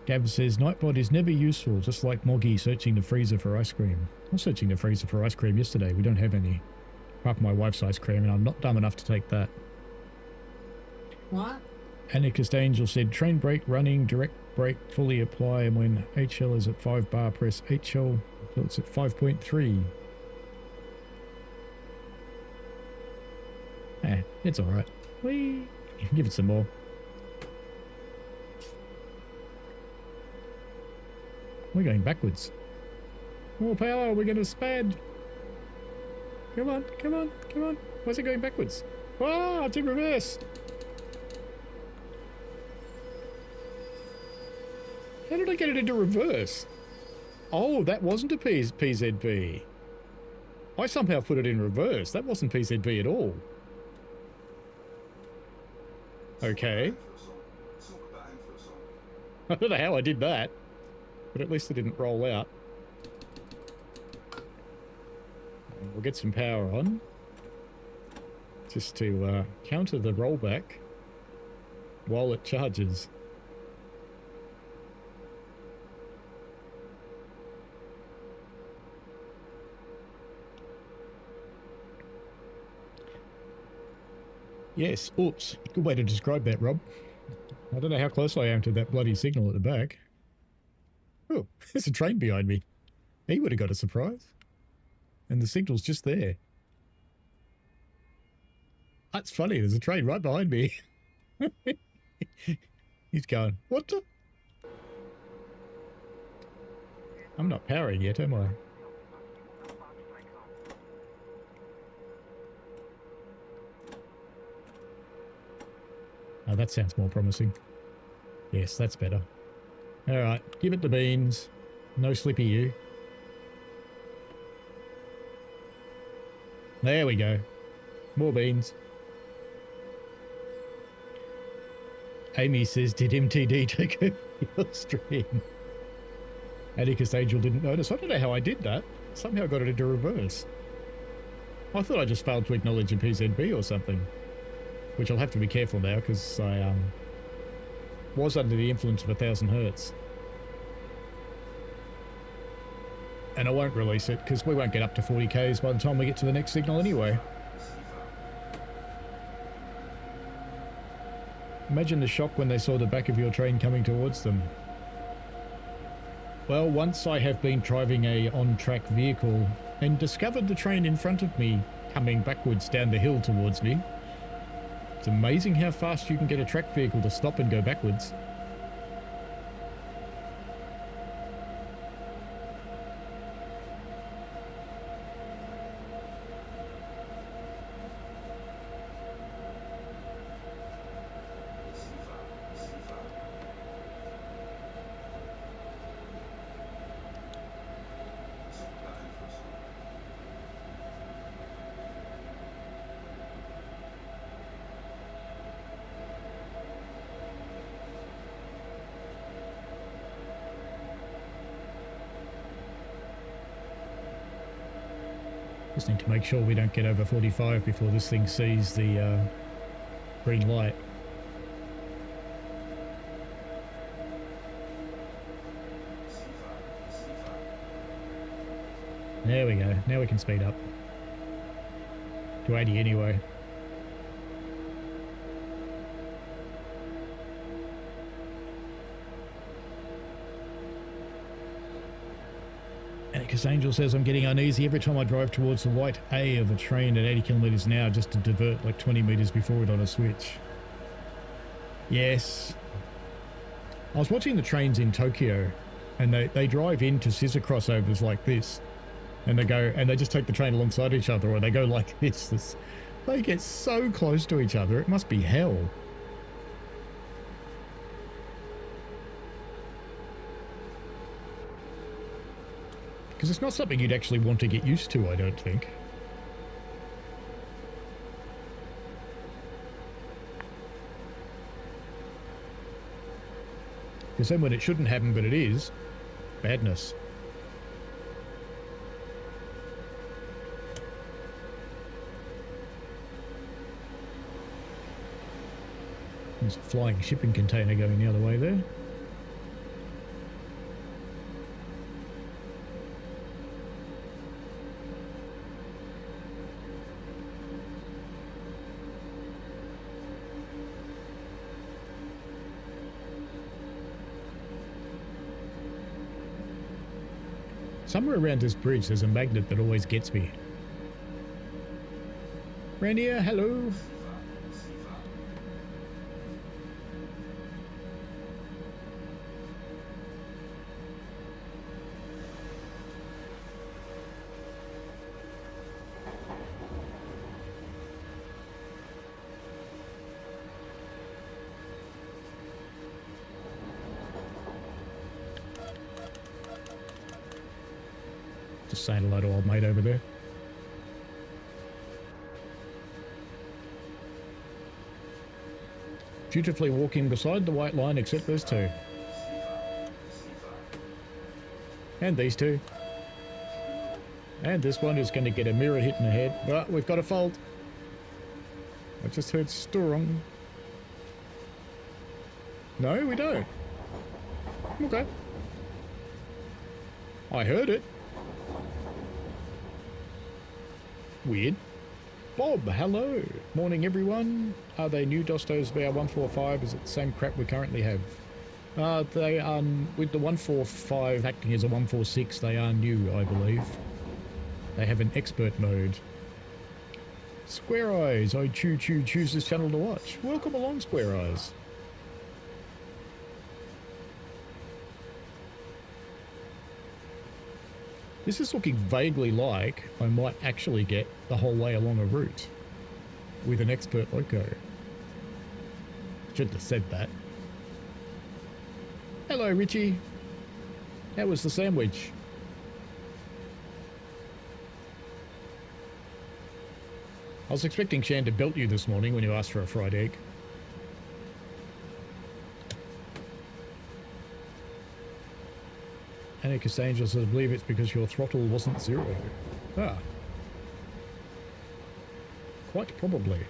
Speaker 3: Gab says, Nightbot is never useful, just like Moggy searching the freezer for ice cream. I was searching the freezer for ice cream yesterday. We don't have any. Apart from my wife's ice cream, and I'm not dumb enough to take that.
Speaker 4: What?
Speaker 3: Anarchist Angel said, train brake running, direct brake fully apply, and when HL is at 5 bar, press HL until it's at 5.3. It's alright. Whee! Give it some more. We're going backwards. More power, we're going to spad. Come on, come on, come on. Why is it going backwards? Ah, it's in reverse. How did I get it into reverse? Oh, that wasn't a PZB. I somehow put it in reverse. That wasn't PZB at all. Okay. I don't know how I did that, but at least it didn't roll out. We'll get some power on, just to counter the rollback while it charges. Yes, oops. Good way to describe that, Rob. I don't know how close I am to that bloody signal at the back. Oh, there's a train behind me. He would have got a surprise. And the signal's just there. That's funny, there's a train right behind me. He's going, what the? I'm not powering yet, am I? Oh, that sounds more promising. Yes, that's better. Alright, give it the beans. No slippy you. There we go. More beans. Amy says, did MTD take over your stream? Atticus Angel didn't notice. I don't know how I did that. Somehow got it into reverse. I thought I just failed to acknowledge a PZB or something. Which I'll have to be careful now, because I was under the influence of 1000 hertz. And I won't release it, because we won't get up to 40 Ks by the time we get to the next signal anyway. Imagine the shock when they saw the back of your train coming towards them. Well, once I have been driving a on-track vehicle and discovered the train in front of me coming backwards down the hill towards me. It's amazing how fast you can get a track vehicle to stop and go backwards. Just need to make sure we don't get over 45 before this thing sees the green light. There we go. Now we can speed up. To 80 anyway. Atticus Angel says, I'm getting uneasy every time I drive towards the white A of a train at 80 kilometers an hour just to divert like 20 meters before it on a switch. Yes. I was watching the trains in Tokyo and they drive into scissor crossovers like this and they just take the train alongside each other, or they go like this. They get so close to each other, it must be hell. Because it's not something you'd actually want to get used to, I don't think. Because then when it shouldn't happen, but it is, badness. There's a flying shipping container going the other way there. Somewhere around this bridge there's a magnet that always gets me. Rania, hello. Just saying hello to old mate over there. Dutifully walking beside the white line except those two. And these two. And this one is going to get a mirror hit in the head. But we've got a fault. I just heard strong. No, we don't. Okay. I heard it. Weird. Bob, hello. Morning, everyone. Are they new Dostos VR145? Is it the same crap we currently have? They are, with the 145 acting as a 146, they are new, I believe. They have an expert mode. Square Eyes, I choose this channel to watch. Welcome along, Square Eyes. This is looking vaguely like I might actually get the whole way along a route with an expert loco. Shouldn't have said that. Hello, Richie. How was the sandwich? I was expecting Shan to belt you this morning when you asked for a fried egg. Anarchist Angel says, I believe it's because your throttle wasn't 0. Ah. Quite probably.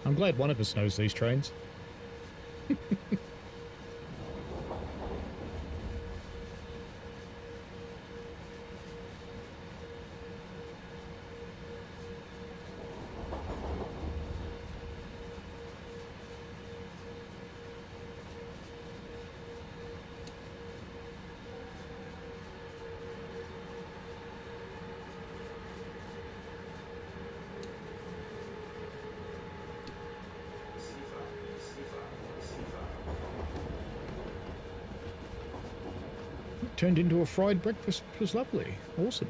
Speaker 3: I'm glad one of us knows these trains. Turned into a fried breakfast. It was lovely. Awesome.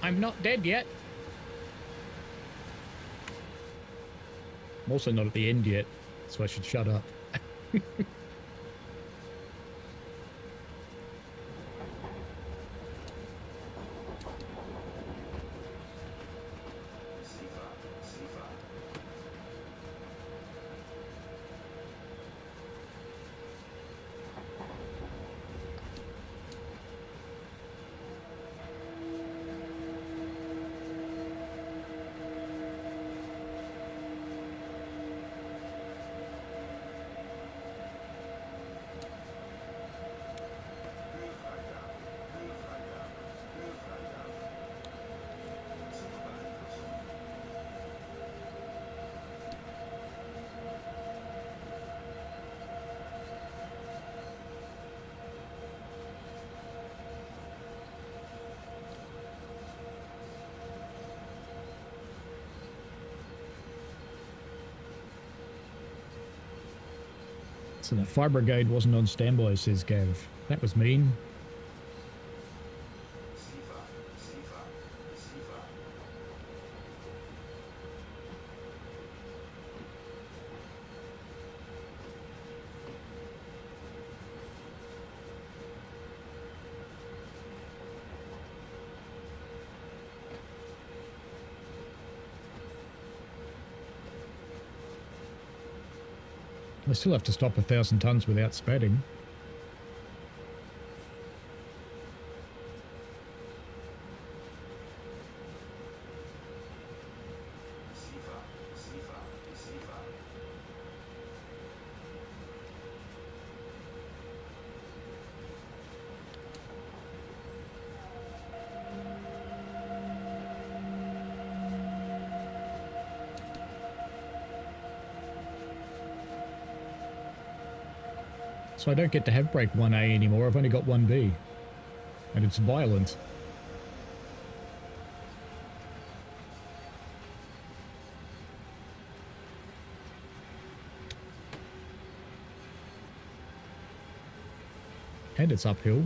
Speaker 3: I'm not dead yet. I'm also not at the end yet, so I should shut up. So the fire brigade wasn't on standby, says Gav. That was mean. I still have to stop 1,000 tons without spatting. So I don't get to have brake 1A anymore, I've only got 1B. And it's violent. And it's uphill.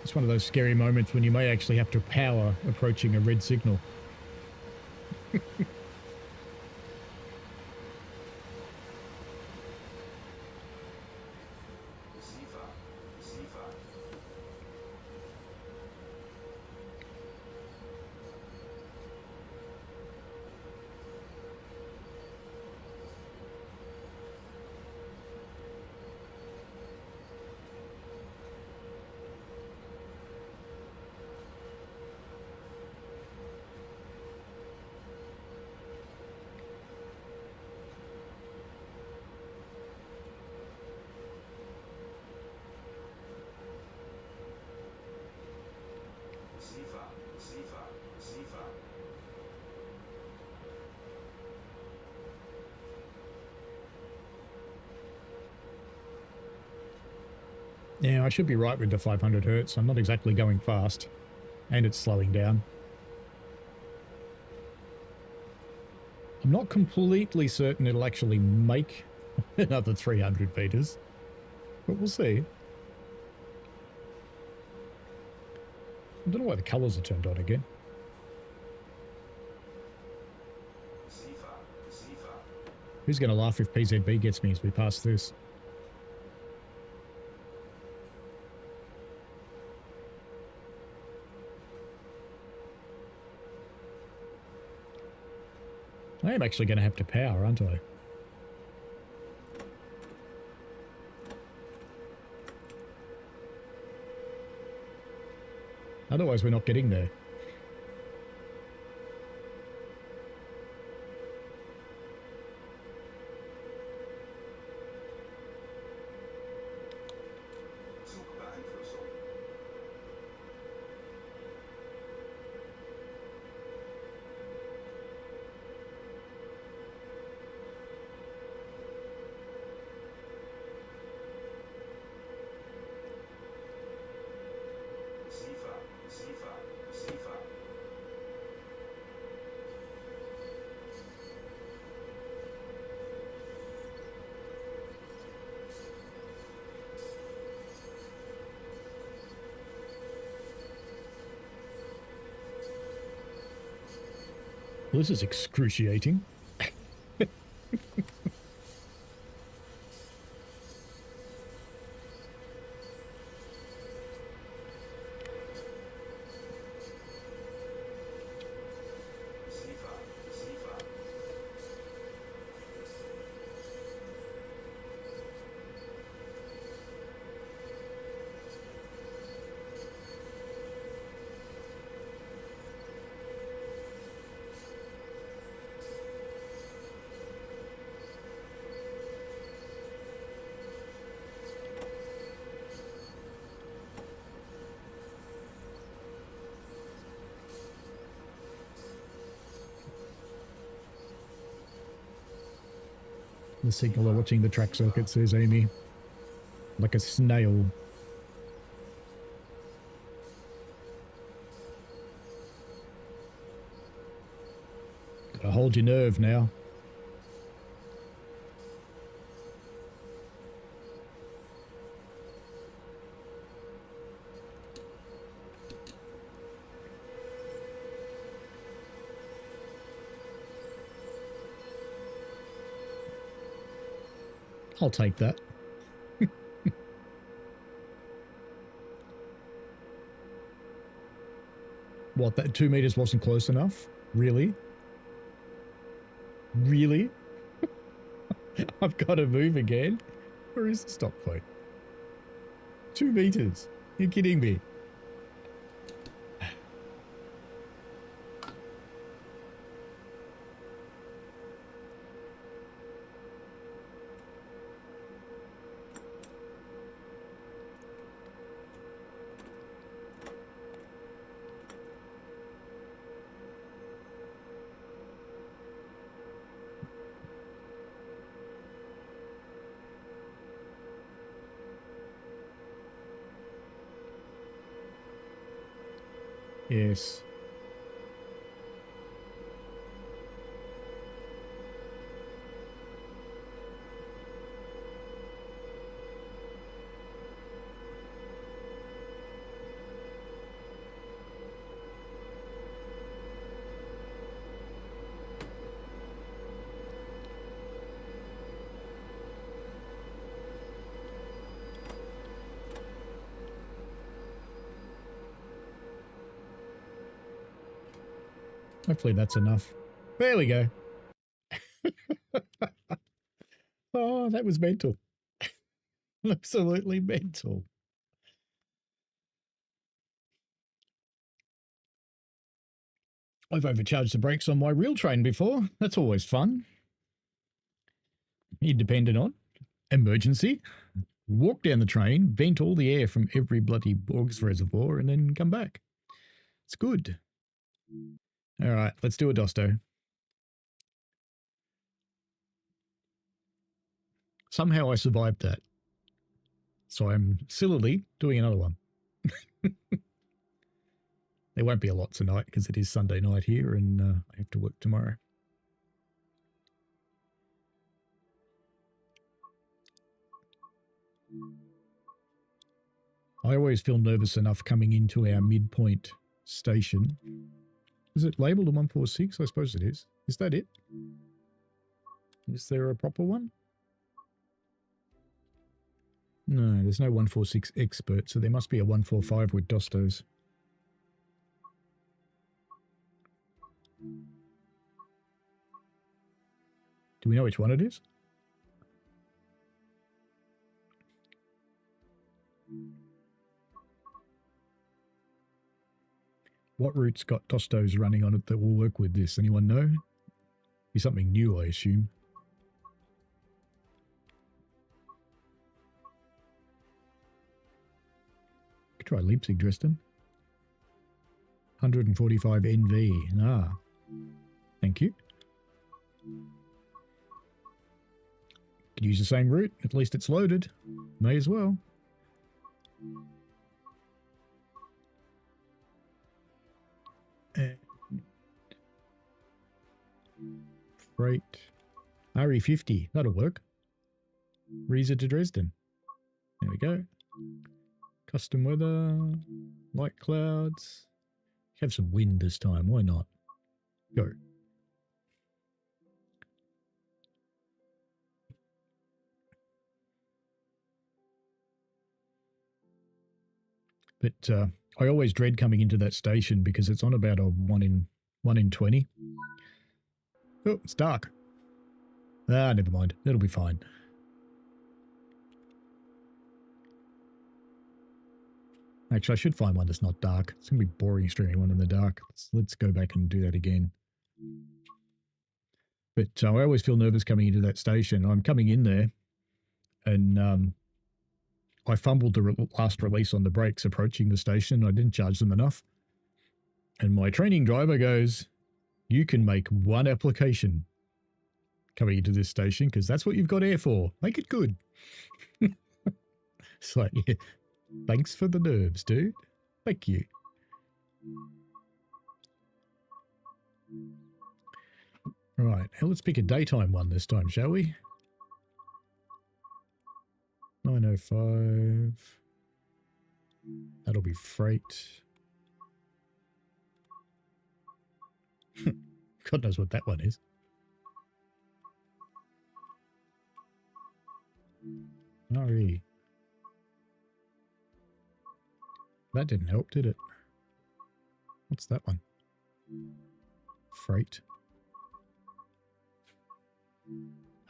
Speaker 3: It's one of those scary moments when you may actually have to power approaching a red signal.
Speaker 1: Receiver. Receiver. Receiver. Receiver. Receiver.
Speaker 3: Yeah, I should be right with the 500 hertz. I'm not exactly going fast. And it's slowing down. I'm not completely certain it'll actually make another 300 meters. But we'll see. I don't know why the colours are turned on again.
Speaker 1: Receiver. Receiver.
Speaker 3: Who's going to laugh if PZB gets me as we pass this? I am actually going to have to power, aren't I? Otherwise, we're not getting there.
Speaker 1: Zugbeeinflussung. Receiver. Receiver. Receiver.
Speaker 3: Well, this is excruciating.
Speaker 1: Receiver. Receiver.
Speaker 3: The signaller watching the track circuit, says Amy. Like a snail. Gotta hold your nerve now. I'll take that. What, that 2 meters wasn't close enough? Really? Really? I've got to move again? Where is the stop point? 2 meters? You're kidding me. Yes. Hopefully that's enough. There we go. Oh, that was mental. Absolutely mental. I've overcharged the brakes on my real train before. That's always fun. Independent on. Emergency. Walk down the train, vent all the air from every bloody Borg's reservoir, and then come back. It's good. All right, let's do a Dosto. Somehow I survived that. So I'm sillily doing another one. There won't be a lot tonight because it is Sunday night here and I have to work tomorrow. I always feel nervous enough coming into our midpoint station. Is it labelled a 146? I suppose it is. Is that it? Is there a proper one? No, there's no 146 expert, so there must be a 145 with Dostos. Do we know which one it is? What route's got Dostos running on it that will work with this? Anyone know? Be something new, I assume. Could try Leipzig, Dresden. 145 NV. Ah. Thank you. Could use the same route. At least it's loaded. May as well. Freight. RE50. That'll work. Riesa to Dresden. There we go. Custom weather. Light clouds. Have some wind this time. Why not? Go. But I always dread coming into that station because it's on about a 1 in 20. Oh, it's dark. Ah, never mind. It'll be fine. Actually, I should find one that's not dark. It's going to be boring streaming one in the dark. Let's go back and do that again. But I always feel nervous coming into that station. I'm coming in there and I fumbled the last release on the brakes approaching the station. I didn't charge them enough. And my training driver goes, you can make one application coming into this station because that's what you've got air for. Make it good. It's like, yeah, thanks for the nerves, dude. Thank you. Right, now let's pick a daytime one this time, shall we? 9:05. That'll be freight. God knows what that one is. RE. That didn't help, did it? What's that one? Freight.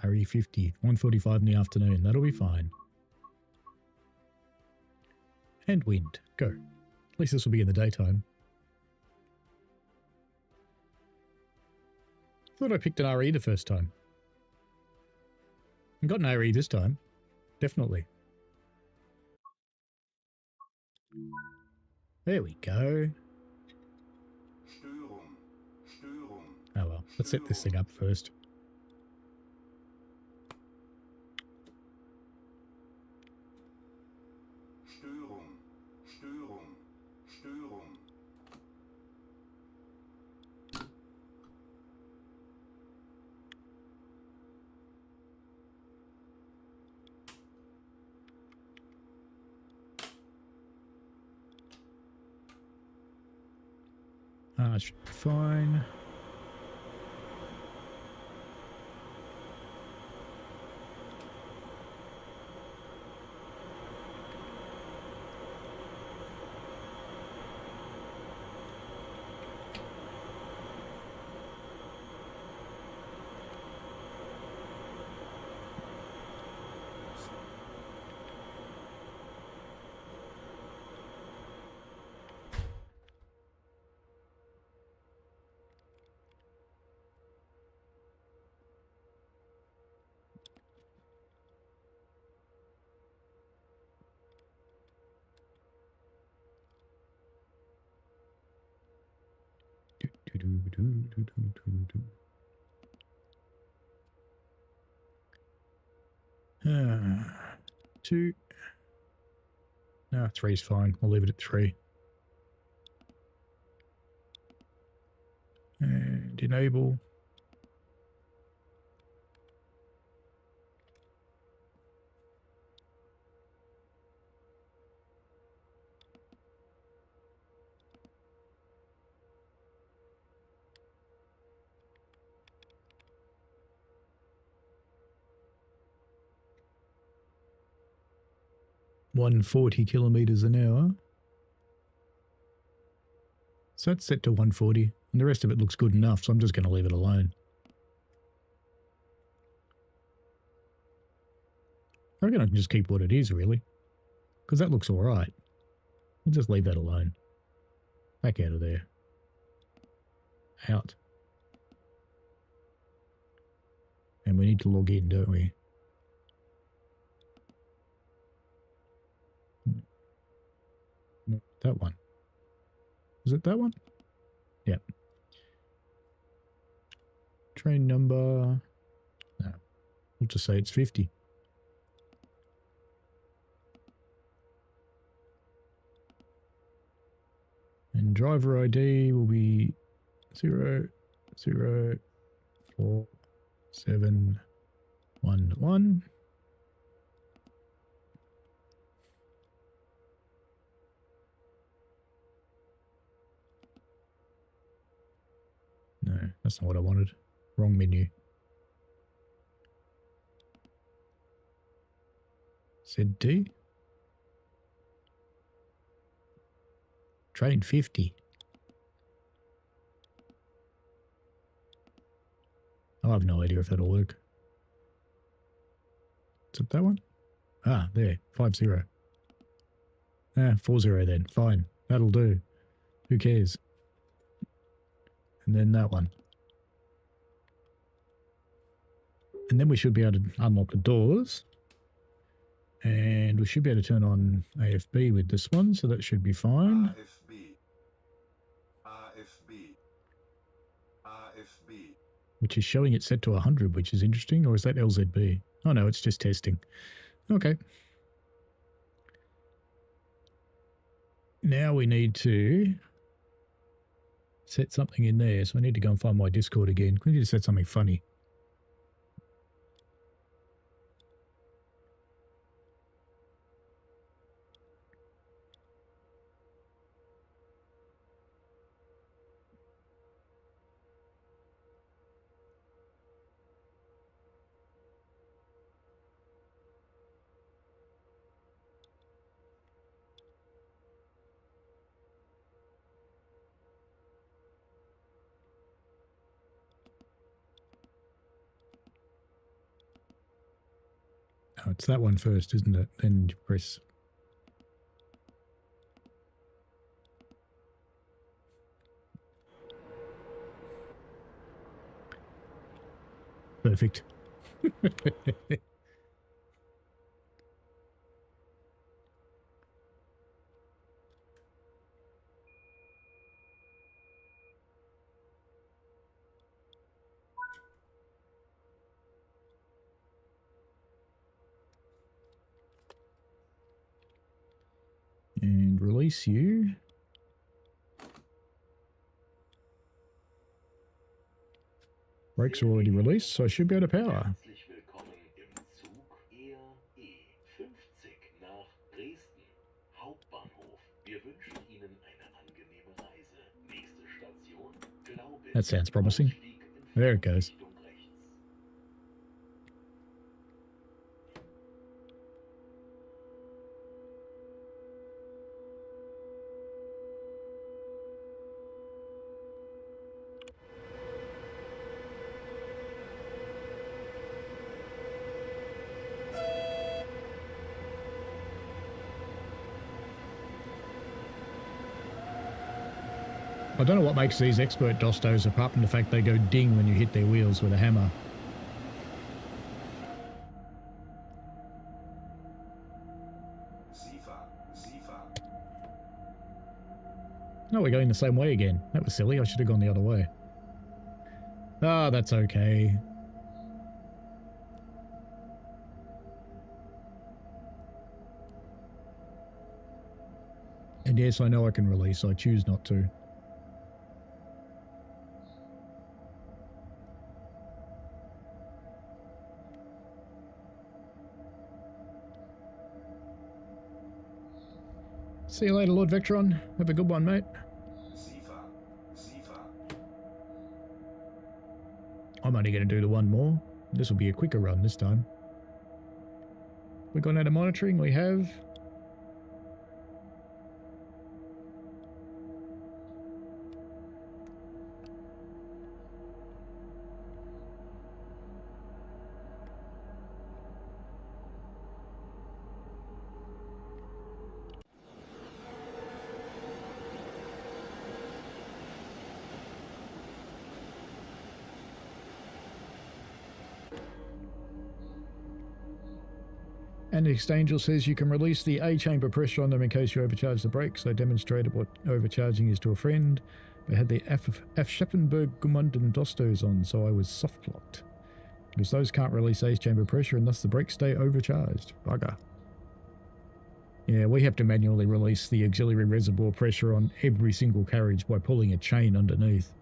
Speaker 3: RE50. 1:45 in the afternoon. That'll be fine. And wind. Go. At least this will be in the daytime. Thought I picked an RE the first time. I got an RE this time. Definitely. There we go. Oh well, let's set this thing up first. Should be fine. Two. No, three's fine. We'll leave it at 3. And enable. $140 kilometers an hour. So that's set to 140, and the rest of it looks good enough, so I'm just going to leave it alone. I reckon I can just keep what it is, really, because that looks all right. We'll just leave that alone. Back out of there. Out. And we need to log in, don't we? No, that one. Is it that one? Yep. Train number... No. We'll just say it's 50. And driver ID will be 0, 0, 4, 7, 1, 1. No, that's not what I wanted. Wrong menu. ZD. Train 50. I have no idea if that'll work. Is it that one? Ah, there. 50. Ah, 40 then. Fine. That'll do. Who cares? And then that one. And then we should be able to unlock the doors. And we should be able to turn on AFB with this one, so that should be fine.
Speaker 1: RFB.
Speaker 3: Which is showing it set to 100, which is interesting. Or is that LZB? Oh no, it's just testing. Okay. Now we need to set something in there. So I need to go and find my Discord again. We need to set something funny. Oh, it's that one first, isn't it? Then you press. Perfect. And release you. Brakes are already released, so I should be out of power.
Speaker 5: Herzlich willkommen im Zug RE50 nach Dresden Hauptbahnhof. Wir wünschen Ihnen eine angenehme Reise. Nächste Station
Speaker 3: That sounds promising.
Speaker 5: Ausstieg in
Speaker 3: There it goes.
Speaker 5: Fahrtrichtung rechts.
Speaker 3: I don't know what makes these expert dostos apart from the fact they go ding when you hit their wheels with a hammer.
Speaker 1: Sifa.
Speaker 3: No, we're going the same way again. That was silly. I should have gone the other way. Ah, that's okay. And yes, I know I can release. I choose not to. See you later, Lord Vectron. Have a good one, mate.
Speaker 1: Sifa.
Speaker 3: I'm only going to do the one more. This will be a quicker run this time. We've gone out of monitoring. We have. And the Angel says you can release the A chamber pressure on them in case you overcharge the brakes. They demonstrated what overcharging is to a friend. They had the F. Scheppenberg Gumunden Dostos on, so I was soft locked. Because those can't release A chamber pressure and thus the brakes stay overcharged. Bugger. Yeah, we have to manually release the auxiliary reservoir pressure on every single carriage by pulling a chain underneath.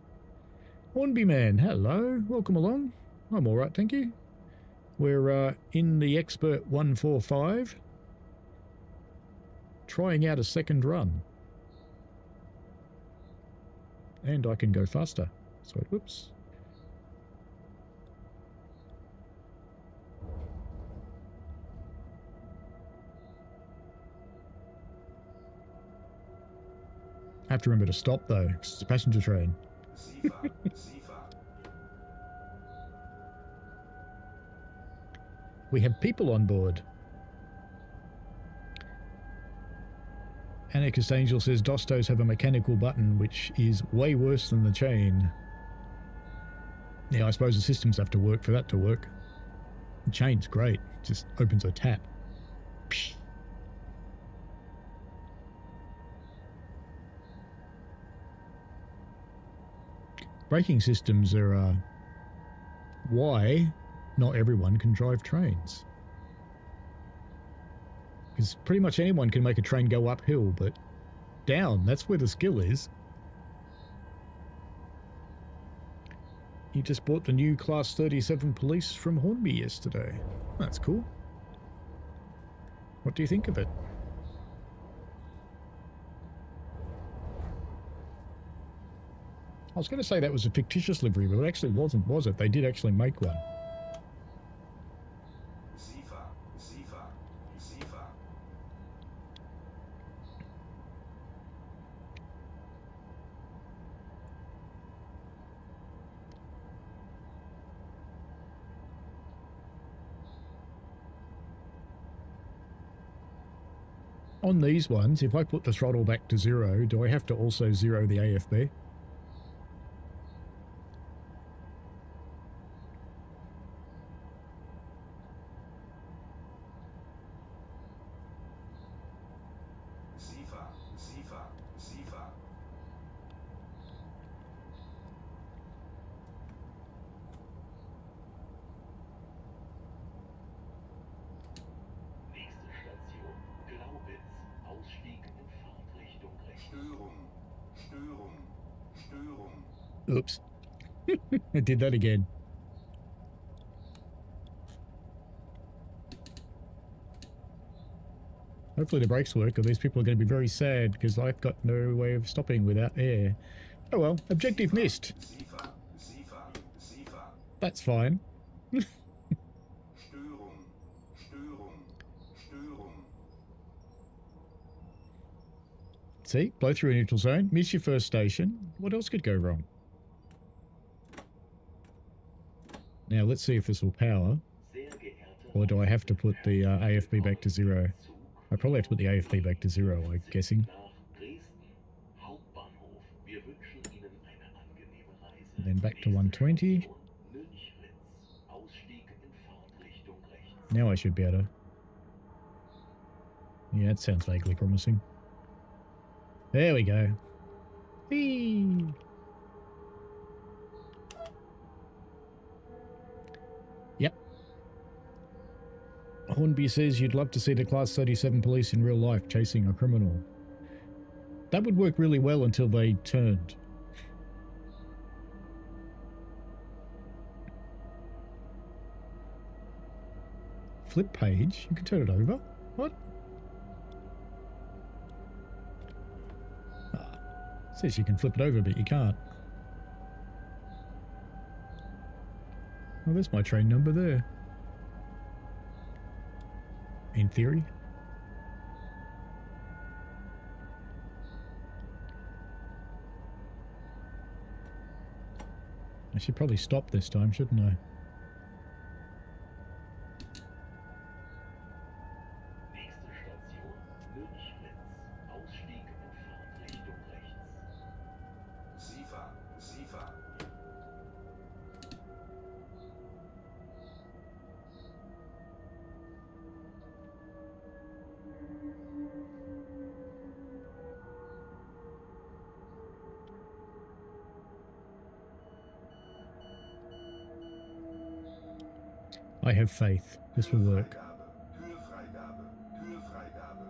Speaker 3: Hornby Man, hello. Welcome along. I'm alright, thank you. We're in the Expert 145, trying out a second run. And I can go faster. So, whoops. I have to remember to stop though, 'cause it's a passenger train.
Speaker 1: Sifa.
Speaker 3: We have people on board. Anarchist Angel says Dostos have a mechanical button, which is way worse than the chain. Yeah, I suppose the systems have to work for that to work. The chain's great. It just opens a tap. Psh. Braking systems are why not everyone can drive trains. Because pretty much anyone can make a train go uphill, but down, that's where the skill is. You just bought the new Class 37 police from Hornby yesterday. That's cool. What do you think of it? I was going to say that was a fictitious livery, but it actually wasn't, was it? They did actually make one.
Speaker 1: Sifa.
Speaker 3: On these ones, if I put the throttle back to 0, do I have to also 0 the AFB?
Speaker 1: Sifa.
Speaker 5: Nächste Station, Glaubitz. Ausstieg in Fahrtrichtung rechts.
Speaker 1: Störung.
Speaker 3: Oops. I did that again. Hopefully the brakes work, or these people are going to be very sad because I've got no way of stopping without air. Oh well, objective missed.
Speaker 1: Sifa.
Speaker 3: That's fine.
Speaker 1: Störung, Störung, Störung.
Speaker 3: See? Blow through a neutral zone. Miss your first station. What else could go wrong? Now, let's see if this will power.
Speaker 5: Sehr geehrte
Speaker 3: Or do I have to put the AFB back to 0?
Speaker 5: Zug
Speaker 3: I probably have to put the AFB back to 0, I'm guessing.
Speaker 5: nach Dresden Hauptbahnhof. Wir wünschen Ihnen eine angenehme Reise.
Speaker 3: And then back to
Speaker 5: Nächste
Speaker 3: 120.
Speaker 5: Station, Münchritz. Ausstieg in Fahrtrichtung rechts.
Speaker 3: Now I should be able to... Yeah, it sounds vaguely promising. There we go. Whee! Yep. Hornby says you'd love to see the Class 37 police in real life chasing a criminal. That would work really well until they turned. Flip page? You can turn it over? What? It says you can flip it over, but you can't. Oh, there's my train number there. In theory. I should probably stop this time, shouldn't I?
Speaker 5: Nächste Station, Münchritz. Ausstieg in Fahrtrichtung rechts.
Speaker 1: Sifa, Sifa.
Speaker 3: I have faith. This will work.
Speaker 1: Türfreigabe, Türfreigabe.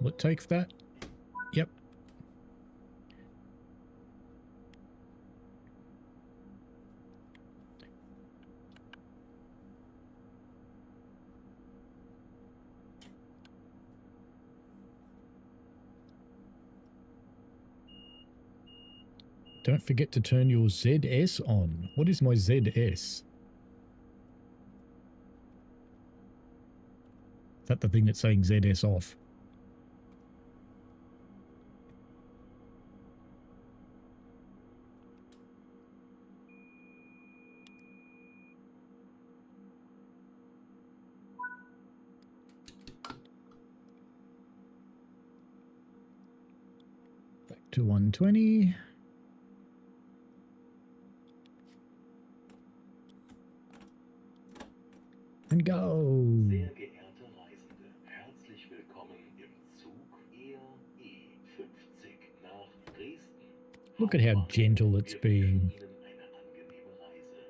Speaker 3: Will it take that? Yep. Don't forget to turn your ZS on. What is my ZS? Is that the thing that's saying ZS off? Back to 120. And go.
Speaker 5: Sehr geehrte Reisende, herzlich willkommen im Zug E50 nach Dresden.
Speaker 3: Look at how gentle it's being.
Speaker 5: Wir wünschen Ihnen eine angenehme Reise.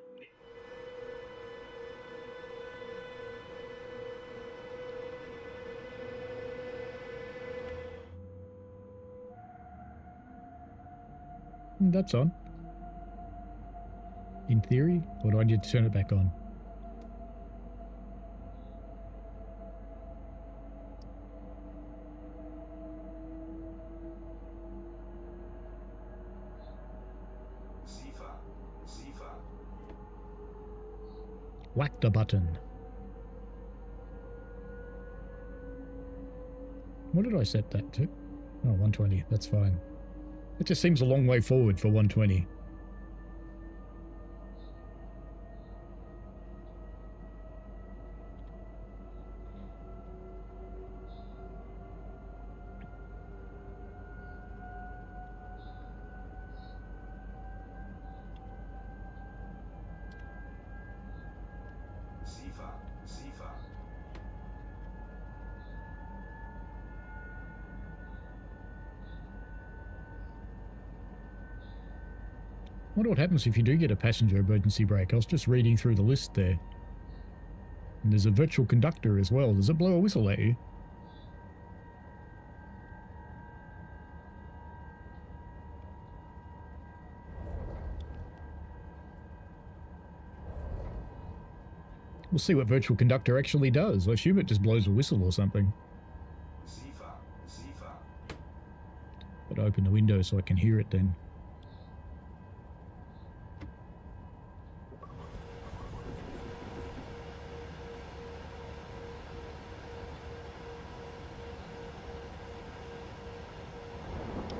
Speaker 3: That's on. In theory, or do I need to turn it back on?
Speaker 1: Sifa, Sifa.
Speaker 3: Whack the button. What did I set that to? Oh, 120. That's fine. It just seems a long way forward for 120.
Speaker 1: Sifa, Sifa.
Speaker 3: Wonder what happens if you do get a passenger emergency brake. I was just reading through the list there. And there's a virtual conductor as well. Does it blow a whistle at you? We'll see what virtual conductor actually does. I assume it just blows a whistle or something.
Speaker 1: Sifa, Sifa.
Speaker 3: But open the window so I can hear it then.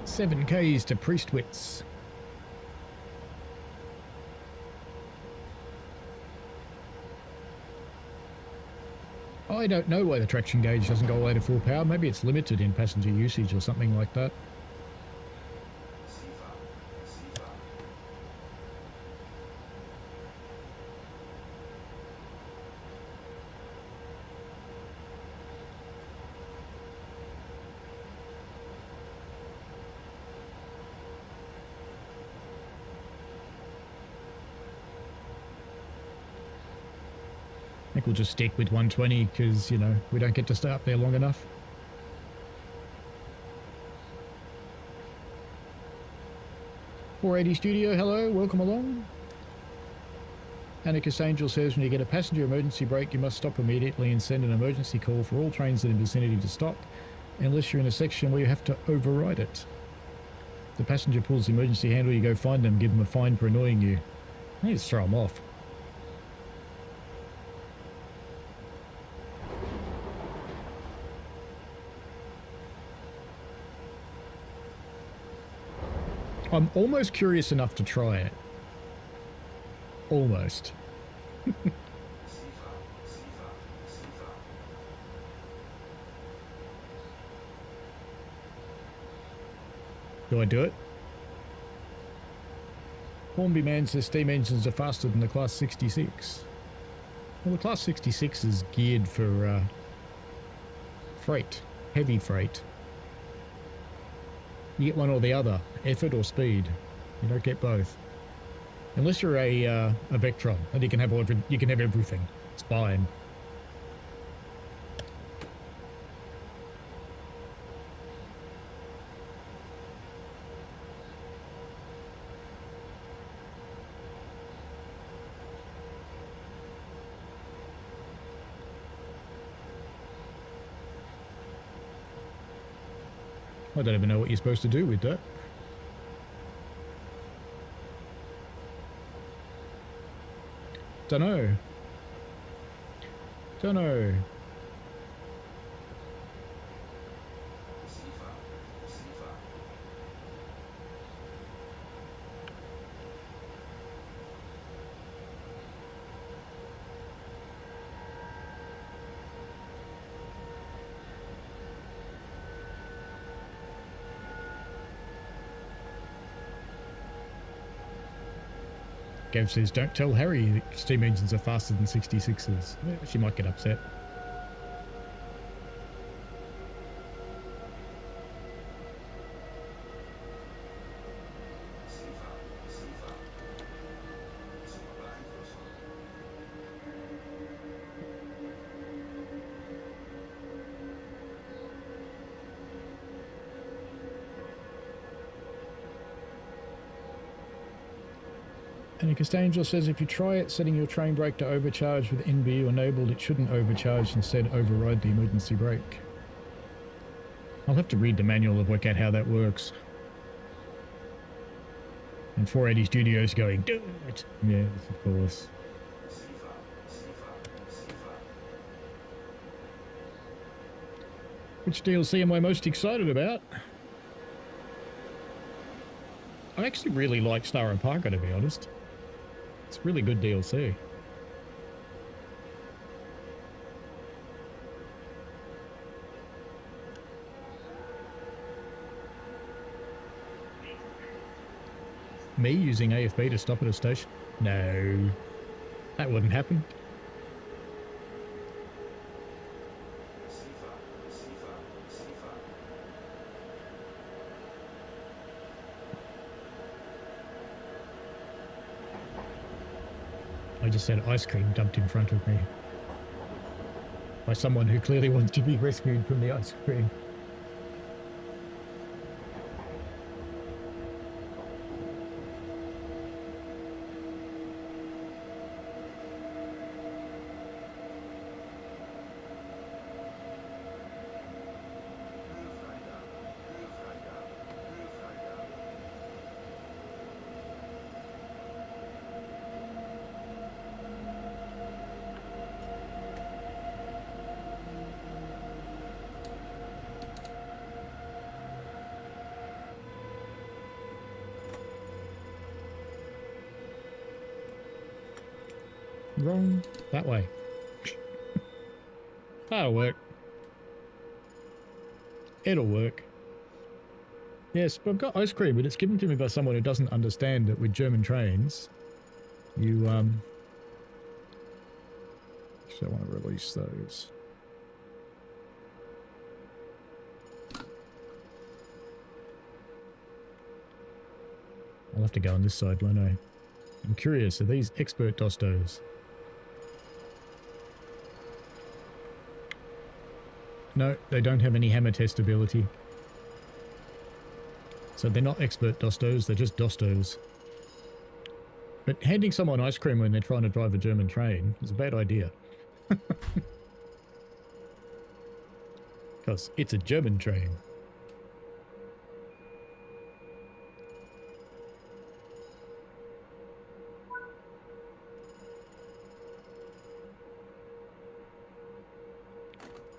Speaker 3: Seven Ks to Priestwitz. I don't know why the traction gauge doesn't go all the way to full power. Maybe it's limited in passenger usage or something like that.
Speaker 1: SIFA, SIFA,
Speaker 3: I think we'll just stick with 120 because, you know, we don't get to stay up there long enough. .480 Studio, hello, welcome along. Anarchist Angel says when you get a passenger emergency brake, you must stop immediately and send an emergency call for all trains in the vicinity to stop, unless you're in a section where you have to override it. If the passenger pulls the emergency handle, you go find them, give them a fine for annoying you. I need to throw them off. I'm almost curious enough to try it. Almost.
Speaker 1: SIFA, SIFA, SIFA.
Speaker 3: Do I do it? Hornby Man says steam engines are faster than the Class 66. Well, the Class 66 is geared for freight, heavy freight. You get one or the other, effort or speed. You don't get both. Unless you're a Vectron, and you can have everything. It's fine. I don't even know what you're supposed to do with that. Dunno. Dunno.
Speaker 1: SIFA, SIFA.
Speaker 3: Gav says, don't tell Harry that steam engines are faster than 66s. Yeah, she might get upset.
Speaker 1: SIFA, SIFA. Super beeinflussen.
Speaker 3: Anarchist Angel says if you try it, setting your train brake to overcharge with NBU enabled, it shouldn't overcharge, instead override the emergency brake. I'll have to read the manual to work out how that works. And 480 Studios going, do it! Yes, of course.
Speaker 1: SIFA, SIFA, SIFA.
Speaker 3: Which DLC am I most excited about? I actually really like Star Parker, to be honest. It's really good DLC. Me using AFB to stop at a station? No, that wouldn't happen.
Speaker 1: SIFA, SIFA, SIFA.
Speaker 3: I just had ice cream dumped in front of me by someone who clearly wants to be rescued from the ice cream.
Speaker 1: Höhefreigabe, Höhefreigabe,
Speaker 3: wrong. That way. That'll work. It'll work. Yes, but I've got ice cream, but it's given to me by someone who doesn't understand that with German trains, you, actually I want to release those. I'll have to go on this side, won't I? I'm curious, are these expert dostos? No, they don't have any hammer testability. So they're not expert dostos, they're just dostos. But handing someone ice cream when they're trying to drive a German train is a bad idea. Because it's a German train.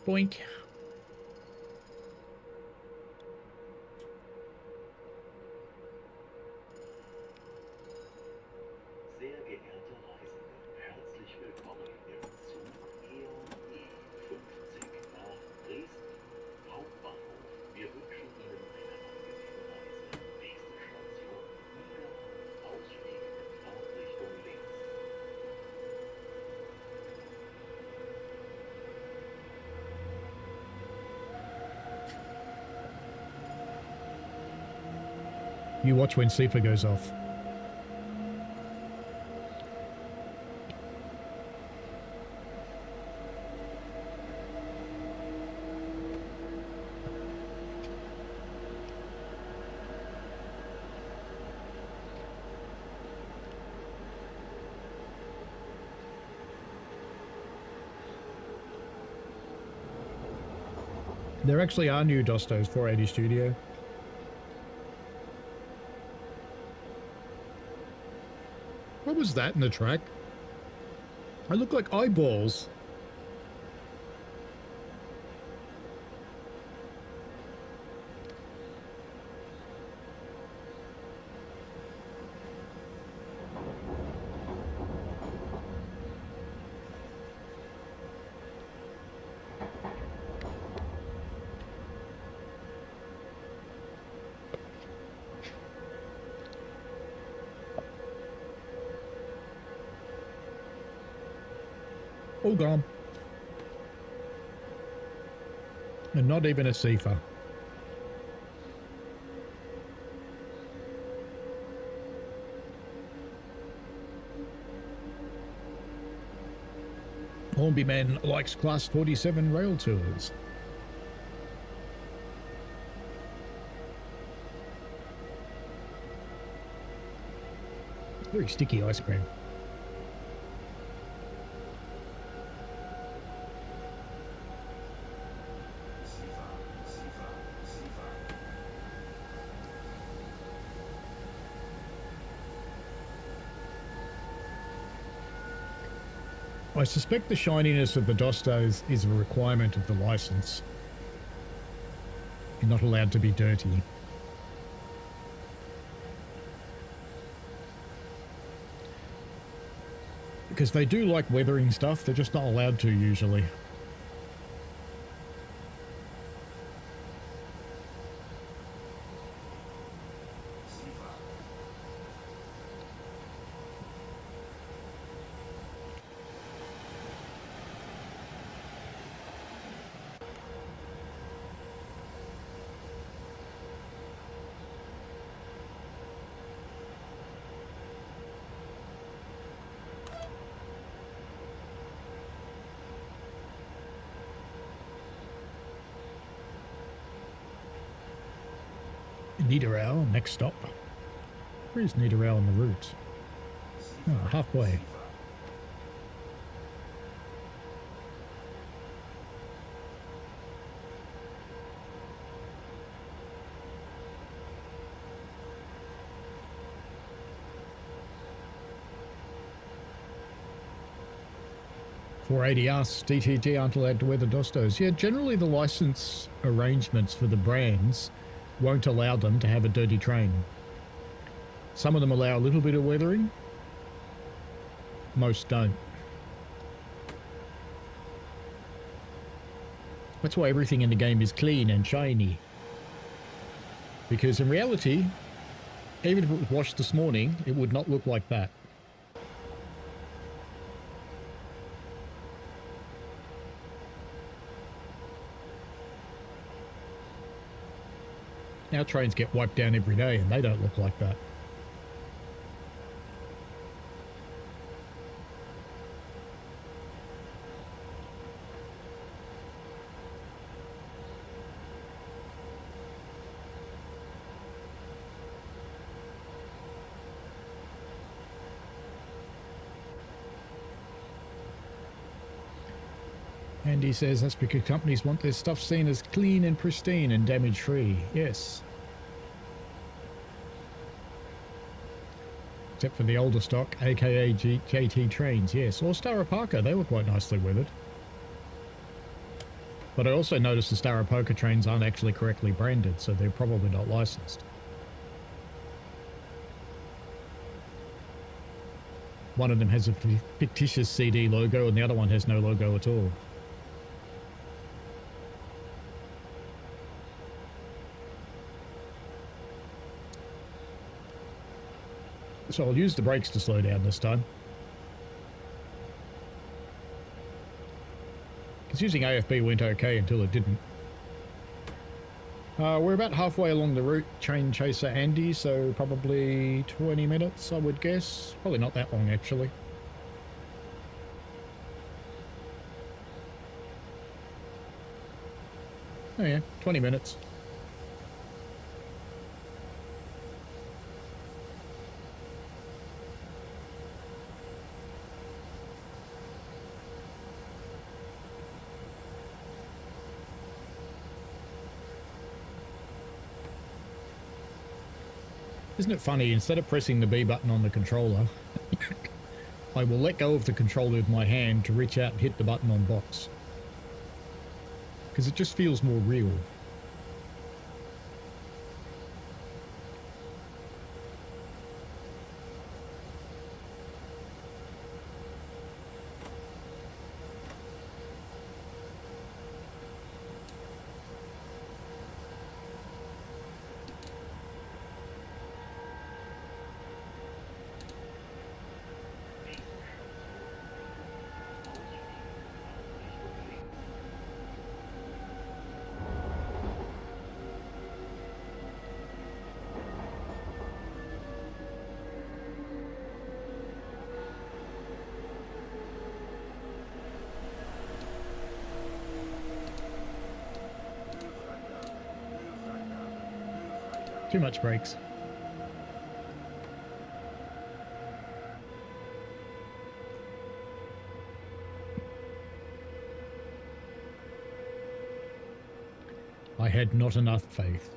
Speaker 3: Boink.
Speaker 5: Sehr geehrte Reisende, herzlich willkommen im Zug E50 nach Dresden Hauptbahnhof. Wir wünschen Ihnen eine angenehme Reise. Nächste Station Nieder, Ausstieg in Fahrtrichtung links.
Speaker 3: You watch when sleeper goes off. There actually are new Dostos 480 Studio. What was that in the track? I look like eyeballs. All gone. And not even a CIFA. Hornby Man likes Class 47 rail tours. Very sticky ice cream. I suspect the shininess of the Dostos is a requirement of the license. You're not allowed to be dirty. Because they do like weathering stuff, they're just not allowed to usually. Niederau, next stop. Where is Niederau on the route? Oh, halfway. $480 asks, DTG aren't allowed to wear the Dostos. Yeah, generally the license arrangements for the brands won't allow them to have a dirty train. Some of them allow a little bit of weathering. Most don't. That's why everything in the game is clean and shiny. Because in reality, even if it was washed this morning, it would not look like that. Our trains get wiped down every day and they don't look like that. Andy says that's because companies want their stuff seen as clean and pristine and damage-free. Yes. Except for the older stock, aka JT trains, yes. Or Starapaka, they were quite nicely weathered. But I also noticed the Starapaka trains aren't actually correctly branded, so they're probably not licensed. One of them has a fictitious CD logo and the other one has no logo at all. So I'll use the brakes to slow down this time. Because using AFB went okay until it didn't. We're about halfway along the route, Train Chaser Andy, so probably 20 minutes, I would guess. Probably not that long, actually. Oh yeah, 20 minutes. Isn't it funny, instead of pressing the B button on the controller, I will let go of the controller with my hand to reach out and hit the button on box. Because it just feels more real. Too much brakes. I had not enough faith.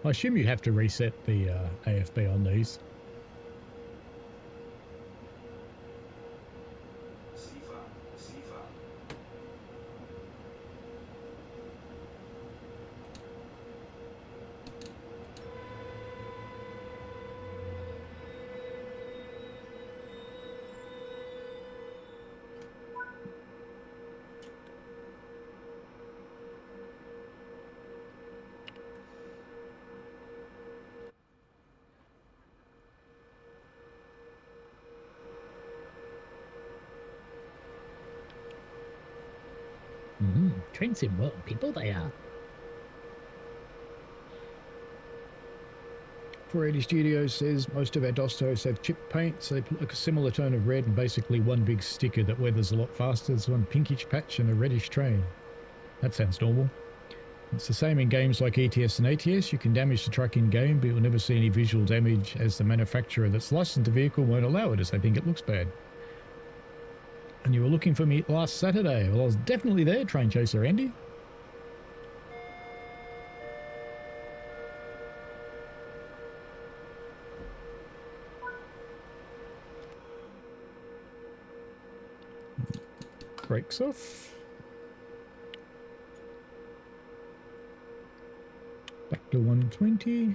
Speaker 3: I assume you have to reset the AFB on these.
Speaker 1: Sifa, Sifa.
Speaker 3: Train sim well, people they are. 480 Studios says most of our Dostos have chip paint, so they put like a similar tone of red and basically one big sticker that weathers a lot faster. There's one pinkish patch and a reddish train. That sounds normal. It's the same in games like ETS and ATS. You can damage the truck in game, but you'll never see any visual damage as the manufacturer that's licensed the vehicle won't allow it as they think it looks bad. And you were looking for me last Saturday. Well, I was definitely there, Train Chaser Andy. Brakes off. 20.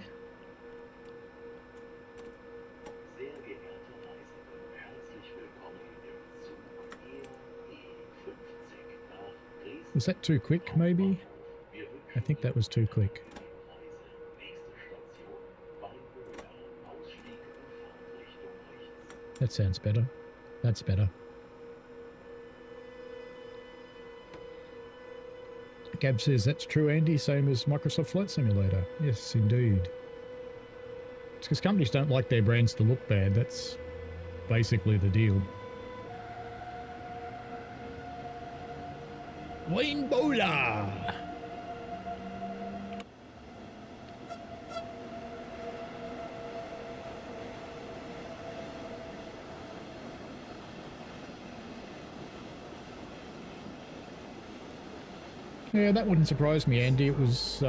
Speaker 5: Sehr geehrte Reisende, herzlich willkommen im Zug E50 nach Dresden.
Speaker 3: Was that too quick, maybe?
Speaker 5: Wir
Speaker 3: I
Speaker 5: wünschen
Speaker 3: think that
Speaker 5: Ihnen
Speaker 3: was too quick.
Speaker 5: eine Reise. Nächste Station, Weinböhler, Ausstieg in Fahrtrichtung rechts.
Speaker 3: That sounds better. That's better. Gab says that's true, Andy, same as Microsoft Flight Simulator. Yes, indeed. It's because companies don't like their brands to look bad. That's basically the deal. Wayne Bowler! Yeah, that wouldn't surprise me, Andy. It was,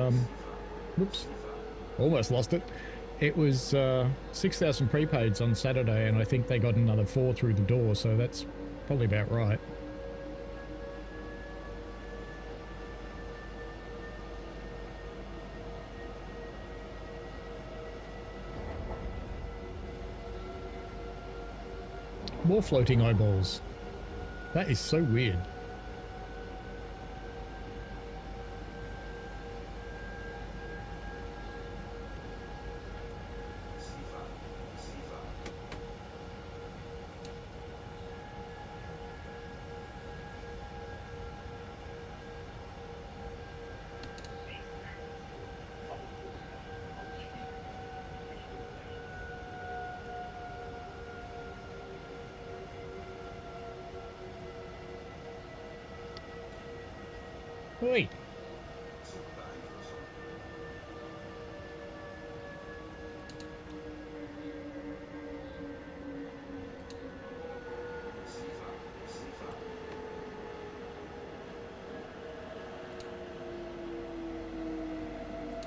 Speaker 3: whoops, almost lost it. It was 6,000 prepaids on Saturday, and I think they got another 4 through the door, so that's probably about right. More floating eyeballs. That is so weird. Wait.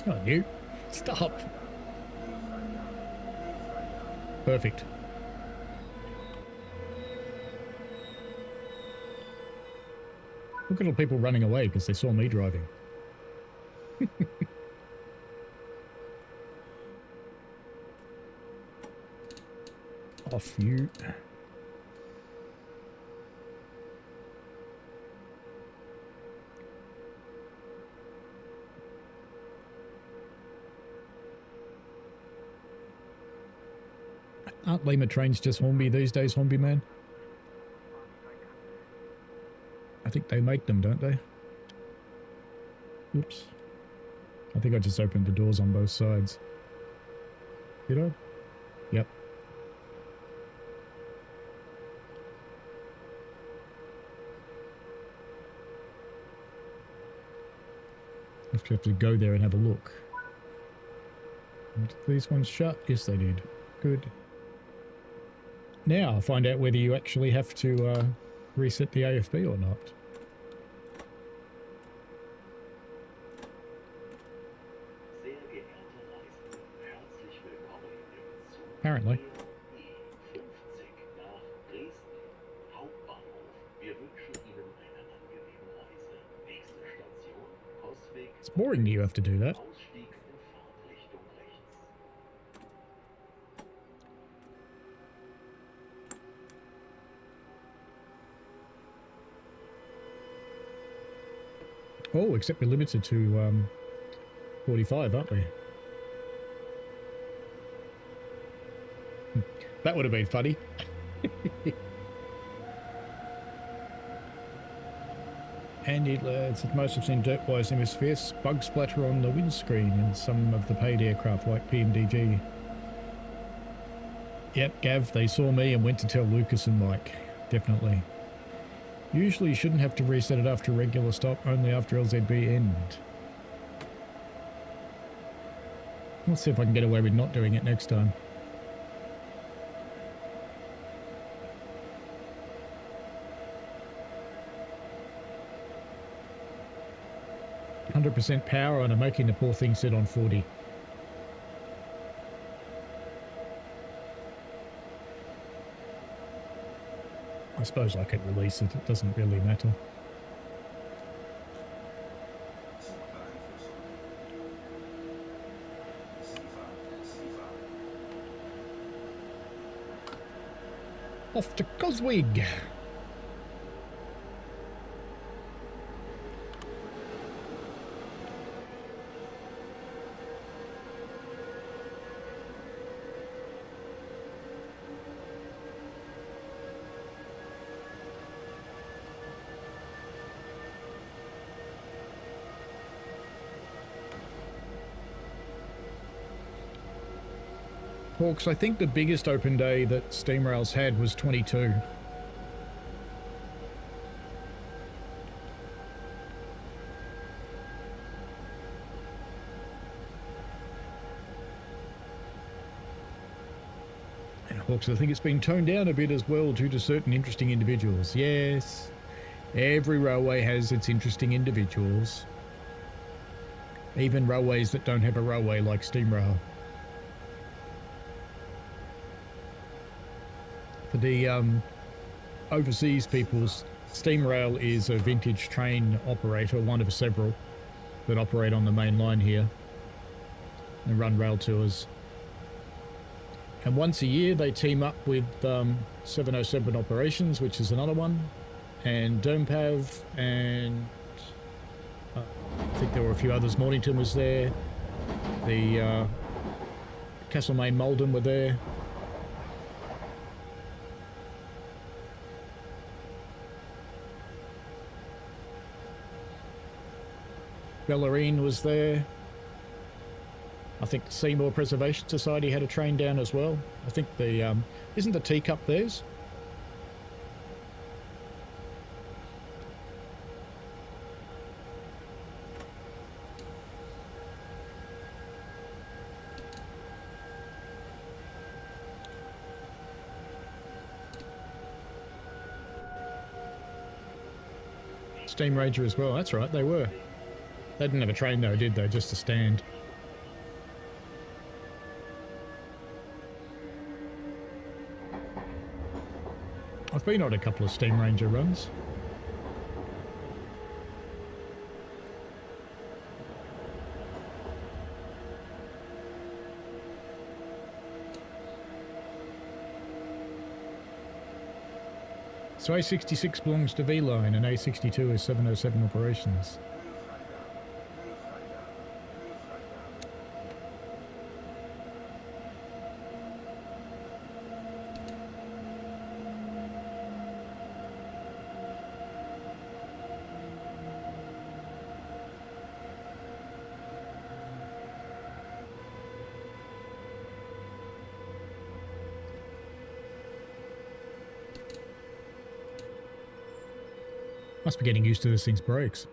Speaker 3: Oh, you. Stop. Perfect. Look at all the people running away because they saw me driving. Off you. Aren't Lima trains just Hornby these days, Hornby man? I think they make them, don't they? Oops. I think I just opened the doors on both sides. Did I? Yep. I have to go there and have a look. Did these ones shut? Yes, they did. Good. Now I'll find out whether you actually have to reset the AFB or not. Apparently. It's boring that you have to do that. Oh, except we're limited to 45, aren't we? That would have been funny. Andy, it's the most I've seen dirt-wise hemisphere. Bug splatter on the windscreen in some of the paid aircraft like PMDG. Yep, Gav, they saw me and went to tell Lucas and Mike. Definitely. Usually you shouldn't have to reset it after a regular stop, only after LZB end. Let's see if I can get away with not doing it next time. %% power and I'm making the poor thing sit on 40. I suppose I could release it, it doesn't really matter. Off to Coswig. Hawks, I think the biggest open day that Steam Rail's had was 22. And Hawks, I think it's been toned down a bit as well due to certain interesting individuals. Yes, every railway has its interesting individuals. Even railways that don't have a railway like Steam Rail. For the overseas peoples, Steam Rail is a vintage train operator, one of several that operate on the main line here and run rail tours. And once a year they team up with 707 Operations, which is another one, and Dompav, and I think there were a few others. Mornington was there, the Castlemaine Malden were there. Bellarine was there. I think the Seymour Preservation Society had a train down as well. I think the, isn't the Teacup theirs? Steam Ranger as well, that's right, they were. They didn't have a train though, did they? Just a stand. I've been on a couple of Steam Ranger runs. So A66 belongs to V-Line and A62 is 707 Operations. Must be getting used to this thing's brakes.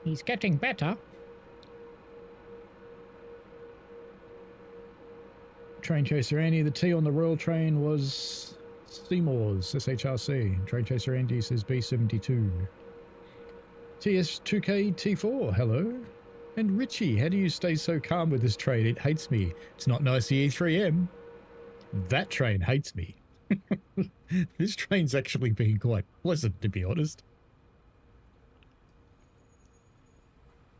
Speaker 3: He's getting better. Train Chaser Andy, the T on the Royal Train was Seymour's, SHRC. Train Chaser Andy says B72. TS2K T4, hello. And Richie, how do you stay so calm with this train? It hates me. It's not nice E3M. That train hates me. This train's actually been quite pleasant, to be honest.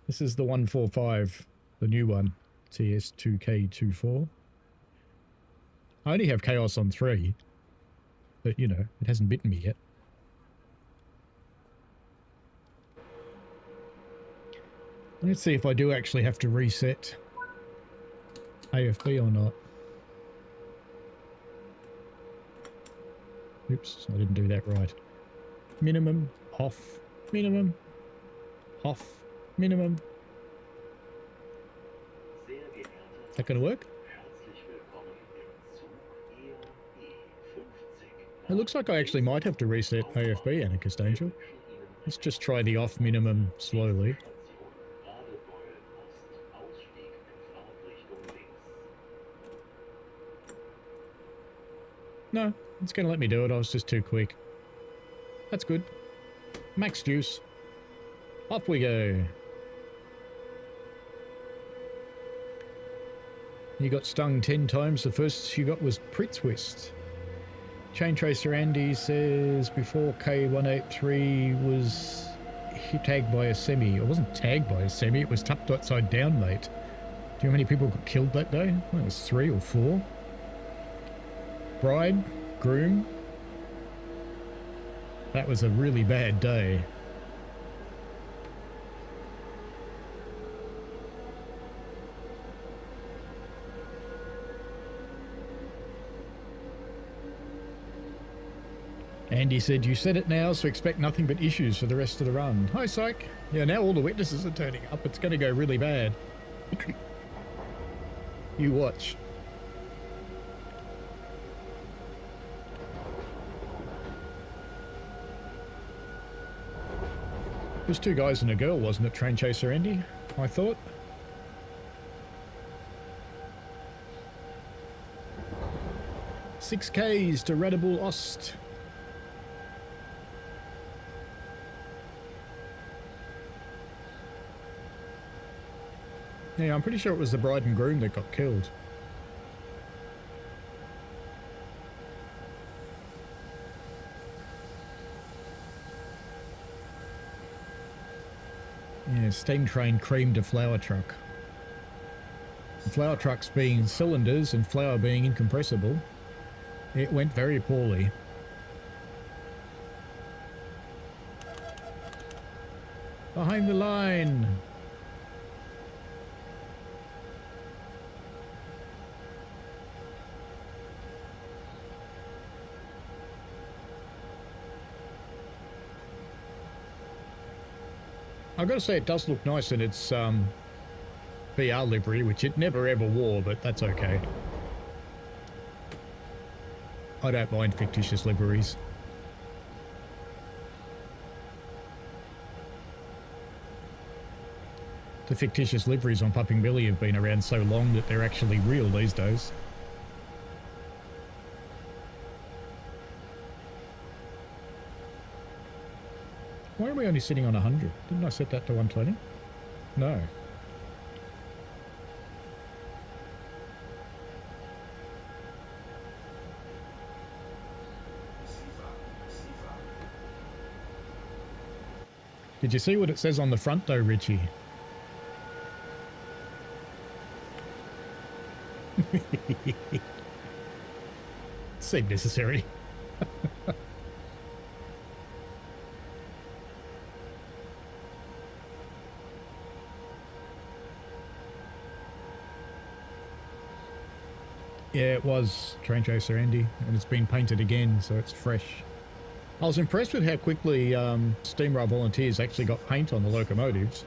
Speaker 3: This is the 145, the new one, TS2K24. I only have Chaos on 3, but, you know, it hasn't bitten me yet. Let's see if I do actually have to reset AFB or not. Oops, I didn't do that right. Minimum, off, minimum, off, minimum. Is that going to work? It looks like I actually might have to reset AFB, Anarchist Angel. Let's just try the off minimum slowly. No, it's going to let me do it. I was just too quick. That's good. Max juice. Off we go. You got stung 10 times. The first you got was Pritzwist. Chain Tracer Andy says before K183 was tagged by a semi. It wasn't tagged by a semi. It was tucked upside down, mate. Do you know how many people got killed that day? Well, it was 3 or 4. Bride, groom. That was a really bad day. Andy said, you said it now, so expect nothing but issues for the rest of the run. Hi, Psych. Yeah, now all the witnesses are turning up. It's going to go really bad. You watch. There's 2 guys and a girl, wasn't it, Train Chaser Andy? I thought. Six Ks to Radical Ost. Yeah, I'm pretty sure it was the bride and groom that got killed. Yeah, steam train creamed a flour truck. The flour trucks being cylinders and flour being incompressible, it went very poorly. Behind the line! I've got to say, it does look nice in its BR livery, which it never ever wore, but that's okay. I don't mind fictitious liveries. The fictitious liveries on Pupping Billy have been around so long that they're actually real these days. Why are we only sitting on 100? Didn't I set that to 120? No. Did you see what it says on the front though, Richie? Seemed necessary. Yeah, it was Train Chaser Andy, and it's been painted again, so it's fresh. I was impressed with how quickly Steam Rail volunteers actually got paint on the locomotives.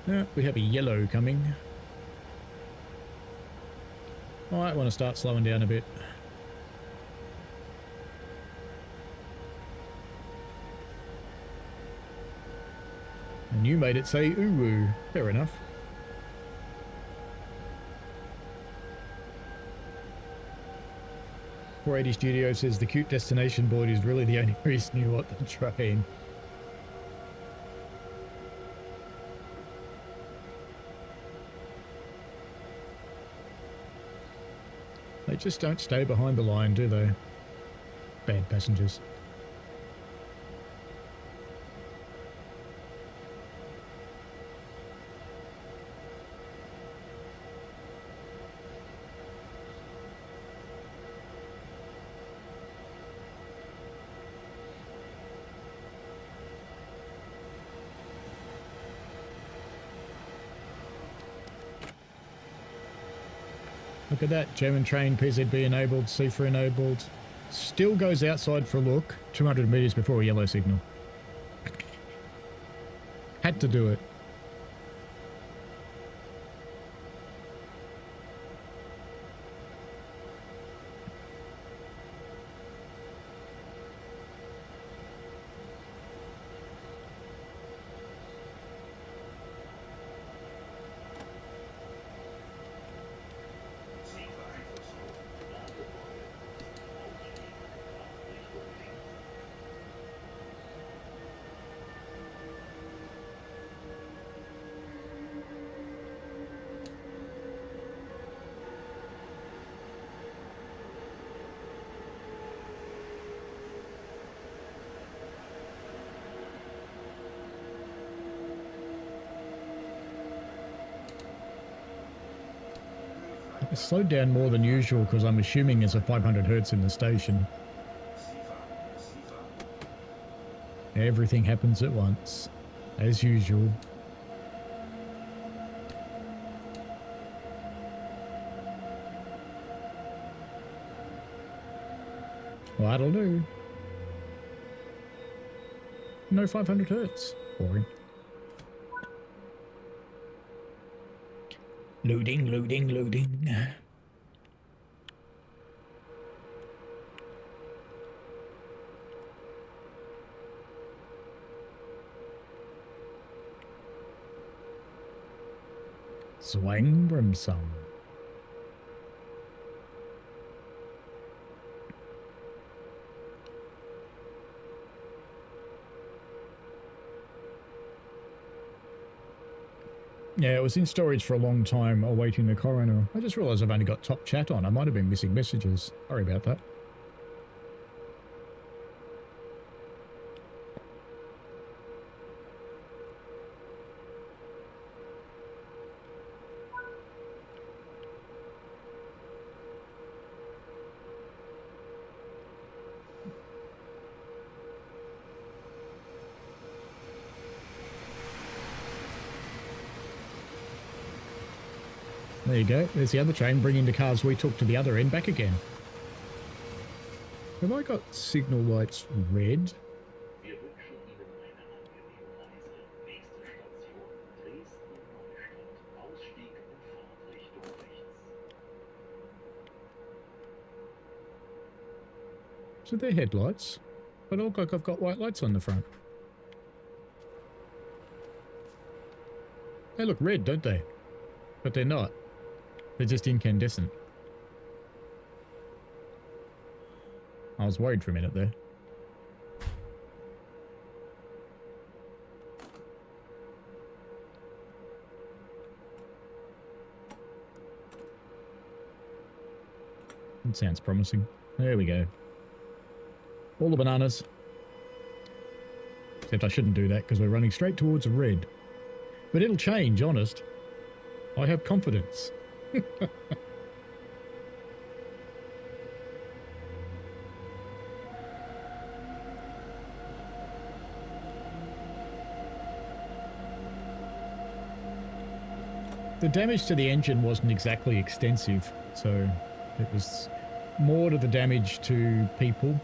Speaker 3: Yeah, we have a yellow coming. I might want to start slowing down a bit. And you made it say ooh-woo. Fair enough. .480 Studio says the cute destination board is really the only reason you want the train. They just don't stay behind the line, do they? Bad passengers. Look at that, German train, PZB enabled, C4 enabled. Still goes outside for a look, 200 metres before a yellow signal. Had to do it. It's slowed down more than usual because I'm assuming there's a 500 hertz in the station. Everything happens at once, as usual. Well, that'll do. No 500 hertz. Boring. Loading, loading, loading. Swang Brimsong. Yeah, it was in storage for a long time, awaiting the coroner. I just realised I've only got top chat on. I might have been missing messages. Sorry about that. There you go. There's the other train bringing the cars we took to the other end back again. Have I got signal lights red?
Speaker 5: Wir wünschen Ihnen eine angenehme Reise. Nächste Station Dresden-Neustadt. Ausstieg in Fahrtrichtung rechts.
Speaker 3: So they're headlights, but I look like I've got white lights on the front. They look red, don't they? But they're not. They're just incandescent. I was worried for a minute there. It sounds promising. There we go. All the bananas. Except I shouldn't do that because we're running straight towards a red. But it'll change, honest. I have confidence. The damage to the engine wasn't exactly extensive, so it was more to the damage to people.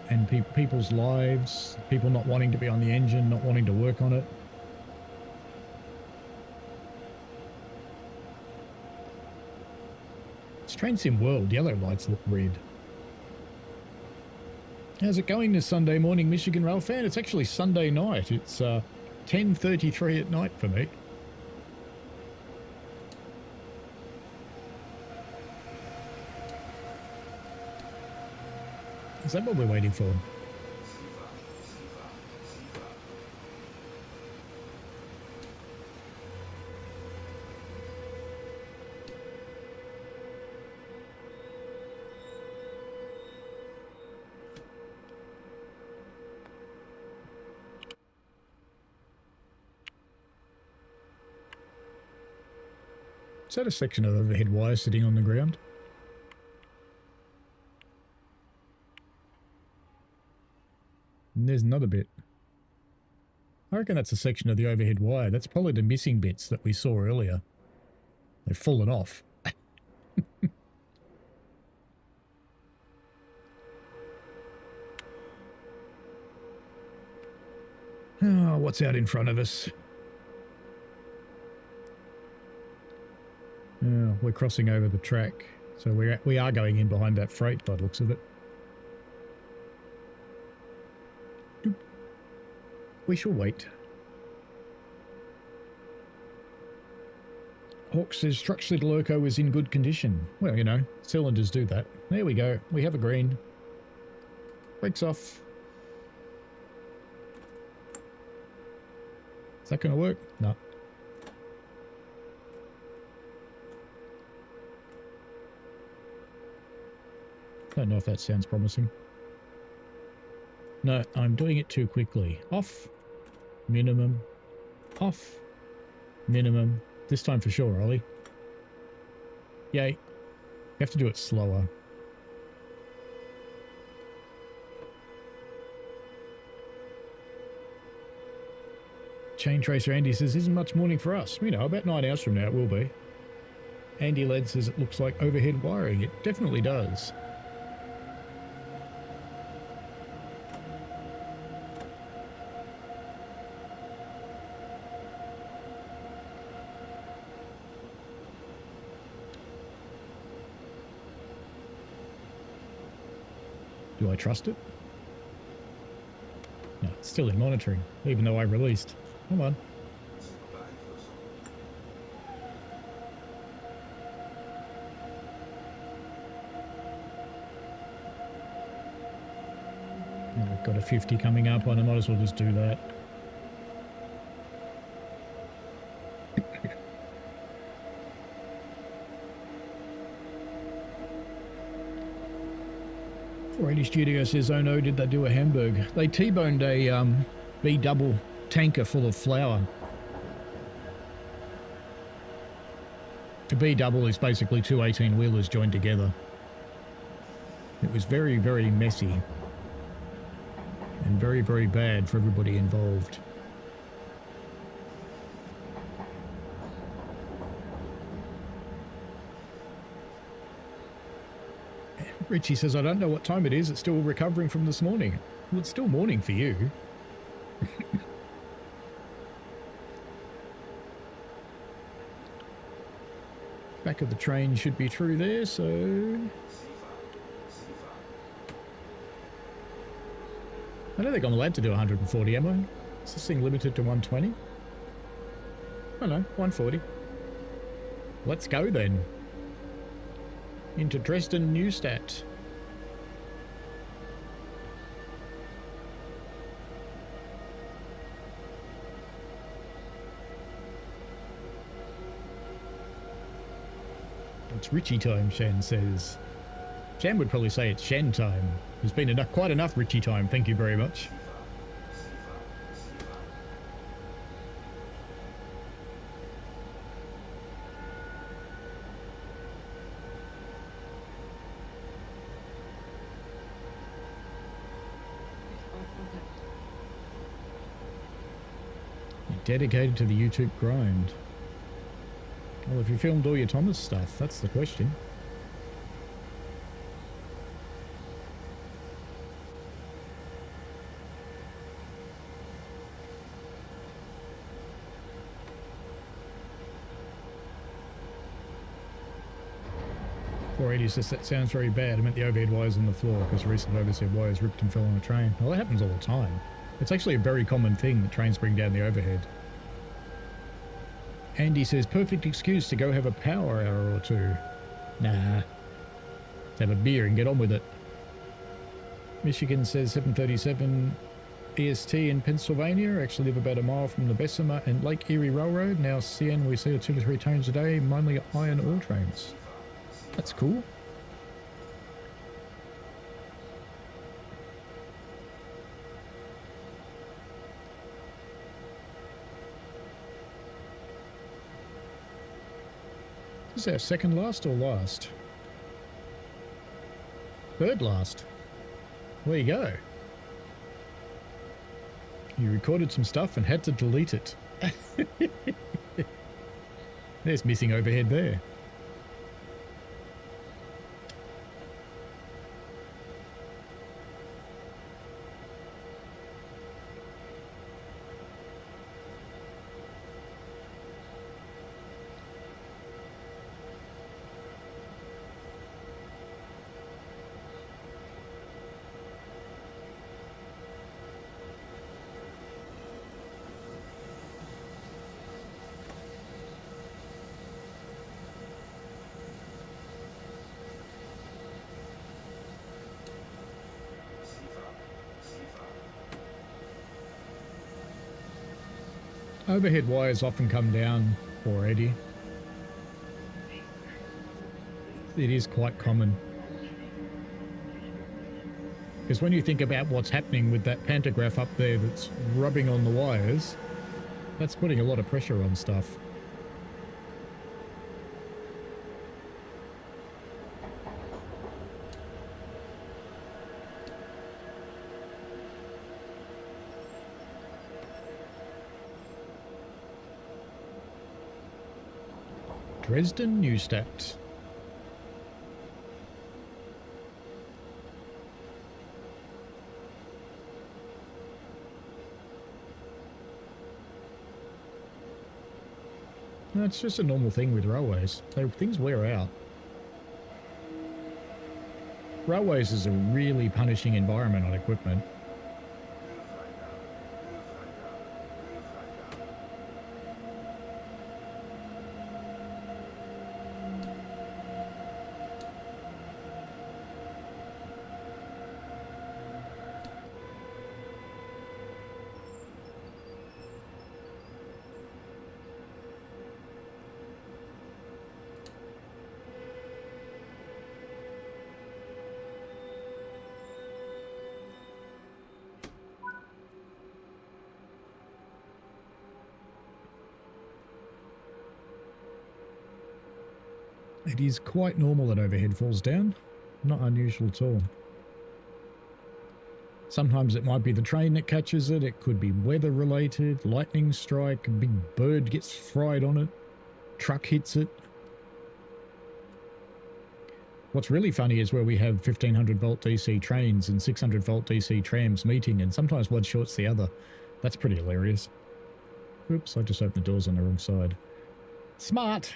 Speaker 3: And people's lives, people not wanting to be on the engine, not wanting to work on it. It's Train Sim World, yellow lights look red. How's it going this Sunday morning, Michigan Rail fan? It's actually Sunday night. It's 10:33 at night for me. Is that what we're waiting for? Is that a section of overhead wire sitting on the ground? And there's another bit. I reckon that's a section of the overhead wire. That's probably the missing bits that we saw earlier. They've fallen off. Oh, what's out in front of us? Oh, we're crossing over the track. So we are going in behind that freight by the looks of it. We shall wait. Hawk says truck sled loco is in good condition. Well, you know, cylinders do that. There we go. We have a green. Brakes off. Is that going to work? No. Don't know if that sounds promising. No, I'm doing it too quickly. Off, minimum, off, minimum. This time for sure, Ollie. Yay. You have to do it slower. Chain Tracer Andy says, isn't much morning for us. You know, about 9 hours from now it will be. Andy Led says it looks like overhead wiring. It definitely does. Do I trust it? No, it's still in monitoring, even though I released. Come on. I've got a 50 coming up on, I might as well just do that. Brady Studio says, oh no, did they do a Hamburg? They T-boned a B-double tanker full of flour. A B-double is basically two 18-wheelers joined together. It was very, very messy. And very, very bad for everybody involved. Richie says, I don't know what time it is. It's still recovering from this morning. Well, it's still morning for you. Back of the train should be through there, so... I don't think I'm allowed to do 140, am I? Is this thing limited to 120? Oh no, 140. Let's go then. Into Dresden Neustadt. It's Richie time, Shan says. Shan would probably say it's Shan time. There's been quite enough Richie time, thank you very much. Dedicated to the YouTube grind. Well, if you filmed all your Thomas stuff, that's the question. Says that sounds very bad. I meant the overhead wires on the floor because recent overhead wires ripped and fell on a train. Well, that happens all the time. It's actually a very common thing that trains bring down the overhead. Andy says, perfect excuse to go have a power hour or two. Nah. Let's have a beer and get on with it. Michigan says 737 EST in Pennsylvania. Actually live about a mile from the Bessemer and Lake Erie Railroad. Now CN we see 2 to 3 trains a day, mainly iron ore trains. That's cool. Is that second last or last? Third last. There you go. You recorded some stuff and had to delete it. There's missing overhead there. Overhead wires often come down already. It is quite common. Because when you think about what's happening with that pantograph up there that's rubbing on the wires, that's putting a lot of pressure on stuff. Dresden Neustadt. No, it's just a normal thing with railways. Things wear out. Railways is a really punishing environment on equipment. It is quite normal that overhead falls down. Not unusual at all. Sometimes it might be the train that catches it. It could be weather related, lightning strike, a big bird gets fried on it, truck hits it. What's really funny is where we have 1500 volt DC trains and 600 volt DC trams meeting, and sometimes one shorts the other. That's pretty hilarious. Oops, I just opened the doors on the wrong side. Smart!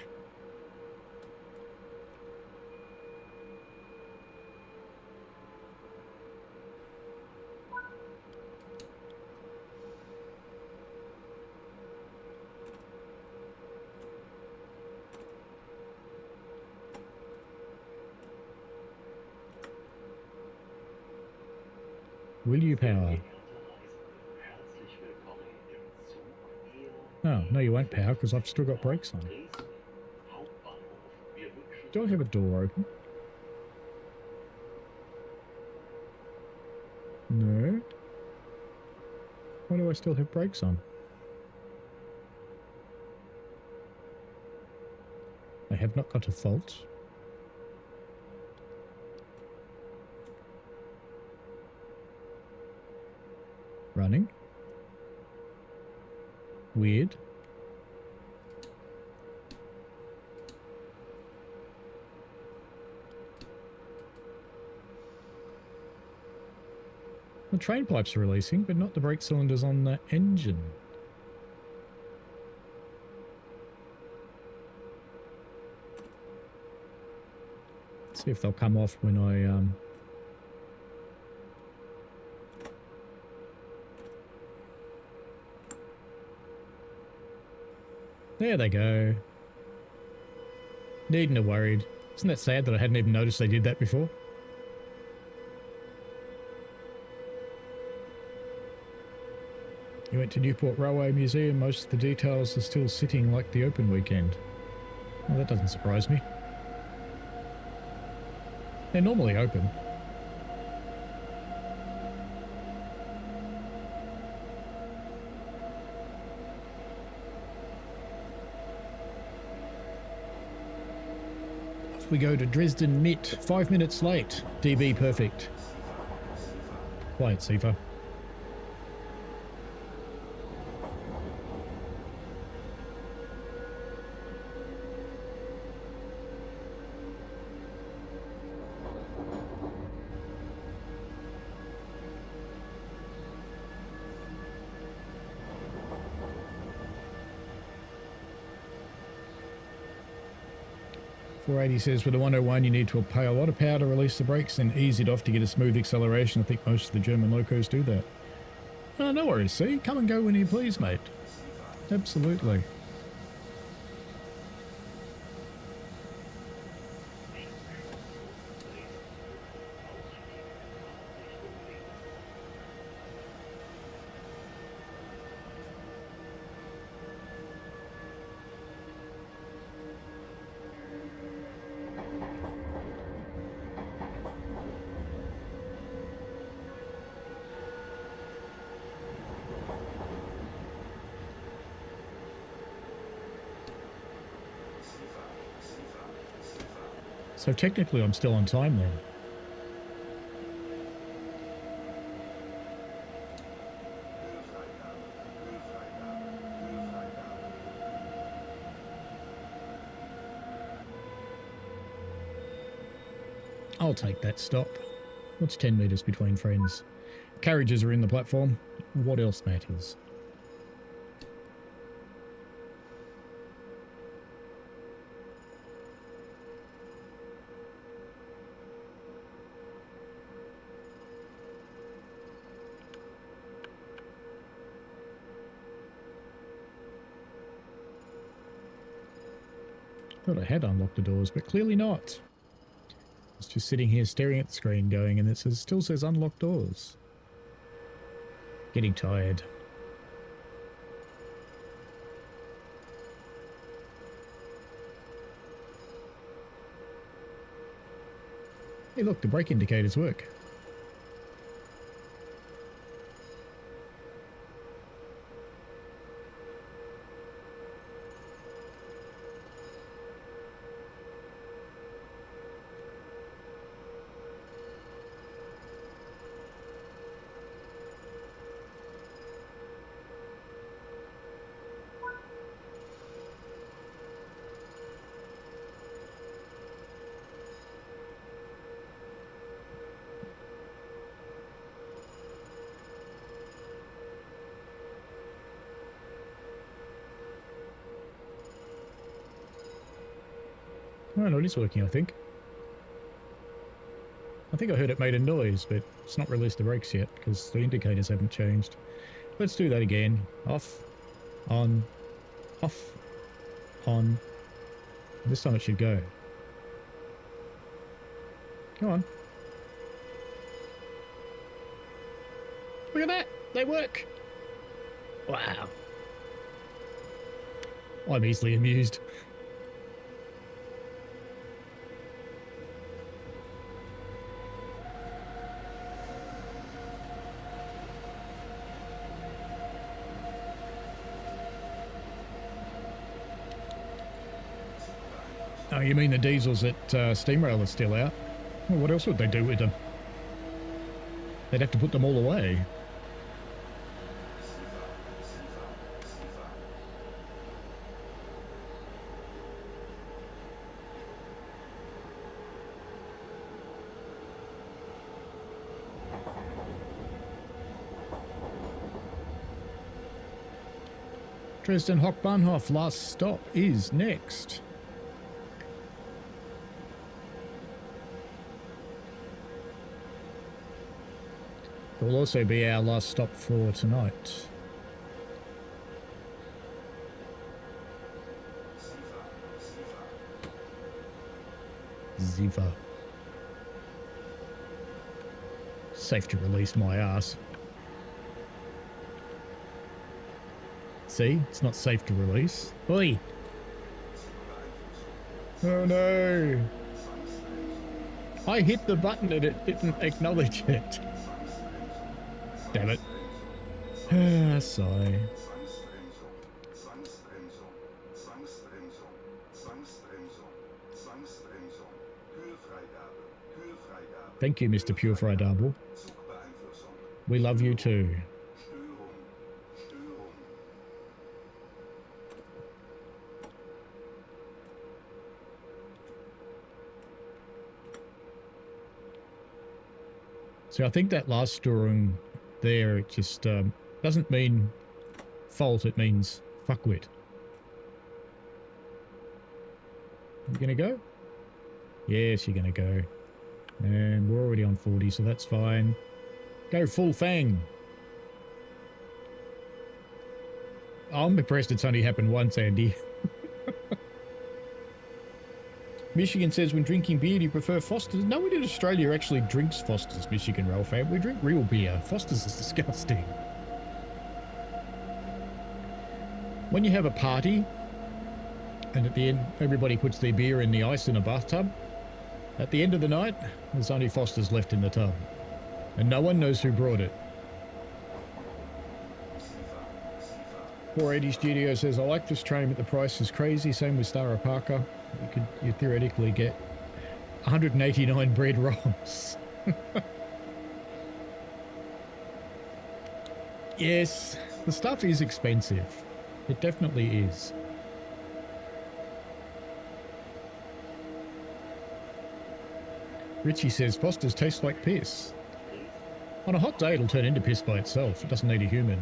Speaker 3: Will you power? Oh, no you won't power because I've still got brakes on. Do I have a door open? No. Why do I still have brakes on? I have not got a fault. Running. Weird. The train pipes are releasing, but not the brake cylinders on the engine. Let's see if they'll come off when I There they go. Needn't have worried. Isn't that sad that I hadn't even noticed they did that before? You went to Newport Railway Museum, most of the details are still sitting like the open weekend. Well, that doesn't surprise me. They're normally open. We go to Dresden Mit, 5 minutes late. DB perfect. Quiet, Sifa. He says, with a 101 you need to apply a lot of power to release the brakes and ease it off to get a smooth acceleration. I think most of the German locos do that. No worries, see? Come and go when you please, mate. Absolutely. So technically I'm still on time then. I'll take that stop. What's 10 metres between friends? Carriages are in the platform. What else matters? Thought I had unlocked the doors, but clearly not. I was just sitting here staring at the screen going, and it still says unlocked doors. Getting tired. Hey look, the brake indicators work. Oh, no, it is working, I think. I think I heard it made a noise, but it's not released the brakes yet because the indicators haven't changed. Let's do that again. Off, on, off, on. This time it should go. Come on. Look at that! They work! Wow. I'm easily amused. Oh, you mean the diesels at Steamrail are still out? Well, what else would they do with them? They'd have to put them all away. Dresden Hochbahnhof, last stop is next. It will also be our last stop for tonight. Ziva. Safe to release my ass. See? It's not safe to release. Oi! Oh no! I hit the button and it didn't acknowledge it. Damn it. Ah, sigh. Thank you, Mr. Purefry-Double. We love you too. So I think that last Störung there, it just doesn't mean fault, it means fuckwit. You gonna go? Yes, you're gonna go. And we're already on 40, so that's fine. Go full fang. I'm impressed it's only happened once, Andy. Michigan says, when drinking beer, do you prefer Foster's? No one in Australia actually drinks Foster's, Michigan Rail fan. We drink real beer. Foster's is disgusting. When you have a party, and at the end, everybody puts their beer in the ice in a bathtub, at the end of the night, there's only Foster's left in the tub. And no one knows who brought it. 480 Studio says, I like this train, but the price is crazy. Same with Stara Parker. You theoretically get 189 bread rolls. Yes, the stuff is expensive. It definitely is. Richie says Foster's taste like piss. On a hot day, it'll turn into piss by itself. It doesn't need a human.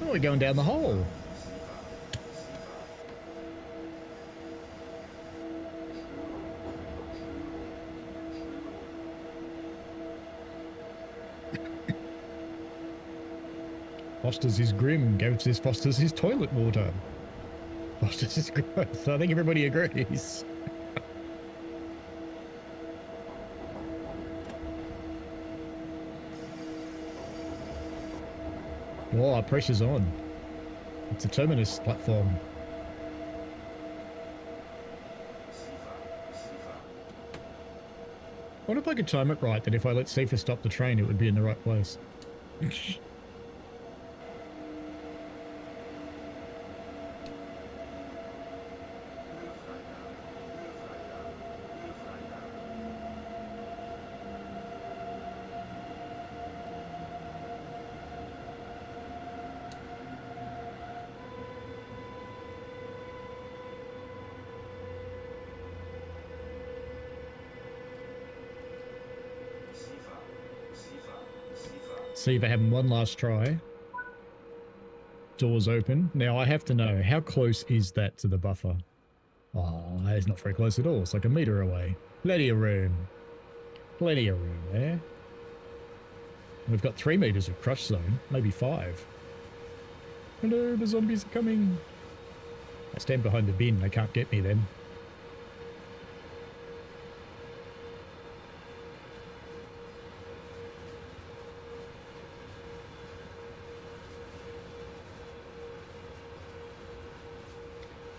Speaker 3: Oh, we're going down the hole. Foster's is grim. Gav says Foster's is toilet water. Foster's is gross. I think everybody agrees. Oh, pressure's on. It's a terminus platform. I wonder if I could time it right, that if I let Safer stop the train, it would be in the right place. Seaver having one last try. Doors open. Now I have to know, how close is that to the buffer? Oh, it's not very close at all. It's like a meter away. Plenty of room. Plenty of room there. We've got 3 meters of crush zone, maybe 5. Hello, the zombies are coming. I stand behind the bin. They can't get me then.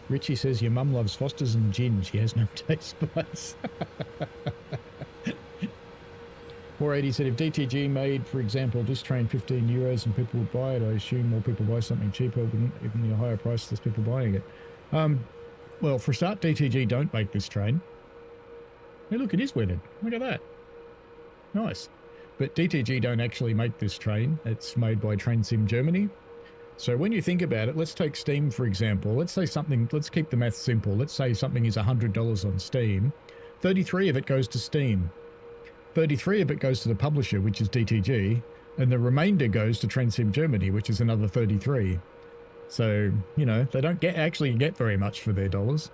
Speaker 3: Richie says your mum loves Foster's and gin. She has no taste buds. 480 said if DTG made, for example, this train 15 euros and people would buy it, I assume more people buy something cheaper, wouldn't even a higher price, there's people buying it. Well, for a start, DTG don't make this train. Hey, look, it is weathered. Look at that. Nice. But DTG don't actually make this train. It's made by Train Sim Germany. So when you think about it, let's take Steam, for example. Let's say something, let's keep the math simple. Let's say something is $100 on Steam. 33 of it goes to Steam. 33 of it goes to the publisher, which is DTG. And the remainder goes to Train Sim Germany, which is another 33. So, you know, they don't actually get very much for their dollars.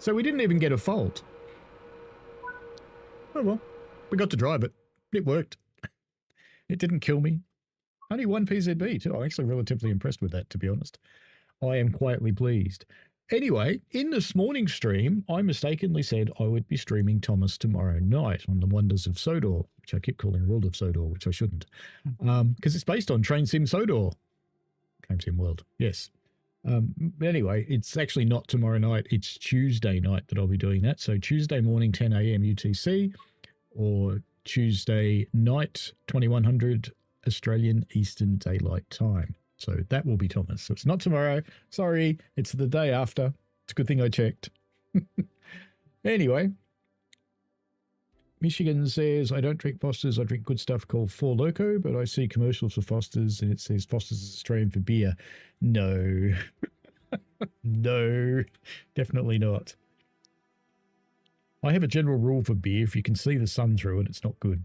Speaker 3: So we didn't even get a fault. Oh well, we got to drive it. It worked. It didn't kill me. Only 1 PZB too. I'm actually relatively impressed with that, to be honest. I am quietly pleased. Anyway, in this morning's stream, I mistakenly said I would be streaming Thomas tomorrow night on the Wonders of Sodor, which I keep calling World of Sodor, which I shouldn't. Because it's based on Train Sim Sodor. Train Sim World, yes. Anyway, it's actually not tomorrow night. It's Tuesday night that I'll be doing that. So Tuesday morning, 10 a.m. UTC, or Tuesday night, 2100 Australian Eastern Daylight Time. So that will be Thomas. So it's not tomorrow. Sorry, it's the day after. It's a good thing I checked. Anyway, Michigan says, I don't drink Foster's. I drink good stuff called Four Loco, but I see commercials for Foster's and it says Foster's is Australian for beer. No. No, definitely not. I have a general rule for beer. If you can see the sun through it, it's not good.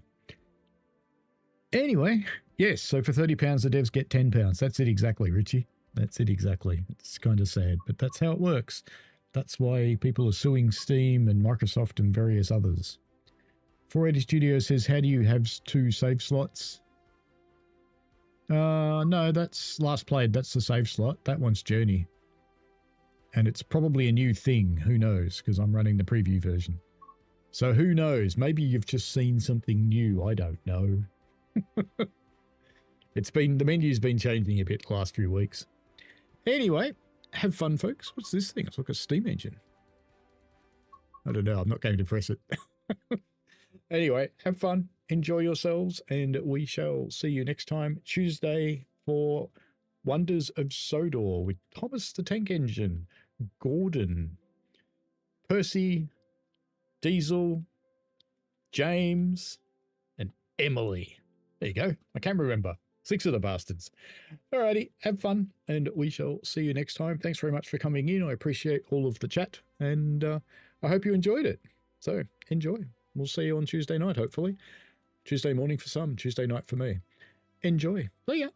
Speaker 3: Anyway, yes, so for £30, the devs get £10. That's it exactly, Richie. That's it exactly. It's kind of sad, but that's how it works. That's why people are suing Steam and Microsoft and various others. 480 Studio says, how do you have 2 save slots? No, that's last played. That's the save slot. That one's Journey. And it's probably a new thing. Who knows? Because I'm running the preview version. So who knows? Maybe you've just seen something new. I don't know. The menu's been changing a bit the last few weeks. Anyway, have fun, folks. What's this thing? It's like a steam engine. I don't know. I'm not going to press it. Anyway, have fun. Enjoy yourselves. And we shall see you next time, Tuesday, for Wonders of Sodor with Thomas the Tank Engine, Gordon, Percy, Diesel, James, and Emily. There you go. I can remember. 6 of the bastards. Alrighty, have fun, and we shall see you next time. Thanks very much for coming in. I appreciate all of the chat, and I hope you enjoyed it. So, enjoy. We'll see you on Tuesday night, hopefully. Tuesday morning for some, Tuesday night for me. Enjoy. See ya.